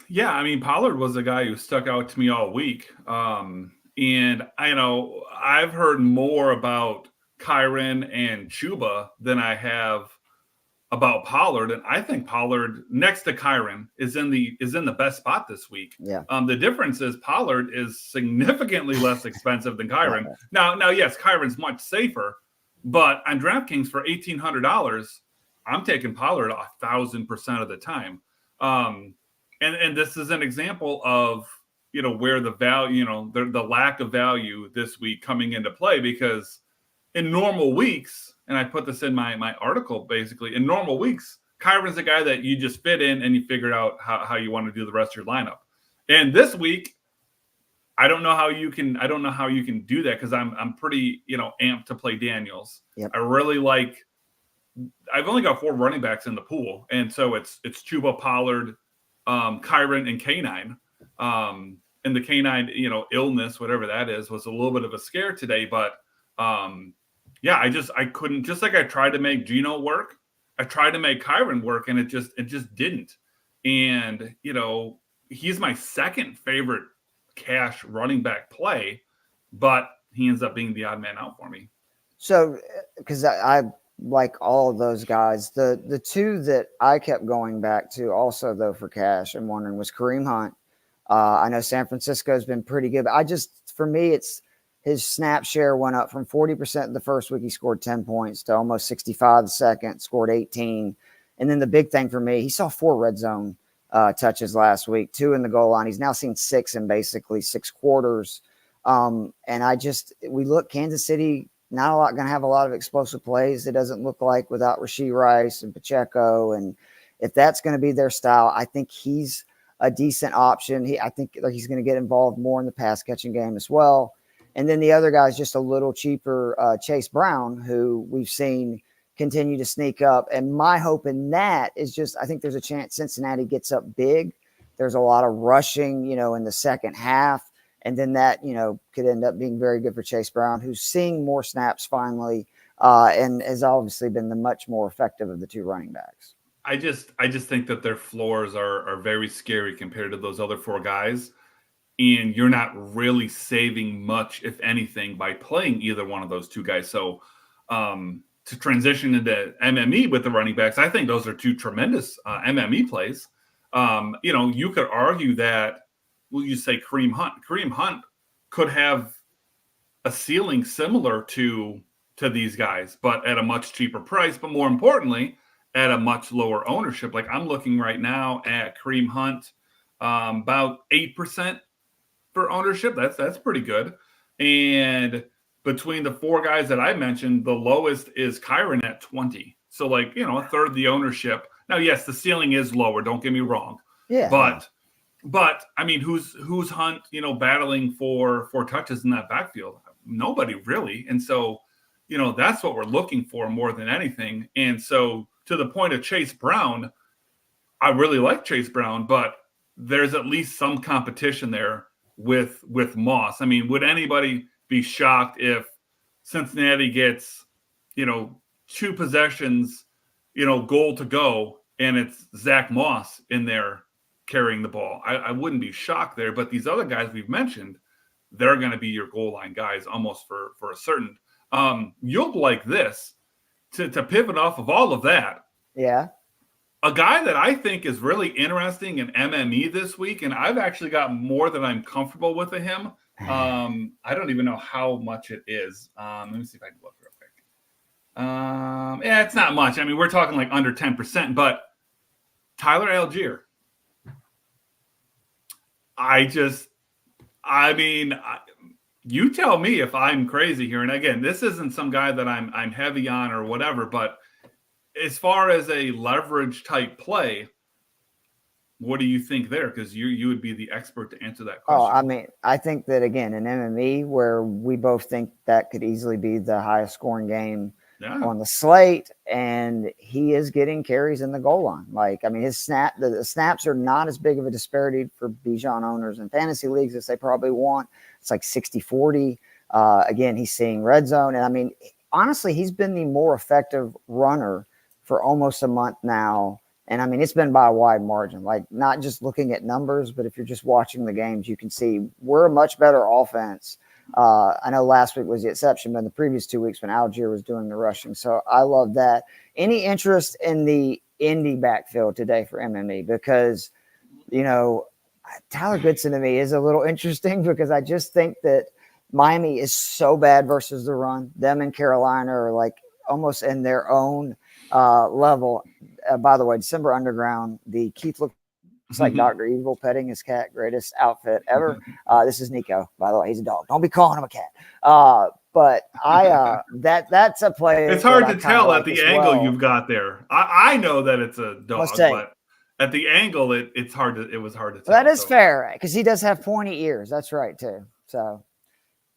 Yeah, I mean, Pollard was a guy who stuck out to me all week. And I've heard more about Kyron and Chuba than I have about Pollard. And I think Pollard next to Kyron is in the best spot this week. Yeah. The difference is Pollard is significantly less expensive than Kyron. Now, yes, Kyron's much safer, but on DraftKings for $1,800, I'm taking Pollard 1,000% of the time. And this is an example of, where the value, the lack of value this week coming into play, because in normal weeks, and I put this in my article, basically, in normal weeks, Kyron's a guy that you just fit in and you figure out how you want to do the rest of your lineup. And this week, I don't know how you can do that because I'm pretty, amped to play Daniels. Yep. I really like, I've only got 4 running backs in the pool. And so it's Chuba, Pollard, Kyron, and K9. And the K9, illness, whatever that is, was a little bit of a scare today. But I couldn't, just like I tried to make Geno work, I tried to make Kyron work, and it just didn't. And, he's my second favorite cash running back play, but he ends up being the odd man out for me. So, because I like all of those guys, the two that I kept going back to also, though, for cash, I'm wondering, was Kareem Hunt. I know San Francisco's been pretty good, but for me, it's his snap share went up from 40% the first week. He scored 10 points to almost 65 the second, scored 18. And then the big thing for me, he saw 4 red zone touches last week, 2 in the goal line. He's now seen 6 in basically 6 quarters. And we look, Kansas City, not going to have a lot of explosive plays. It doesn't look like without Rashee Rice and Pacheco. And if that's going to be their style, I think he's a decent option. I think he's going to get involved more in the pass catching game as well. And then the other guy is just a little cheaper, Chase Brown, who we've seen continue to sneak up. And my hope in that is just, I think there's a chance Cincinnati gets up big. There's a lot of rushing, in the second half. And then that, could end up being very good for Chase Brown, who's seeing more snaps finally, and has obviously been the much more effective of the two running backs. I just think that their floors are very scary compared to those other four guys. And you're not really saving much, if anything, by playing either one of those two guys. So to transition into MME with the running backs, I think those are two tremendous MME plays. You could argue that, you say Kareem Hunt. Kareem Hunt could have a ceiling similar to these guys, but at a much cheaper price. But more importantly, at a much lower ownership. Like I'm looking right now at Kareem Hunt, about 8% for ownership. That's pretty good. And between the four guys that I mentioned, the lowest is Kyron at 20. So a third of the ownership. Now, yes, the ceiling is lower. Don't get me wrong. Yeah. But I mean, who's Hunt, battling for touches in that backfield? Nobody really. And so, that's what we're looking for more than anything. And so to the point of Chase Brown, I really like Chase Brown, but there's at least some competition there with Moss. I mean, would anybody be shocked if Cincinnati gets, 2 possessions, goal to go, and it's Zach Moss in there carrying the ball? I wouldn't be shocked there, but these other guys we've mentioned, they're going to be your goal line guys almost for a certain. You'll like this to pivot off of all of that. Yeah. A guy that I think is really interesting in MME this week, and I've actually got more than I'm comfortable with him. I don't even know how much it is. Let me see if I can look real quick. Yeah, it's not much. I mean, we're talking like under 10%, but Tyler Algier. You tell me if I'm crazy here. And again, this isn't some guy that I'm heavy on or whatever, but as far as a leverage type play, what do you think there? Because you would be the expert to answer that question. Oh, I mean, I think that again, in MME, where we both think that could easily be the highest scoring game on the slate, and he is getting carries in the goal line. The snaps are not as big of a disparity for Bijan owners in fantasy leagues as they probably want. It's like 60-40. Again, he's seeing red zone. And I mean, honestly, he's been the more effective runner for almost a month now. And I mean, it's been by a wide margin, not just looking at numbers, but if you're just watching the games, you can see we're a much better offense. I know last week was the exception, but in the previous 2 weeks when Algier was doing the rushing. So I love that. Any interest in the Indy backfield today for MME? Because, Tyler Goodson to me is a little interesting because I just think that Miami is so bad versus the run. Them and Carolina are almost in their own level. By the way, December Underground, the Keith looks like Dr. Evil petting his cat, greatest outfit ever. This is Nico, by the way. He's a dog. Don't be calling him a cat. But that's a play. It's hard to tell at the angle you've got there. I know that it's a dog, but at the angle, it was hard to tell. Well, that is fair because he does have pointy ears. That's right too. So,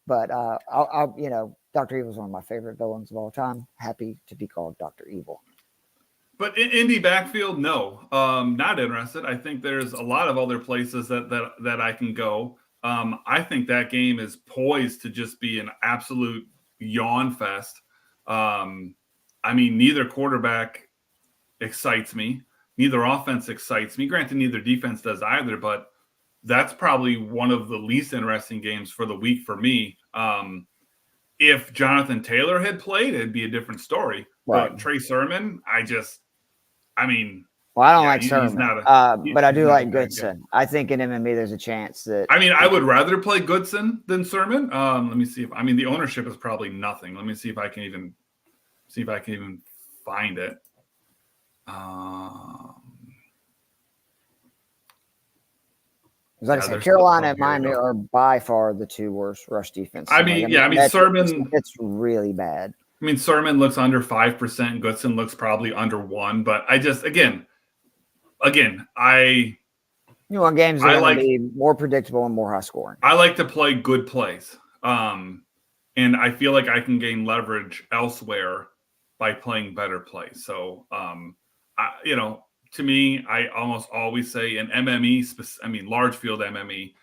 but Dr. Evil is one of my favorite villains of all time. Happy to be called Dr. Evil. But in Indy backfield, no, not interested. I think there's a lot of other places that I can go. I think that game is poised to just be an absolute yawn fest. I mean, neither quarterback excites me. Neither offense excites me. Granted, neither defense does either, but that's probably one of the least interesting games for the week for me. If Jonathan Taylor had played, it'd be a different story. Right. But Trey Sermon, I don't like Sermon, but I do like Goodson. I think in MME there's a chance that. I mean, I would rather play Goodson than Sermon. Let me see if the ownership is probably nothing. Let me see if I can even find it. Carolina and Miami are by far the 2 worst rush defenses. Sermon. It's really bad. I mean, Sermon looks under 5%. Goodson looks probably under 1%. But I just, again, I want games that are be more predictable and more high scoring. I like to play good plays. And I feel like I can gain leverage elsewhere by playing better plays. So, to me, I almost always say in MME, large field MME,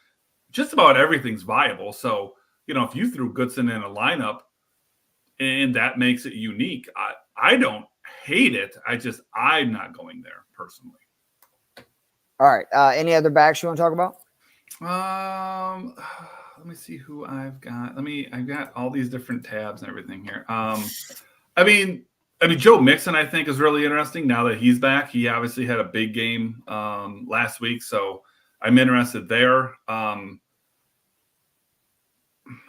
just about everything's viable. So, if you threw Goodson in a lineup and that makes it unique, I don't hate it. I'm not going there personally. All right. Any other backs you want to talk about? Let me see who I've got. I've got all these different tabs and everything here. Joe Mixon, I think, is really interesting now that he's back. He obviously had a big game last week, so I'm interested there.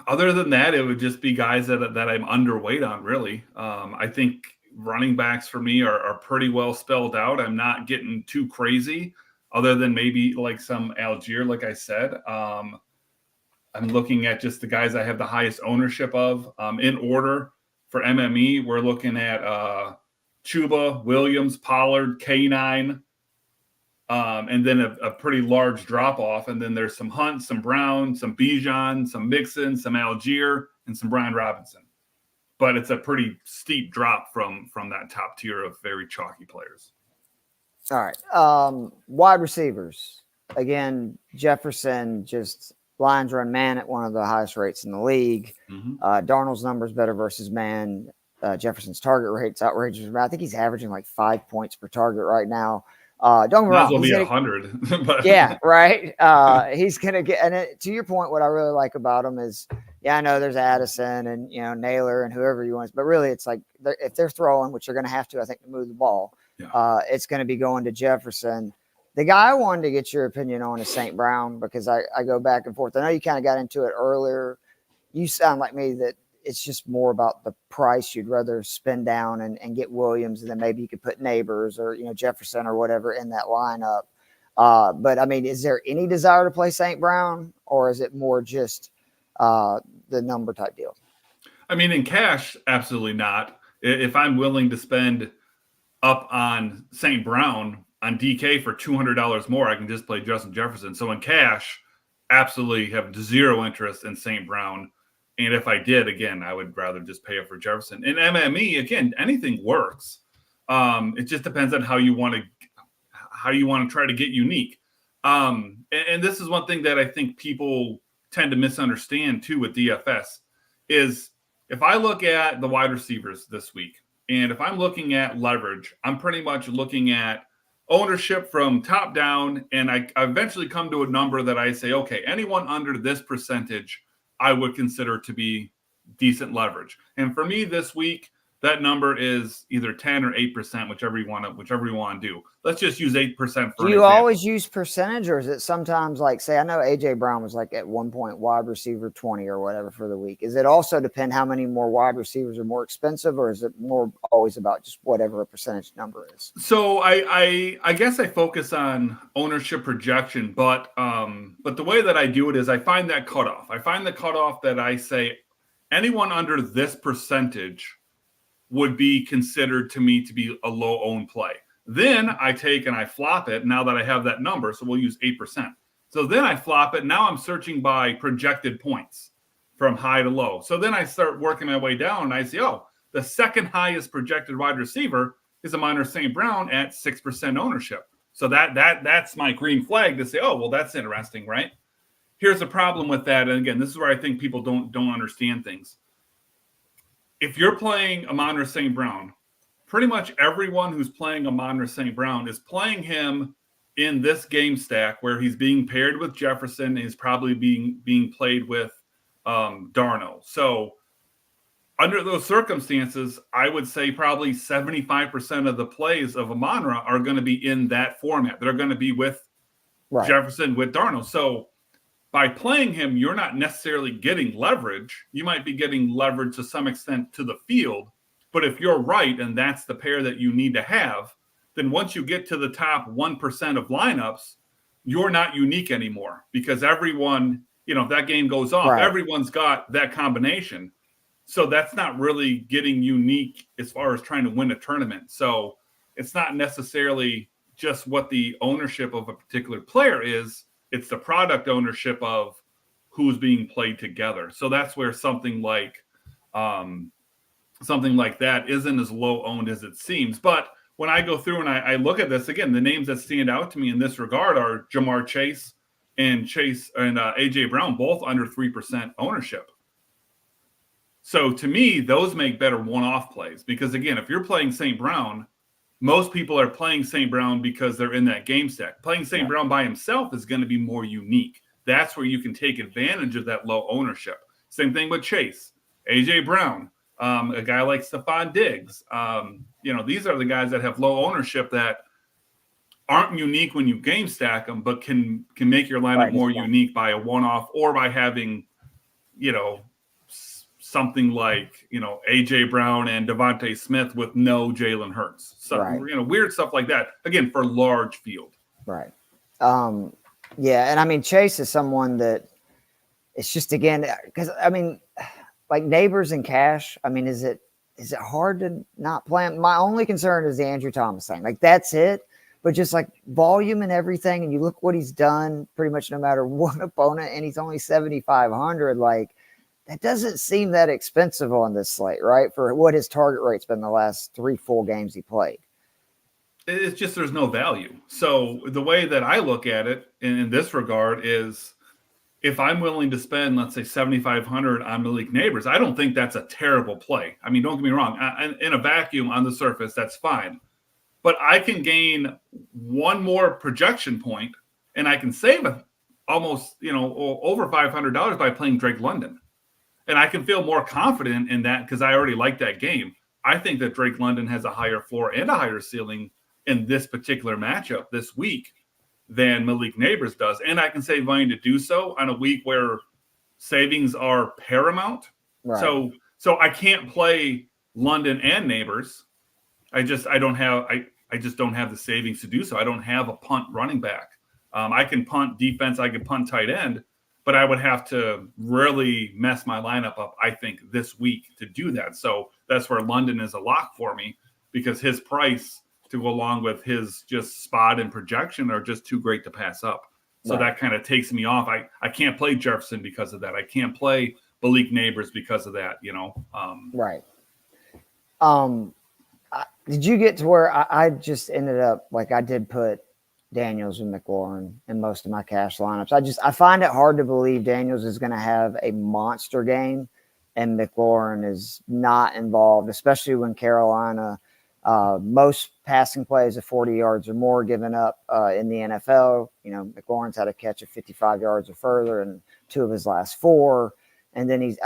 Other than that, it would just be guys that I'm underweight on, really. I think running backs for me are pretty well spelled out. I'm not getting too crazy, other than maybe like some Algier, like I said. I'm looking at just the guys I have the highest ownership of. In order for MME, we're looking at Chuba, Williams, Pollard, K9, and then a pretty large drop-off. And then there's some Hunt, some Brown, some Bijan, some Mixon, some Algier, and some Brian Robinson. But it's a pretty steep drop from that top tier of very chalky players. All right. Wide receivers. Again, Jefferson, just lines run man at one of the highest rates in the league. Mm-hmm. Darnold's numbers better versus man. Jefferson's target rate's outrageous. I think he's averaging like 5 points per target right now. Don't get me wrong. Might as well be 100. But. Yeah, right. He's going to get, and to your point, what I really like about him is, I know there's Addison and, Naylor and whoever you want, but really it's like if they're throwing, which they're going to have to, I think, to move the ball, it's going to be going to Jefferson. The guy I wanted to get your opinion on is St. Brown, because I go back and forth. I know you kind of got into it earlier. You sound like me that it's just more about the price. You'd rather spend down and get Williams, and then maybe you could put Neighbors or, Jefferson or whatever in that lineup. But is there any desire to play St. Brown, or is it more just the number type deal? In cash, absolutely not. If I'm willing to spend up on St. Brown on DK for $200 more, I can just play Justin Jefferson. So in cash, absolutely have zero interest in St. Brown. And if I did, again, I would rather just pay up for Jefferson. In MME, again, anything works. It just depends on how you want to try to get unique. And this is one thing that I think people tend to misunderstand too with DFS is if I look at the wide receivers this week, and if I'm looking at leverage, I'm pretty much looking at ownership from top down, and I eventually come to a number that I say, okay, anyone under this percentage I would consider to be decent leverage. And for me this week, that number is either 10 or 8%, whichever you want to do. Let's just use 8% for Do you always use percentage, or is it sometimes like, say, I know AJ Brown was like at one point wide receiver 20 or whatever for the week. Is it also depend how many more wide receivers are more expensive, or is it more always about just whatever a percentage number is? So I guess I focus on ownership projection, but the way that I do it is I find that cutoff. I find the cutoff that I say anyone under this percentage would be considered to me to be a low owned play. Then I take and I flop it now that I have that number. So we'll use 8%. So then I flop it. Now I'm searching by projected points from high to low. So then I start working my way down and I see, the second highest projected wide receiver is Amon-Ra St. Brown at 6% ownership. So that's my green flag to say, that's interesting, right? Here's the problem with that. And again, this is where I think people don't understand things. If you're playing Amon-Ra St. Brown, pretty much everyone who's playing Amon-Ra St. Brown is playing him in this game stack where he's being paired with Jefferson and he's probably being played with Darno. So under those circumstances, I would say probably 75% of the plays of Amon-Ra are going to be in that format. They're going to be with Jefferson, with Darno. So by playing him, you're not necessarily getting leverage. You might be getting leverage to some extent to the field. But if you're right, and that's the pair that you need to have, then once you get to the top 1% of lineups, you're not unique anymore, because everyone, if that game goes off, everyone's got that combination. So that's not really getting unique as far as trying to win a tournament. So it's not necessarily just what the ownership of a particular player is. It's the product ownership of who's being played together. So that's where something like something like that isn't as low owned as it seems. But when I go through and I look at this again, the names that stand out to me in this regard are Jamar Chase and AJ Brown, both under 3% ownership. So to me, those make better one-off plays because again, if you're playing St. Brown, most people are playing St. Brown because they're in that game stack. Playing St. Brown by himself is going to be more unique. That's where you can take advantage of that low ownership. Same thing with Chase, AJ Brown, a guy like Stephon Diggs. These are the guys that have low ownership that aren't unique when you game stack them, but can make your lineup more unique by a one-off or by having, something like, AJ Brown and Devontae Smith with no Jalen Hurts. So, weird stuff like that. Again, for large field. Right. Yeah. And I mean, Chase is someone that it's just, again, because I mean, like Neighbors and Cash, I mean, is it hard to not play him? My only concern is the Andrew Thomas thing. Like, that's it. But just like volume and everything, and you look what he's done pretty much no matter what opponent, and he's only 7,500. Like, that doesn't seem that expensive on this slate, right? For what his target rate's been the last 3 full games he played. It's just there's no value. So the way that I look at it in this regard is if I'm willing to spend, let's say, 7,500 on Malik Neighbors, I don't think that's a terrible play. I mean, don't get me wrong. In a vacuum on the surface, that's fine. But I can gain one more projection point, and I can save almost, over $500 by playing Drake London. And I can feel more confident in that because I already like that game. I think that Drake London has a higher floor and a higher ceiling in this particular matchup this week than Malik Neighbors does. And I can save money to do so on a week where savings are paramount. Right. So I can't play London and Neighbors. I just don't have the savings to do so. I don't have a punt running back. I can punt defense. I can punt tight end, but I would have to really mess my lineup up, I think, this week to do that. So that's where London is a lock for me because his price to go along with his just spot and projection are just too great to pass up. So that kind of takes me off. I can't play Jefferson because of that. I can't play Malik Neighbors because of that, Right. Did you get to where I just ended up, like I did put Daniels and McLaurin in most of my cash lineups. I find it hard to believe Daniels is going to have a monster game and McLaurin is not involved, especially when Carolina, most passing plays of 40 yards or more given up in the NFL. McLaurin's had a catch of 55 yards or further in 2 of his last 4. And then it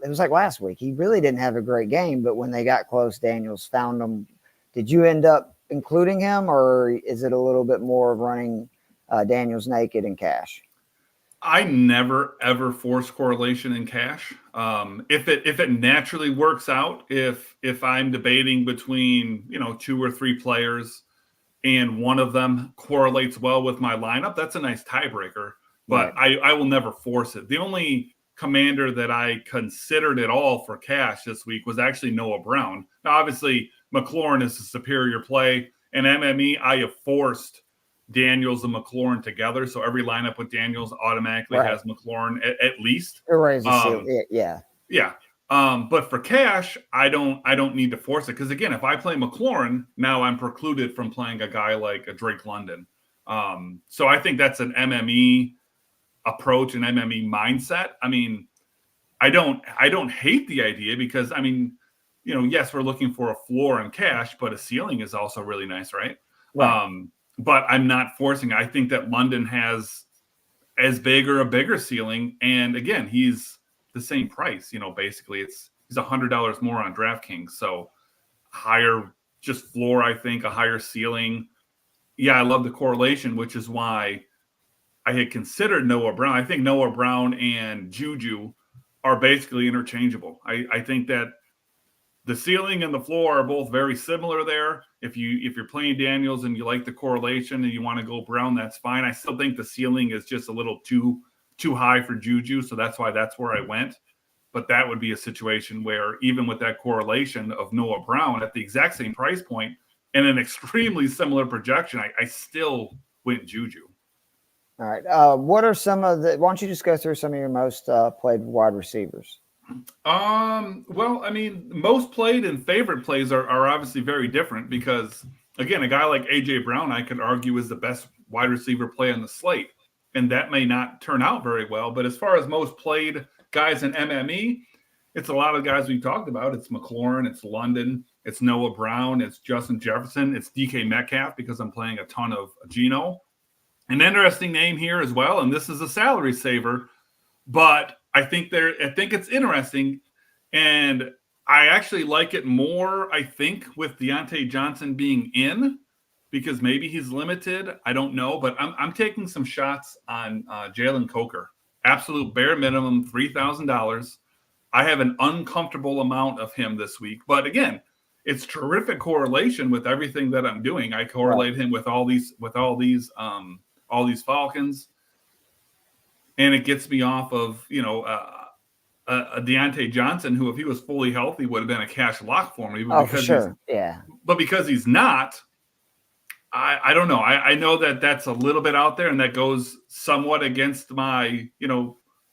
was like last week. He really didn't have a great game, but when they got close, Daniels found him. Did you end up including him, or is it a little bit more of running Daniels naked in cash? I never, ever force correlation in cash. If it naturally works out, if I'm debating between, 2 or 3 players and one of them correlates well with my lineup, that's a nice tiebreaker, but I will never force it. The only commander that I considered at all for cash this week was actually Noah Brown. Now, obviously, McLaurin is a superior play. In MME, I have forced Daniels and McLaurin together, so every lineup with Daniels automatically has McLaurin at least. Yeah. But for cash, I don't need to force it because again, if I play McLaurin, now I'm precluded from playing a guy like a Drake London. So I think that's an MME approach and MME mindset. I mean, I don't hate the idea because yes, we're looking for a floor in cash, but a ceiling is also really nice, right? But I'm not forcing. I think that London has as big or a bigger ceiling, and again, he's the same price. Basically, he's $100 more on DraftKings, so higher just floor. I think a higher ceiling. Yeah, I love the correlation, which is why I had considered Noah Brown. I think Noah Brown and Juju are basically interchangeable. I think that the ceiling and the floor are both very similar there. If you're playing Daniels and you like the correlation and you want to go Brown, that's fine. I still think the ceiling is just a little too high for Juju, so that's where I went. But that would be a situation where even with that correlation of Noah Brown at the exact same price point and an extremely similar projection, I still went Juju. All right. What are some of the – why don't you just go through some of your most played wide receivers? Well, I mean, most played and favorite plays are obviously very different because, again, a guy like A.J. Brown, I could argue, is the best wide receiver play on the slate. And that may not turn out very well. But as far as most played guys in MME, it's a lot of guys we talked about. It's McLaurin, it's London, it's Noah Brown, it's Justin Jefferson, it's DK Metcalf because I'm playing a ton of Geno. An interesting name here as well, and this is a salary saver, but I think it's interesting, and I actually like it more, I think, with Deontay Johnson being in because maybe he's limited. I don't know, but I'm taking some shots on Jalen Coker. Absolute bare minimum, $3,000. I have an uncomfortable amount of him this week, but again, it's terrific correlation with everything that I'm doing. I correlate him with all these Falcons, and it gets me off of a Deontay Johnson who, if he was fully healthy, would have been a cash lock for me. But for sure, yeah. But because he's not, I don't know. I know that that's a little bit out there, and that goes somewhat against my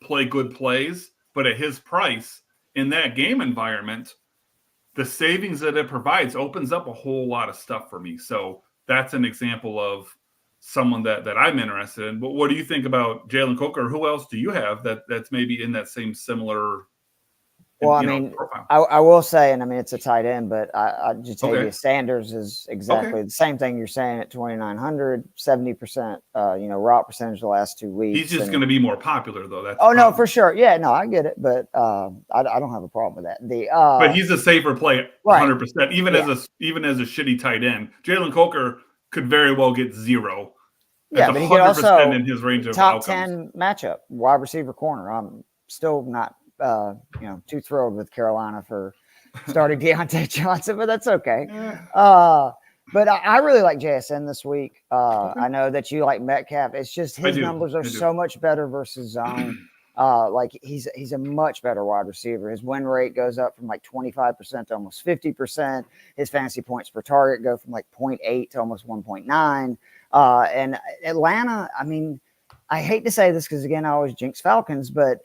play good plays. But at his price in that game environment, the savings that it provides opens up a whole lot of stuff for me. So that's an example of someone that I'm interested in. But what do you think about Jalen Coker? Who else do you have that's maybe in that same similar? Well, I mean, I will say, and I mean, it's a tight end, but Jatavius Sanders is exactly the same thing you're saying at 2,900, 70%, route percentage the last 2 weeks. He's just going to be more popular, though. That's no, for sure. Yeah, no, I get it, but I don't have a problem with that. But he's a safer play, 100%. Even as a shitty tight end, Jalen Coker could very well get 0. Yeah, but he could also in his range of top outcomes. 10 matchup, wide receiver corner. I'm still not too thrilled with Carolina for starting Deontay Johnson, but that's okay. But I really like JSN this week. I know that you like Metcalf. It's just his numbers are so much better versus zone. He's a much better wide receiver. His win rate goes up from like 25% to almost 50%. His fantasy points per target go from like 0.8 to almost 1.9. And Atlanta, I mean, I hate to say this because, again, I always jinx Falcons, but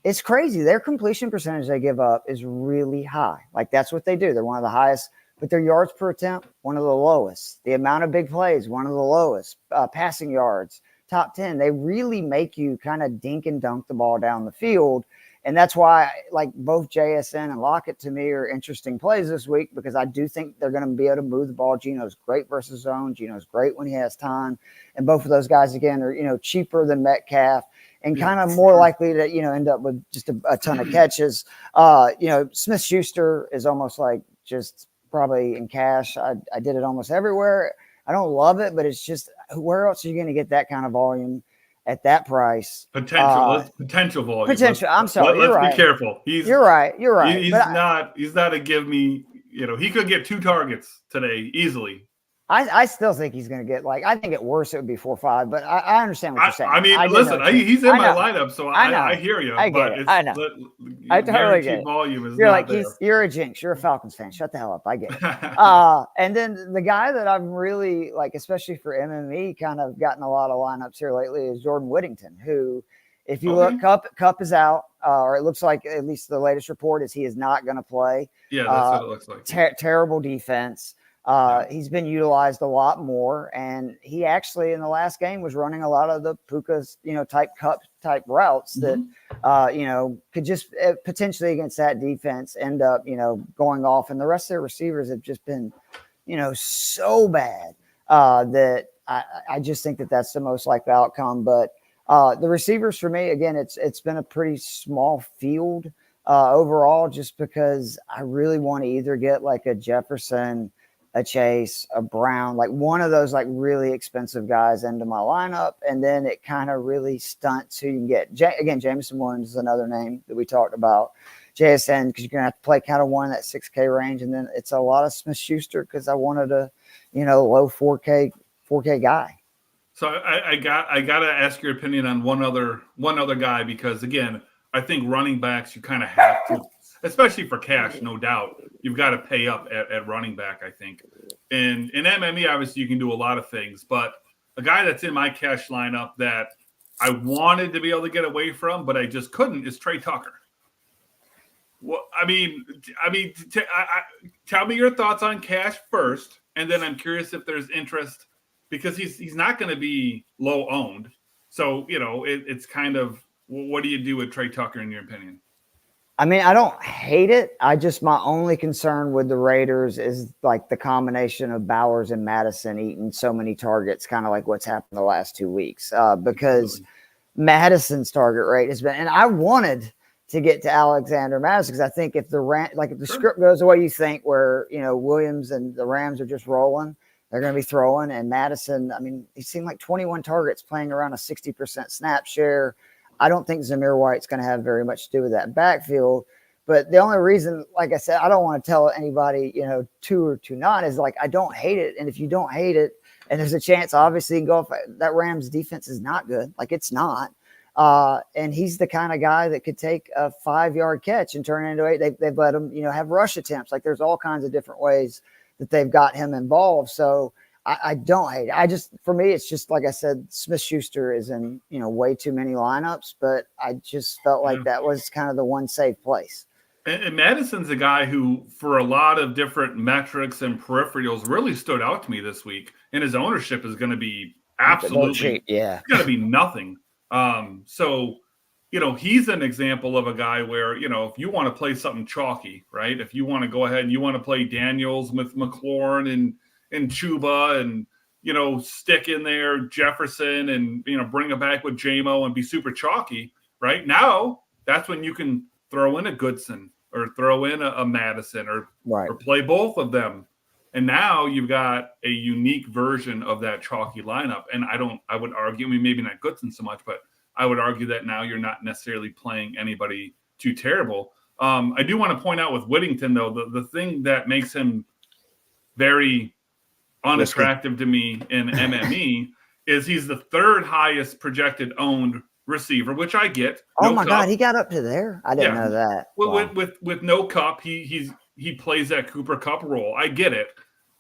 it's crazy. Their completion percentage they give up is really high. Like, that's what they do. They're one of the highest, but their yards per attempt, one of the lowest. The amount of big plays, one of the lowest. Passing yards, top 10. They really make you kind of dink and dunk the ball down the field. And that's why, like, both JSN and Lockett to me are interesting plays this week because I do think they're going to be able to move the ball. Geno's great versus zone. Geno's great when he has time. And both of those guys, again, are, cheaper than Metcalf and kind of more likely to, end up with just a ton of catches. Smith-Schuster is almost like just probably in cash. I did it almost everywhere. I don't love it, but it's just where else are you going to get that kind of volume at that price? Potential volume. Potential. I'm sorry. Let's be careful. You're right. He's not a give me. He could get 2 targets today easily. I still think he's going to get I think at worst it would be 4 or 5, but I understand what you're saying. I mean, listen, he's in my lineup, so I hear you. I get it. I know. I totally get it. Volume is you're not like, there. You're a jinx. You're a Falcons fan. Shut the hell up. I get it. And then the guy that I'm really especially for MME, kind of gotten a lot of lineups here lately is Jordan Whittington, who, if you look, Cup is out, or it looks like at least the latest report is he is not going to play. Yeah, that's what it looks like. Terrible defense. He's been utilized a lot more, and he actually in the last game was running a lot of the Puka's, type routes that, could just potentially against that defense end up, going off. And the rest of their receivers have just been, so bad that I just think that that's the most likely outcome. But the receivers for me, again, it's been a pretty small field overall, just because I really want to either get like a Jefferson, a Chase, a Brown, like one of those really expensive guys into my lineup, and then it kind of really stunts who you can get. Again, Jameson Williams is another name that we talked about. JSN, because you're going to have to play kind of one in that 6K range, and then it's a lot of Smith-Schuster because I wanted a, low 4K guy. So I got to ask your opinion on one other guy, because again, I think running backs you kind of have to, especially for cash, no doubt. You've got to pay up at running back, I think. And in MME, obviously, you can do a lot of things. But a guy that's in my cash lineup that I wanted to be able to get away from, but I just couldn't, is Trey Tucker. Well, tell me your thoughts on Cash first, and then I'm curious if there's interest because he's not going to be low owned. So it's kind of, what do you do with Trey Tucker in your opinion? I mean, I don't hate it. My only concern with the Raiders is like the combination of Bowers and Madison eating so many targets, kind of like what's happened the last 2 weeks. Because Madison's target rate has been, and I wanted to get to Alexander Madison because I think if the script goes the way you think, where Williams and the Rams are just rolling, they're going to be throwing, and Madison, I mean, he seemed like 21 targets, playing around a 60% snap share. I don't think Zamir White's going to have very much to do with that backfield. But the only reason, like I said, I don't want to tell anybody, 2 or 2 not, is like, I don't hate it. And if you don't hate it, and there's a chance, obviously, that Rams defense is not good. Like, it's not. And he's the kind of guy that could take a 5-yard catch and turn it into 8. They've let him, have rush attempts. Like, there's all kinds of different ways that they've got him involved. So I don't hate it. For me, it's just, like I said, Smith-Schuster is in, way too many lineups, but I just felt like that was kind of the one safe place. And Madison's a guy who, for a lot of different metrics and peripherals, really stood out to me this week. And his ownership is going to be absolutely, it's going to be nothing. So, he's an example of a guy where, if you want to play something chalky, right? If you want to go ahead and you want to play Daniels with McLaurin and Chuba and, stick in there Jefferson and, bring it back with JMO and be super chalky, right? Now, that's when you can throw in a Goodson or throw in a Madison or play both of them. And now you've got a unique version of that chalky lineup. And I would argue, maybe not Goodson so much, but I would argue that now you're not necessarily playing anybody too terrible. I do want to point out with Whittington, though, the thing that makes him very unattractive to me in MME is he's the 3rd highest projected owned receiver, which I get. Oh my God, he got up to there. I didn't know that. Wow. With no Cup, he plays that Cooper Cup role. I get it.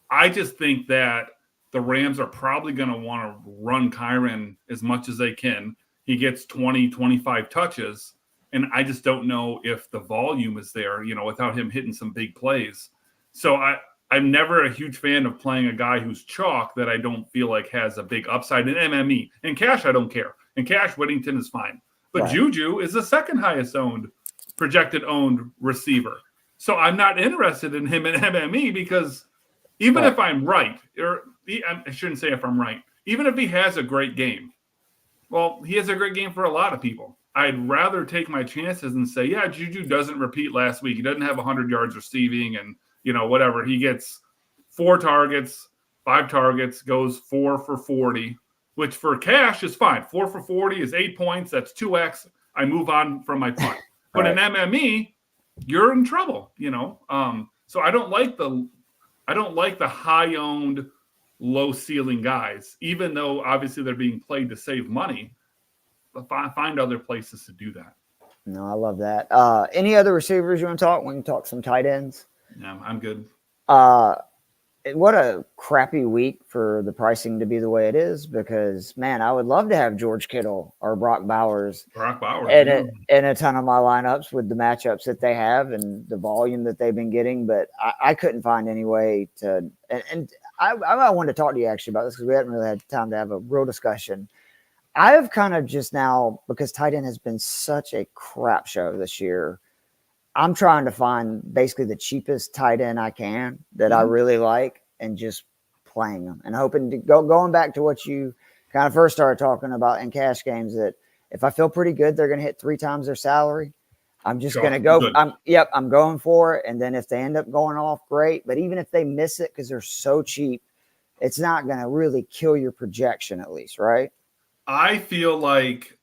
I just think that the Rams are probably going to want to run Kyren as much as they can. He gets 20, 25 touches, and I just don't know if the volume is there, without him hitting some big plays. So I'm never a huge fan of playing a guy who's chalk that I don't feel like has a big upside in MME. In Cash, I don't care. In Cash, Whittington is fine. But Juju is the 2nd highest projected owned receiver. So I'm not interested in him in MME because even if I'm right, or I shouldn't say if I'm right, even if he has a great game, well, he has a great game for a lot of people. I'd rather take my chances and say, yeah, Juju doesn't repeat last week. He doesn't have 100 yards receiving and, whatever. He gets 4 targets, 5 targets, goes 4 for 40, which for Cash is fine. 4 for 40 is 8 points. That's 2x. I move on from my punt. But in MME, you're in trouble, So I don't like the high-owned, low-ceiling guys, even though obviously they're being played to save money. But find other places to do that. No, I love that. Any other receivers you want to talk? We can talk some tight ends. Yeah, I'm good. What a crappy week for the pricing to be the way it is, because, man, I would love to have George Kittle or Brock Bowers in a ton of my lineups with the matchups that they have and the volume that they've been getting. But I couldn't find any way to – and I wanted to talk to you actually about this because we hadn't really had time to have a real discussion. I have kind of just now, because tight end has been such a crap show this year, I'm trying to find basically the cheapest tight end I can that I really like and just playing them and hoping to going back to what you kind of first started talking about in cash games, that if I feel pretty good, they're going to hit 3 times their salary. I'm just going to go. I'm going for it. And then if they end up going off, great. But even if they miss it because they're so cheap, it's not going to really kill your projection, at least, right? I feel like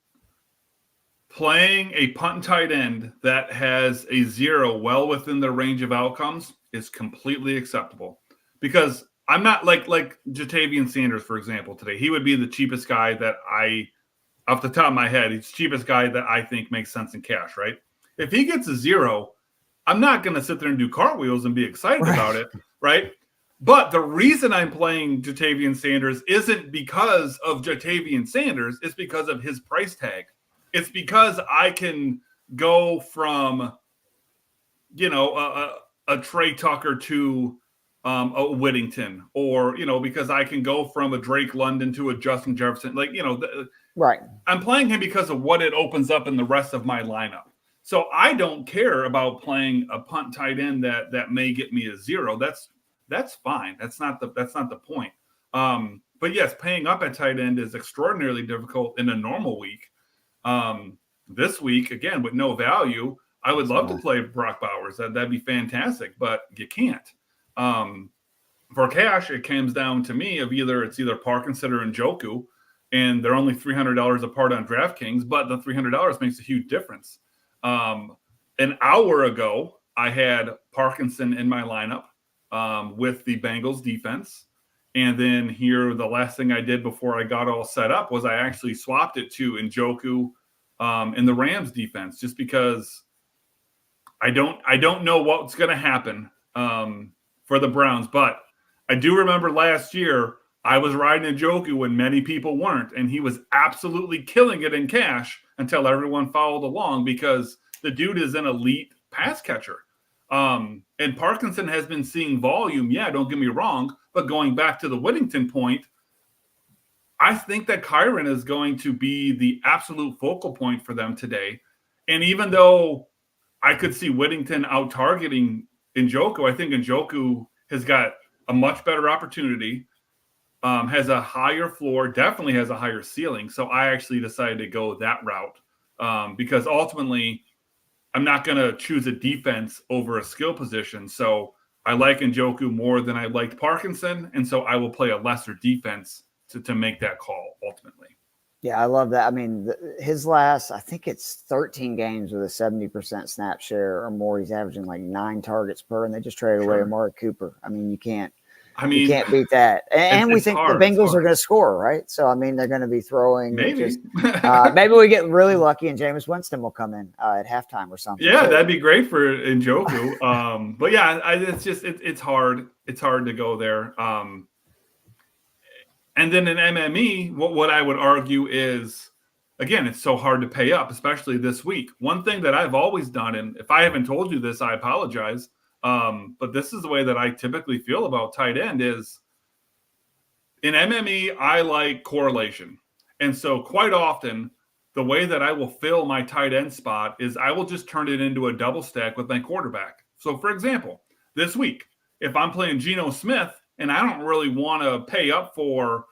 playing a punt and tight end that has a 0 well within the range of outcomes is completely acceptable, because I'm not like Jatavian Sanders, for example, today. He would be the cheapest guy that off the top of my head, he's the cheapest guy that I think makes sense in cash, right? If he gets a 0, I'm not going to sit there and do cartwheels and be excited about it, right? But the reason I'm playing Jatavian Sanders isn't because of Jatavian Sanders. It's because of his price tag. It's because I can go from a Trey Tucker to a Whittington, or, because I can go from a Drake London to a Justin Jefferson. Right. I'm playing him because of what it opens up in the rest of my lineup. So I don't care about playing a punt tight end that may get me a 0. That's fine. That's not the point. But yes, paying up at tight end is extraordinarily difficult in a normal week. This week, again, with no value, I would love to play Brock Bowers. That'd be fantastic, but you can't. For cash, it comes down to me of either Parkinson or Njoku, and they're only $300 apart on DraftKings, but the $300 makes a huge difference. An hour ago, I had Parkinson in my lineup with the Bengals defense. And then here, the last thing I did before I got all set up was I actually swapped it to Njoku in the Rams defense, just because I don't know what's going to happen for the Browns. But I do remember last year I was riding Njoku when many people weren't, and he was absolutely killing it in cash until everyone followed along, because the dude is an elite pass catcher. And Parkinson has been seeing volume. Yeah, don't get me wrong. But going back to the Whittington point, I think that Kyren is going to be the absolute focal point for them today. And even though I could see Whittington out targeting Njoku, I think Njoku has got a much better opportunity, has a higher floor, definitely has a higher ceiling. So I actually decided to go that route because ultimately I'm not going to choose a defense over a skill position. So I like Njoku more than I liked Parkinson, and so I will play a lesser defense to make that call ultimately. Yeah, I love that. I mean, his last, I think it's 13 games with a 70% snap share or more. He's averaging like 9 targets per, and they just traded away Amari Cooper. I mean, you can't beat that. And we think the Bengals are going to score, right? So, I mean, they're going to be throwing. Maybe. Maybe we get really lucky and Jameis Winston will come in at halftime or something. Yeah, that'd be great for Njoku. But yeah, it's hard. It's hard to go there. And then in MME, what I would argue is, again, it's so hard to pay up, especially this week. One thing that I've always done, and if I haven't told you this, I apologize, but this is the way that I typically feel about tight end is, in MME, I like correlation. And so quite often, the way that I will fill my tight end spot is I will just turn it into a double stack with my quarterback. So, for example, this week, if I'm playing Geno Smith, and I don't really want to pay up for,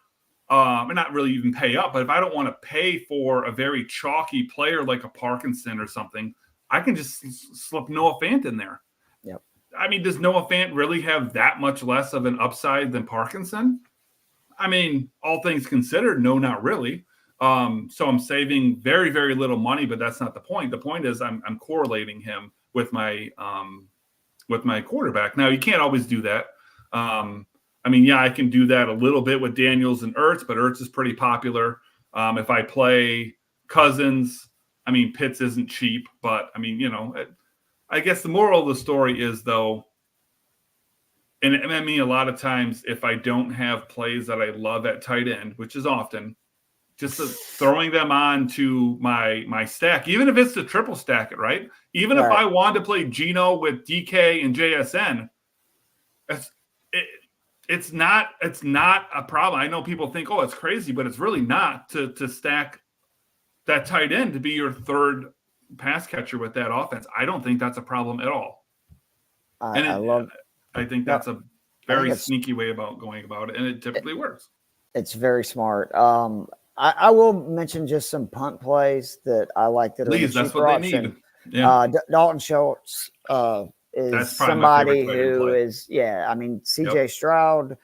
and not really even pay up, but if I don't want to pay for a very chalky player like a Parkinson or something, I can just slip Noah Fant in there. Yep. I mean, does Noah Fant really have that much less of an upside than Parkinson? I mean, all things considered, no, not really. So I'm saving very, very little money, but that's not the point. The point is I'm correlating him with my quarterback. Now, you can't always do that. I mean, yeah, I can do that a little bit with Daniels and Ertz, but Ertz is pretty popular. If I play Cousins, I mean, Pitts isn't cheap, but I mean, I guess the moral of the story is, though, in MME, a lot of times, if I don't have plays that I love at tight end, which is often, just throwing them on to my stack, even if it's to triple stack it, right? Even if I want to play Geno with DK and JSN, it's not a problem. I know people think, oh, it's crazy, but it's really not to stack that tight end to be your third pass catcher with that offense. I don't think that's a problem at all. I think that's a very sneaky way about going about it, and it typically works. It's very smart. I will mention just some punt plays that I like that Please, are that's what option. They need. Yeah. Dalton Schultz is somebody who is, I mean, CJ Stroud.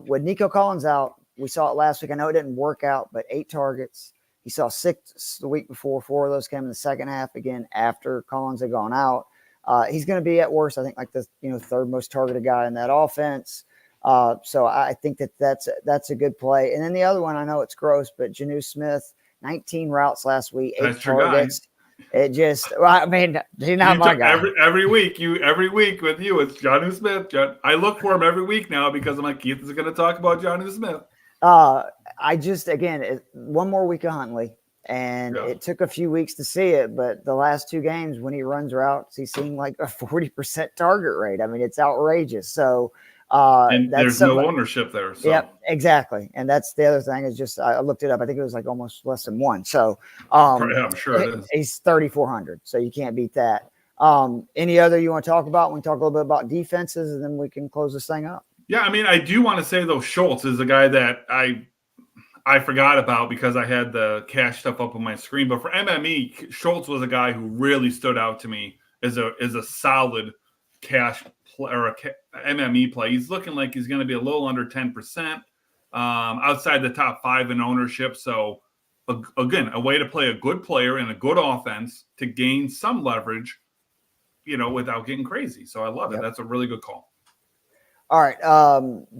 With Nico Collins out, we saw it last week. I know it didn't work out, but 8 targets. He saw 6 the week before. 4 of those came in the second half, again, after Collins had gone out. He's going to be at worst, I think, like the third most targeted guy in that offense. So I think that's a good play. And then the other one, I know it's gross, but Geno Smith, 19 routes last week, 8 targets. It just, I mean, he's not my guy. Every week with you, it's Geno Smith. I look for him every week now because I'm like, Keith is going to talk about Geno Smith. I just, again, one more week of Huntley. And Yeah. it took a few weeks to see it, but the last 2 games when he runs routes, he's seeing like a 40% target rate. I mean, it's outrageous. So And that's there's no ownership there. So. Yep, exactly. And that's the other thing is just I looked it up. I think it was like almost less than 1. So Yeah, I'm sure it is. He's 3,400. So you can't beat that. Any other you want to talk about? We can talk a little bit about defenses, and then we can close this thing up. Yeah, I mean, I do want to say though, Schultz is a guy that I forgot about because I had the cash stuff up on my screen. But for MME, Schultz was a guy who really stood out to me as a solid cash or a MME play. He's looking like he's going to be a little under 10%, outside the top 5 in ownership. So again, a way to play a good player in a good offense to gain some leverage, without getting crazy. So I love it. That's a really good call. All right.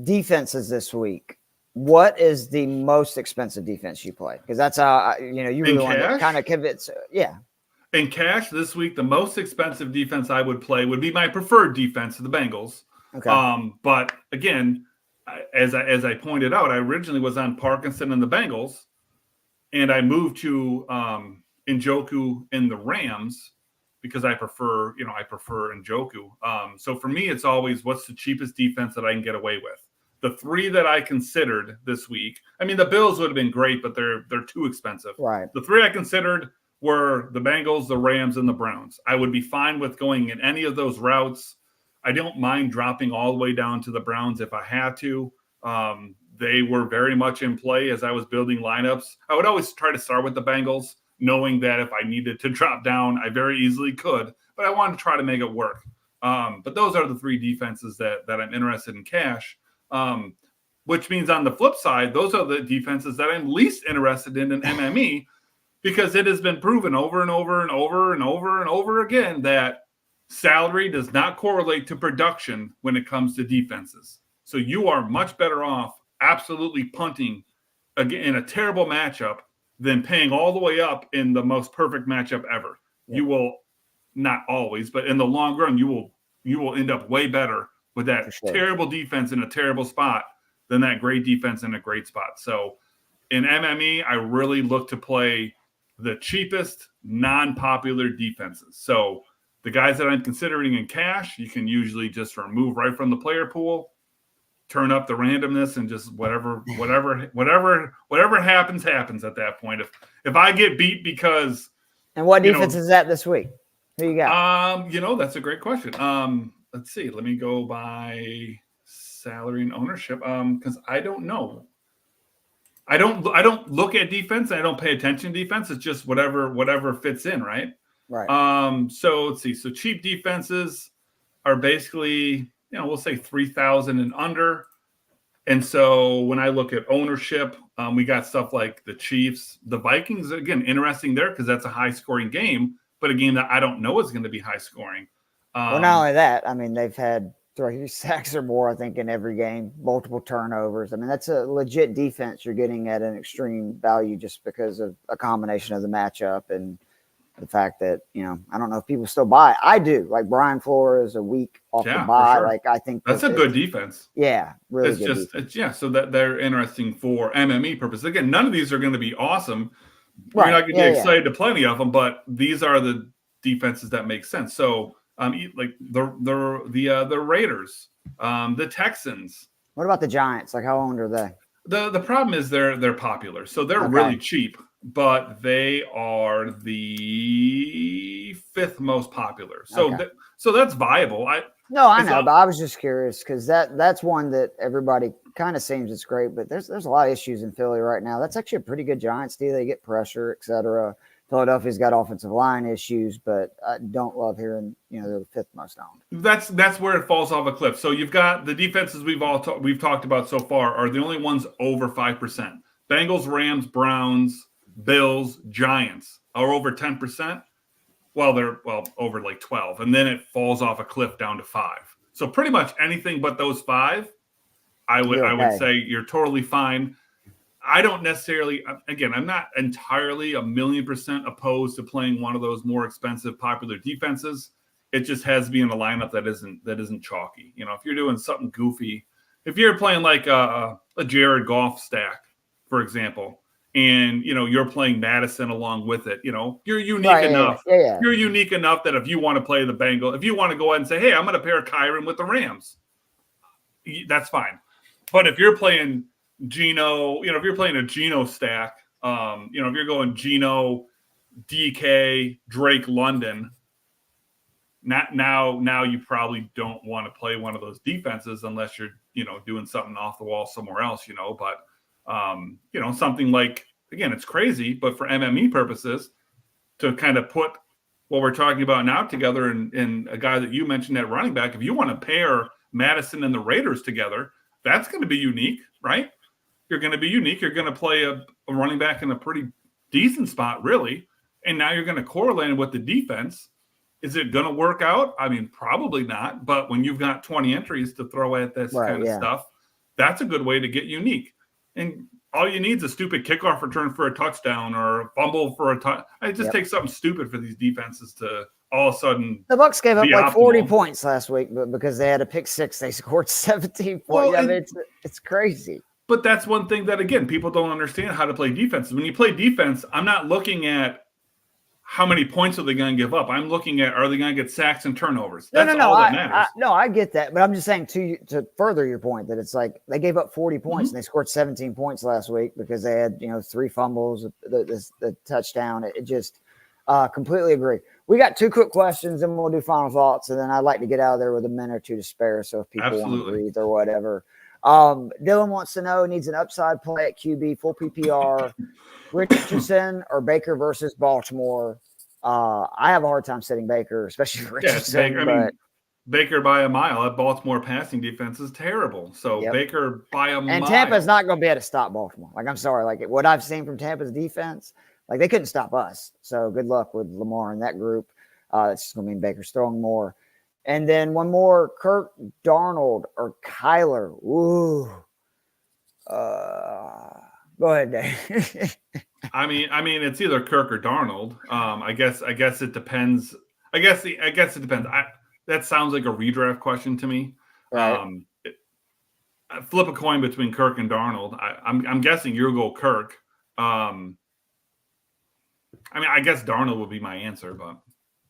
Defenses this week. What is the most expensive defense you play? Because that's you really want to kind of convince. Yeah. In cash this week, the most expensive defense I would play would be my preferred defense, the Bengals. Okay. But again, as I pointed out, I originally was on Parkinson and the Bengals, and I moved to Njoku in the Rams because I prefer Njoku. So for me, it's always what's the cheapest defense that I can get away with. The 3 that I considered this week, I mean, the Bills would have been great, but they're too expensive. Right. The 3 I considered were the Bengals, the Rams, and the Browns. I would be fine with going in any of those routes. I don't mind dropping all the way down to the Browns if I had to. They were very much in play as I was building lineups. I would always try to start with the Bengals, knowing that if I needed to drop down, I very easily could. But I wanted to try to make it work. But those are the 3 defenses that I'm interested in cash. Which means on the flip side, those are the defenses that I'm least interested in MME, because it has been proven over and over and over and over and over again that salary does not correlate to production when it comes to defenses. So you are much better off absolutely punting again in a terrible matchup than paying all the way up in the most perfect matchup ever. Yep. You will, not always, but in the long run, you will end up way better with that terrible defense in a terrible spot than that great defense in a great spot. So in MME, I really look to play the cheapest non-popular defenses. So the guys that I'm considering in cash, you can usually just remove right from the player pool, turn up the randomness, and just whatever happens at that point. If I get beat because and what defense is that this week? Who you got? That's a great question. Let's see. Let me go by salary and ownership. Because I don't know. I don't look at defense. And I don't pay attention to defense. It's just whatever fits in, right? Right. So let's see. So cheap defenses are basically, we'll say 3,000 and under. And so when I look at ownership, we got stuff like the Chiefs, the Vikings. Again, interesting there because that's a high scoring game, but a game that I don't know is going to be high scoring. Well, not only that, I mean, they've had 3 sacks or more, I think, in every game, multiple turnovers. I mean, that's a legit defense you're getting at an extreme value just because of a combination of the matchup and the fact that, I don't know if people still buy. I do. Like Brian Flores, a week off the buy. Sure. Like, I think that's a good defense. Yeah, really good defense. So that they're interesting for MME purposes. Again, none of these are going to be awesome. Right. You're not going to get excited to plenty of them, but these are the defenses that make sense. So, like the Raiders, the Texans. What about the Giants? Like, how owned are they? The problem is they're popular, so they're really cheap, but they are the 5th most popular. So so that's viable. I know, but I was just curious because that's one that everybody kind of seems it's great, but there's a lot of issues in Philly right now. That's actually a pretty good Giants deal. They get pressure, etc. Philadelphia's got offensive line issues, but I don't love hearing, they're the 5th most owned. That's where it falls off a cliff. So you've got the defenses we've talked about so far are the only ones over 5%. Bengals, Rams, Browns, Bills, Giants are over 10%. Well, they're over like 12, and then it falls off a cliff down to 5. So pretty much anything but those 5, I would say you're totally fine. I don't necessarily, again, I'm not entirely 1,000,000% opposed to playing one of those more expensive, popular defenses. It just has to be in a lineup that isn't chalky. If you're doing something goofy, if you're playing like a Jared Goff stack, for example, and you're playing Madison along with it, you're unique Right, enough. Yeah. You're unique enough that if you want to play the Bengals, if you want to go ahead and say, hey, I'm going to pair Kyron with the Rams, that's fine. But if you're playing Geno, if you're playing a Geno stack, if you're going Geno, DK, Drake, London, now you probably don't want to play one of those defenses unless you're, doing something off the wall somewhere else, but something like, again, it's crazy, but for MME purposes, to kind of put what we're talking about now together and a guy that you mentioned at running back, if you want to pair Madison and the Raiders together, that's going to be unique, right? You're going to be unique. You're going to play a running back in a pretty decent spot, really. And now you're going to correlate it with the defense. Is it going to work out? I mean, probably not. But when you've got 20 entries to throw at this kind of stuff, that's a good way to get unique. And all you need is a stupid kickoff return for a touchdown or a fumble for a touchdown. It just takes something stupid for these defenses to all of a sudden. The Bucs gave up like optimal. 40 points last week, but because they had a pick six, they scored 17 points. Well, I mean, it's crazy. But that's one thing that, again, people don't understand how to play defense. When you play defense, I'm not looking at how many points are they going to give up. I'm looking at, are they going to get sacks and turnovers? That's all that matters. I get that. But I'm just saying to further your point that it's like they gave up 40 points and they scored 17 points last week because they had, 3 fumbles, the touchdown. It just completely agree. We got 2 quick questions and we'll do final thoughts. And then I'd like to get out of there with a minute or 2 to spare. So if people want to breathe or whatever. Dylan wants to know, needs an upside play at QB, full PPR, Richardson or Baker versus Baltimore. I have a hard time sitting Baker, especially for Richardson. Baker by a mile. That Baltimore passing defense is terrible. So Baker by a mile. And Tampa's not going to be able to stop Baltimore. Like, I'm sorry. Like, what I've seen from Tampa's defense, like, they couldn't stop us. So good luck with Lamar in that group. It's just going to mean Baker's throwing more. And then one more, Kirk, Darnold, or Kyler. Ooh. Go ahead, Dave. I mean, it's either Kirk or Darnold. I guess it depends. I guess it depends. That sounds like a redraft question to me. Right. Flip a coin between Kirk and Darnold. I'm guessing you'll go Kirk. I guess Darnold would be my answer, but.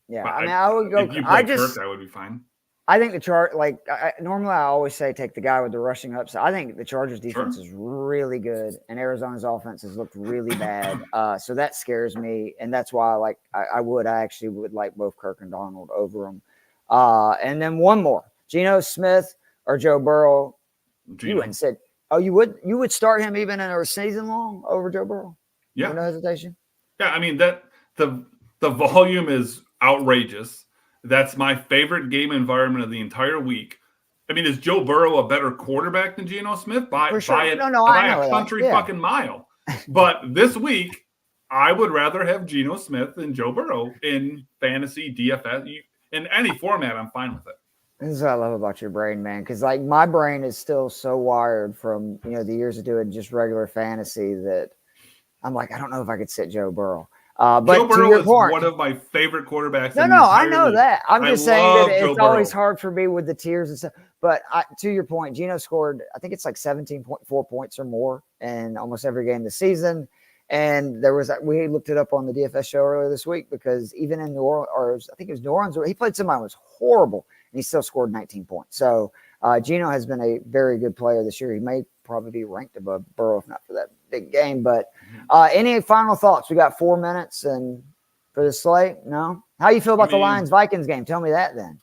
Yeah, I would go. If you play Kirk, that would be fine. I think the chart, like normally I always say take the guy with the rushing upside. I think the Chargers defense is really good, and Arizona's offense has looked really bad. So that scares me, and that's why I actually would like both Kirk and Darnold over them. And then one more, Geno Smith or Joe Burrow. Geno. You wouldn't said, you would start him even in a season long over Joe Burrow? Yeah, no hesitation. Yeah, I mean that the volume is outrageous. That's my favorite game environment of the entire week. I mean, is Joe Burrow a better quarterback than Geno Smith? By a country fucking mile. But this week, I would rather have Geno Smith than Joe Burrow in fantasy, DFS, in any format. I'm fine with it. This is what I love about your brain, man. Because like my brain is still so wired from the years of doing just regular fantasy that I'm like, I don't know if I could sit Joe Burrow. But Joe Burrow to your is point, one of my favorite quarterbacks. No, I know that. I'm just saying that it's always hard for me with the tiers and stuff. But to your point, Geno scored, I think it's like 17.4 points or more in almost every game this season. And we looked it up on the DFS show earlier this week because even in New Orleans, I think it was New Orleans, where he played somebody who was horrible and he still scored 19 points. So Geno has been a very good player this year. He may probably be ranked above Burrow if not for that big game. But any final thoughts? We got 4 minutes and for the slate. No, how you feel about the Lions-Vikings game? Tell me that then.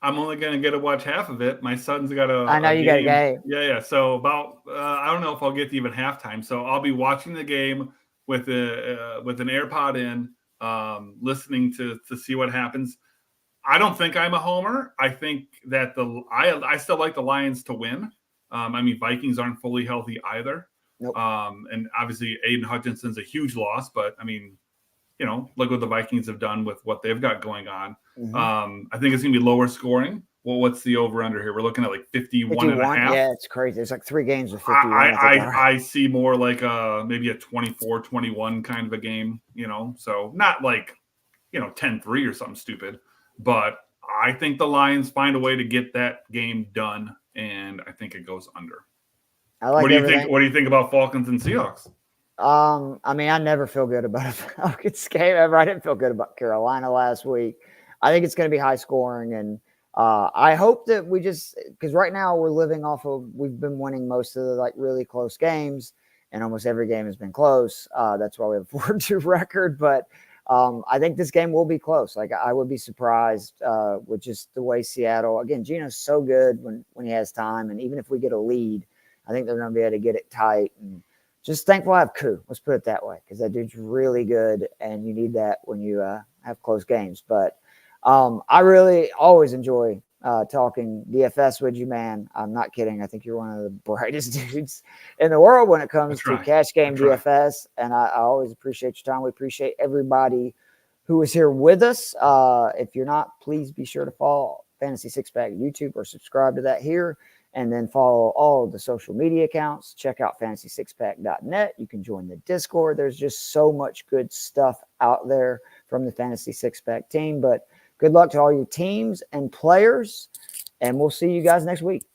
I'm only going to get to watch half of it. My son's got a. I know you got a game. Yeah. So about I don't know if I'll get to even halftime. So I'll be watching the game with an AirPod in, listening to see what happens. I don't think I'm a homer. I think that I still like the Lions to win. Vikings aren't fully healthy either. Nope. And obviously Aiden Hutchinson's a huge loss, but look what the Vikings have done with what they've got going on. Mm-hmm. I think it's going to be lower scoring. Well, what's the over under here? We're looking at like 51 and a half. Yeah, it's crazy. It's like 3 games with 51. I see more like maybe a 24-21 kind of a game, so not like, 10-3 or something stupid, but I think the Lions find a way to get that game done. And I think it goes under. I like what do you think about Falcons and Seahawks? I mean, I never feel good about a Falcons game ever. I didn't feel good about Carolina last week. I think it's going to be high scoring, and I hope that we just because right now we're living off of we've been winning most of the like really close games, and almost every game has been close. That's why we have a 4-2 record. But I think this game will be close. Like I would be surprised with just the way Seattle. Again, Geno's so good when he has time, and even if we get a lead, I think they're going to be able to get it tight and. Just thankful I have Koo. Let's put it that way, because that dude's really good, and you need that when you have close games. But I really always enjoy talking DFS with you, man. I'm not kidding. I think you're one of the brightest dudes in the world when it comes to cash game DFS, and I always appreciate your time. We appreciate everybody who is here with us. If you're not, please be sure to follow Fantasy Six Pack YouTube or subscribe to that here. And then follow all of the social media accounts. Check out fantasy6pack.net. You can join the Discord. There's just so much good stuff out there from the Fantasy Six Pack team. But good luck to all your teams and players. And we'll see you guys next week.